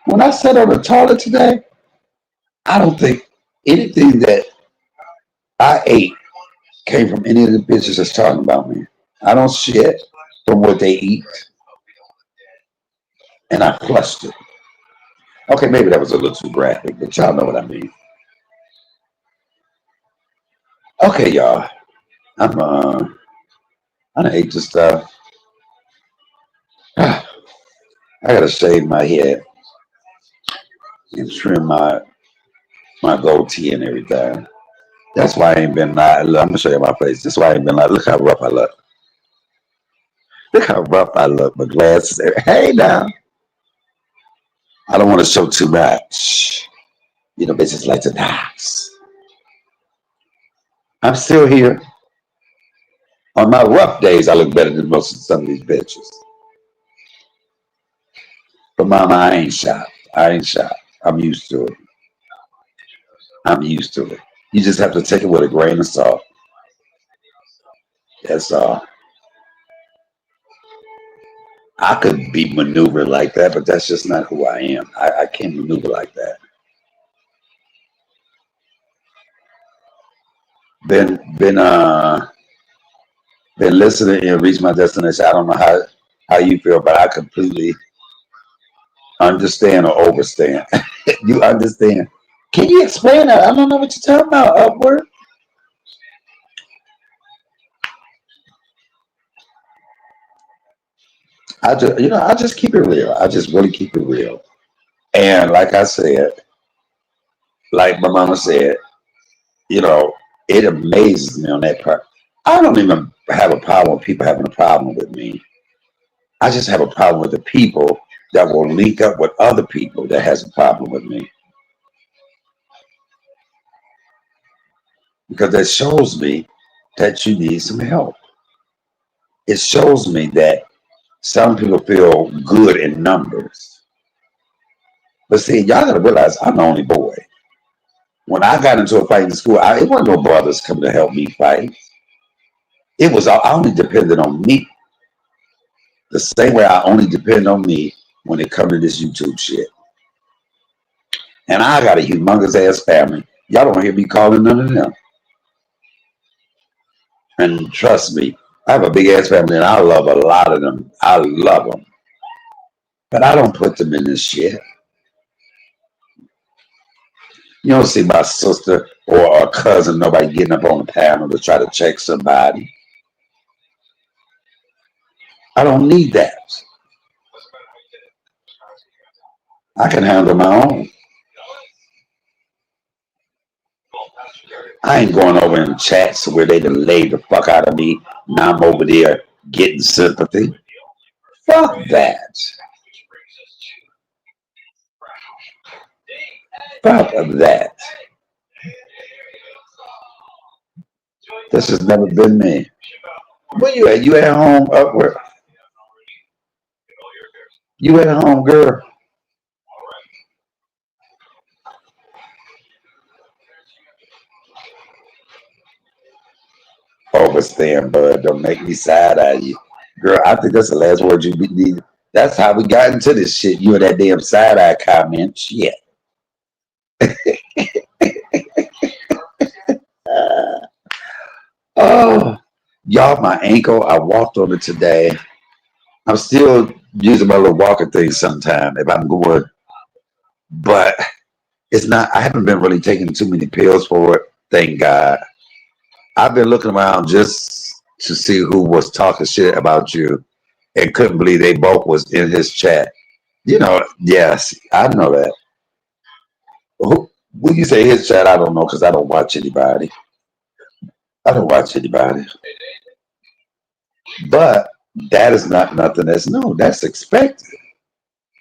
When I sat on the toilet today, I don't think anything that I ate came from any of the bitches that's talking about me. I don't shit from what they eat, and I flushed it. Okay, maybe that was a little too graphic, but y'all know what I mean. Okay, y'all. I done ate this stuff. I gotta shave my head and trim my goatee and everything. That's why I ain't been like. I'm gonna show you my face. That's why I ain't been like. Look how rough I look. Look how rough I look. My glasses. Hey now. I don't want to show too much. You know, bitches like to dance. I'm still here. On my rough days, I look better than most of some of these bitches. But mama, I ain't shocked. I ain't shocked. I'm used to it. I'm used to it. You just have to take it with a grain of salt. That's all. I could be maneuvered like that, but that's just not who I am. I can't maneuver like that. Been been listening and reached my destination. I don't know how you feel, but I completely understand or overstand. You understand? Can you explain that? I don't know what you're talking about. Upward. I just keep it real. I just really keep it real. And like I said, like my mama said, you know, it amazes me on that part. I don't even have a problem with people having a problem with me. I just have a problem with the people that will link up with other people that has a problem with me. Because that shows me that you need some help. It shows me that some people feel good in numbers. But see, y'all gotta realize I'm the only boy. When I got into a fight in school, it wasn't no brothers coming to help me fight. It was I only depended on me. The same way I only depend on me when it comes to this YouTube shit. And I got a humongous ass family. Y'all don't hear me calling none of them. And trust me, I have a big ass family and I love a lot of them. I love them. But I don't put them in this shit. You don't see my sister or a cousin, nobody getting up on the panel to try to check somebody. I don't need that. I can handle my own. I ain't going over in chats where they done laid the fuck out of me. Now I'm over there getting sympathy. Fuck that. Fuck that. This has never been me. Where you at? You at home? Up where? You at home, girl? Overstand, bud. Don't make me side eye you. Girl, I think that's the last word you need. That's how we got into this shit. You and that damn side eye comment. Shit. Oh, y'all, my ankle. I walked on it today. I'm still using my little walker thing sometime if I'm going, but it's not. I haven't been really taking too many pills for it. Thank God. I've been looking around just to see who was talking shit about you, and couldn't believe they both was in his chat. You know, yes, I know that. Who, when you say his chat, I don't know because I don't watch anybody. I don't watch anybody. But that is not nothing that's new. That's expected.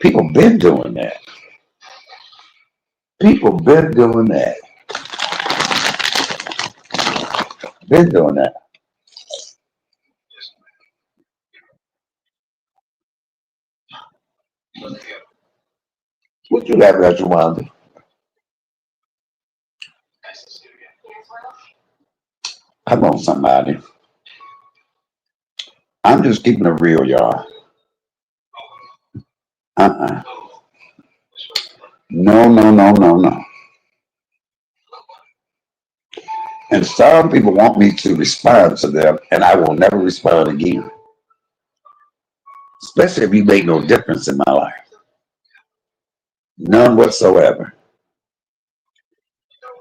People been doing that. People been doing that. Been doing that. What you laughing at, Wanda? Come on, somebody. I'm just keeping it real, y'all. Uh-uh. No, no, no, no, no. And some people want me to respond to them, and I will never respond again. Especially if you make no difference in my life. None whatsoever.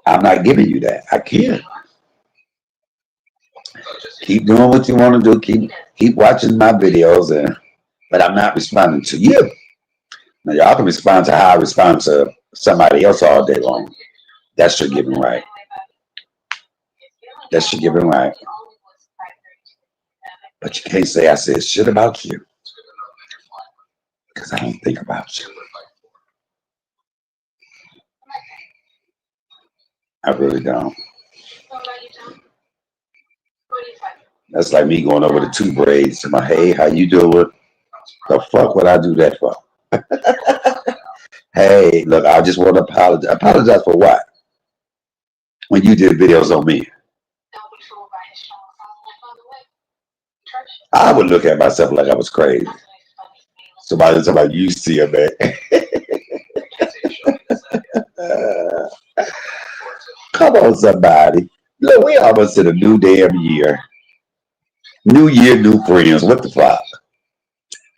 I'm not giving you that. I can't. Keep doing what you want to do. Keep watching my videos, but I'm not responding to you. Now y'all can respond to how I respond to somebody else all day long. That's your giving right. That's your giving right. But you can't say I said shit about you because I don't think about you. I really don't. That's like me going over the two braids to my, hey, how you doing? The fuck would I do that for? Hey, look, I just want to apologize. Apologize for what? When you did videos on me, I would look at myself like I was crazy. Somebody talking about you see a man. Come on, somebody. Look, we almost in a new damn year. New year, new friends. What the fuck?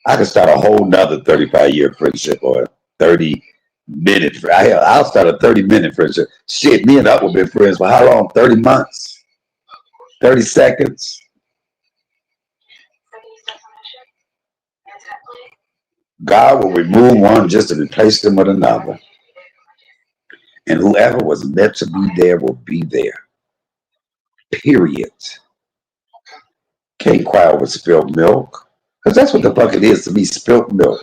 I could start a whole nother 35-year friendship or 30-minute. Hell, I'll start a 30-minute friendship. Shit, me and Up have been friends for how long? 30 months? 30 seconds? God will remove one just to replace them with another. And whoever was meant to be there will be there. Period. Can't cry over spilled milk. Because that's what the fuck it is to me, spilled milk.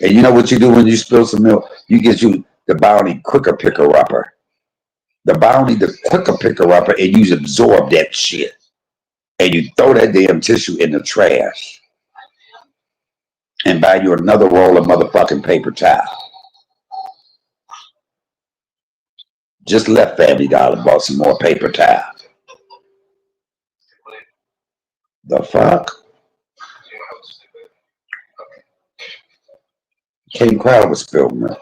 And you know what you do when you spill some milk? You get you the Bounty quicker picker upper. The Bounty, the quicker picker upper, and you absorb that shit. And you throw that damn tissue in the trash. And buy you another roll of motherfucking paper towel. Just left Family Dollar, bought some more paper towel. The fuck? Can't cry with spilled milk.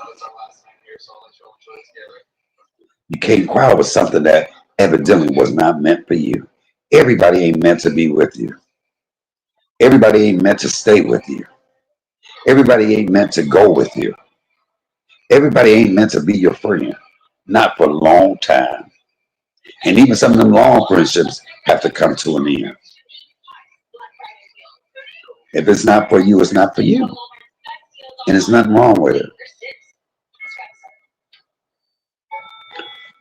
You can't cry with something that evidently was not meant for you. Everybody ain't meant to be with you. Everybody ain't meant to stay with you. Everybody ain't meant to go with you. Everybody ain't meant to be your friend. Not for a long time. And even some of them long friendships have to come to an end. If it's not for you, it's not for you. And there's nothing wrong with it.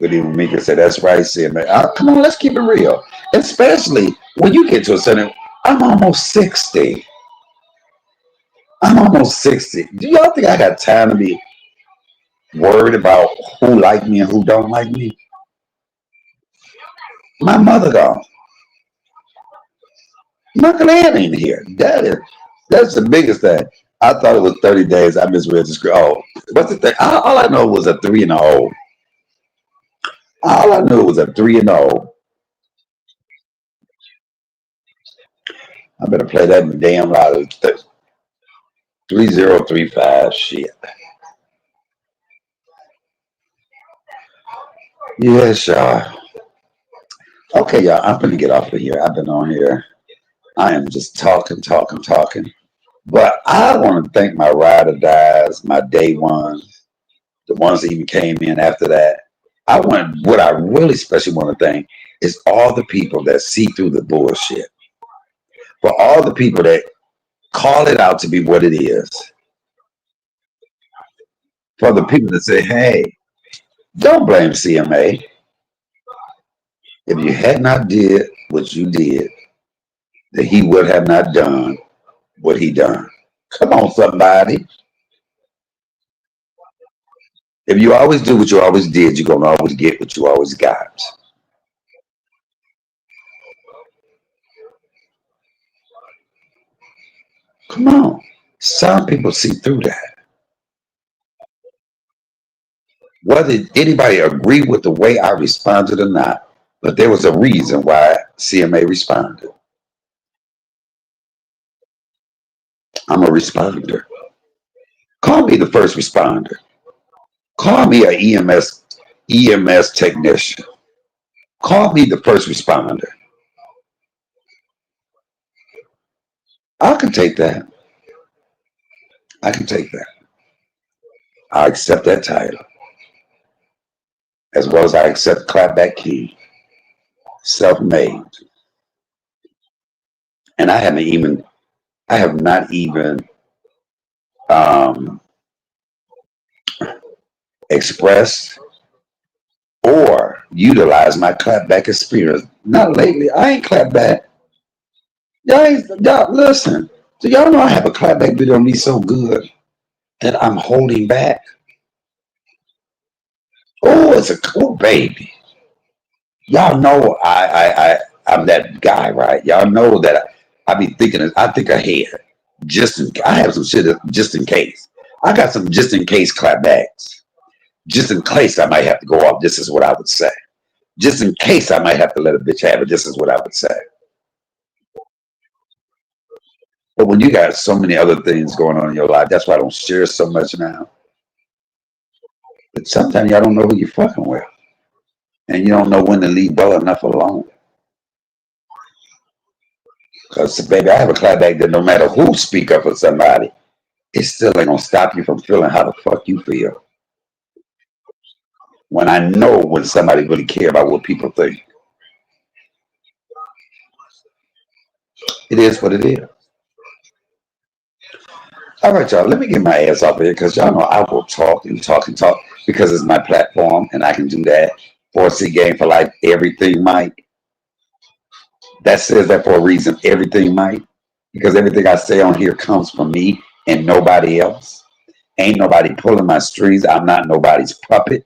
But even Mika said, that's right, Sid, man. Come on, let's keep it real. Especially when you get to a certain, I'm almost 60. I'm almost 60. Do y'all think I got time to be worried about who like me and who don't like me? My mother gone. Michael Ann ain't here. That's the biggest thing. I thought it was 30 days. I misread the script. Oh, what's the thing? All I know was a 3-0. All I knew was a 3-0. I better play that damn lot of 3035 shit. Yes, y'all. Okay, y'all. I'm gonna get off of here. I've been on here. I am just talking. But I want to thank my ride or dies, my day ones, the ones that even came in after that. What I really especially want to thank is all the people that see through the bullshit. For all the people that call it out to be what it is. For the people that say, hey, don't blame CMA. If you had not did what you did, that he would have not done what he done. Come on, somebody. If you always do what you always did, you're gonna always get what you always got. Come on. Some people see through that. Whether anybody agree with the way I responded or not, but there was a reason why CMA responded. I'm a responder. Call me the first responder. Call me a EMS technician. Call me the first responder. I can take that. I can take that. I accept that title. As well as I accept clapback key. Self-made. And I have not even expressed or utilized my clapback experience. Not lately. I ain't clapped back. Y'all listen. Do y'all know I have a clapback video on me so good that I'm holding back? Oh, it's a cool baby. Y'all know I'm that guy, right? Y'all know that I be thinking. I think ahead. I have some shit just in case. I got some just in case clapbacks. Just in case I might have to go off. This is what I would say. Just in case I might have to let a bitch have it. This is what I would say. But when you got so many other things going on in your life, that's why I don't share so much now. But sometimes y'all don't know who you're fucking with. And you don't know when to leave well enough alone. Because, baby, I have a clapback that no matter who speak up for somebody, it still ain't gonna stop you from feeling how the fuck you feel. When I know when somebody really care about what people think. It is what it is. All right, y'all, let me get my ass off here because y'all know I will talk and talk and talk because it's my platform and I can do that. 4C game for life, everything might. That says that for a reason, everything might. Because everything I say on here comes from me and nobody else. Ain't nobody pulling my strings. I'm not nobody's puppet.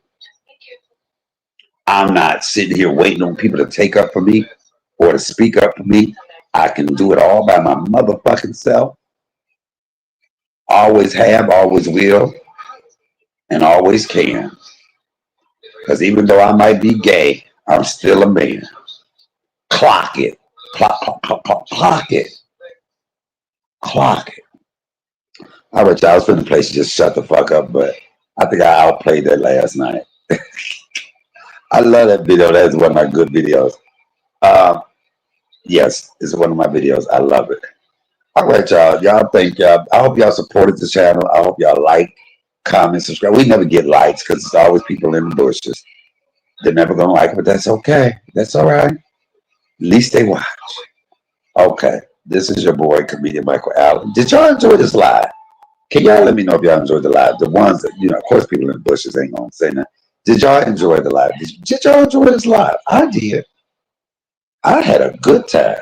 I'm not sitting here waiting on people to take up for me or to speak up for me. I can do it all by my motherfucking self. Always have, always will, and always can. Because even though I might be gay, I'm still a man. Clock it. Clock it. Clock it. All right, y'all. I was finna play just shut the fuck up, but I think I outplayed that last night. I love that video. That's one of my good videos. Yes, it's one of my videos. I love it. All right, y'all. Y'all thank y'all. I hope y'all supported the channel. I hope y'all like, comment, subscribe. We never get likes because it's always people in the bushes. They're never gonna like it, but that's okay. That's all right. At least they watch. Okay. This is your boy, comedian Michael Allen. Did y'all enjoy this live? Can y'all let me know if y'all enjoyed the live? The ones that, of course, people in the bushes ain't gonna say that. Did y'all enjoy the live? Did y'all enjoy this live? I did. I had a good time.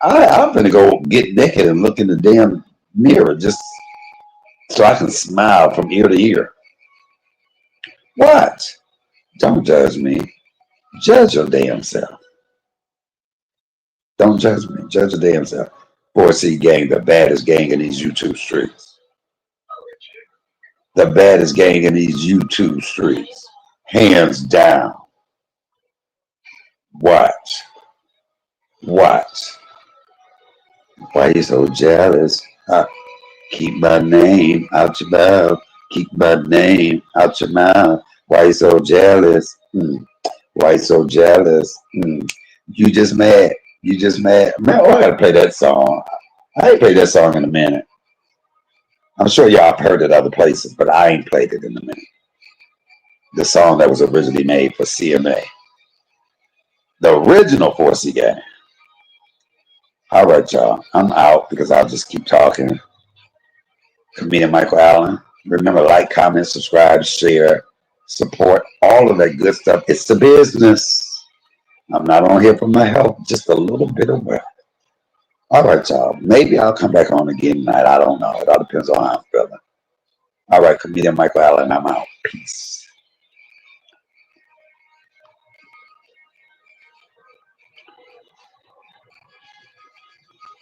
I'm gonna go get naked and look in the damn mirror just so I can smile from ear to ear. What? Don't judge me. Judge your damn self. Don't judge me. Judge the damn self. 4C gang, the baddest gang in these YouTube streets. The baddest gang in these YouTube streets. Hands down. Watch. Watch. Why you so jealous? Keep my name out your mouth. Keep my name out your mouth. Why you so jealous? Why you so jealous? You just mad. You just mad. Man, oh, I gotta play that song. I ain't played that song in a minute. I'm sure y'all have heard it other places, but I ain't played it in a minute. The song that was originally made for CMA. The original 4C gang. All right, y'all. I'm out because I'll just keep talking. Comedian Michael Allen. Remember, like, comment, subscribe, share, support, all of that good stuff. It's the business. I'm not on here for my health, just a little bit of wealth. All right, y'all. Maybe I'll come back on again tonight. I don't know. It all depends on how I'm feeling. All right, comedian Michael Allen. I'm out. Peace.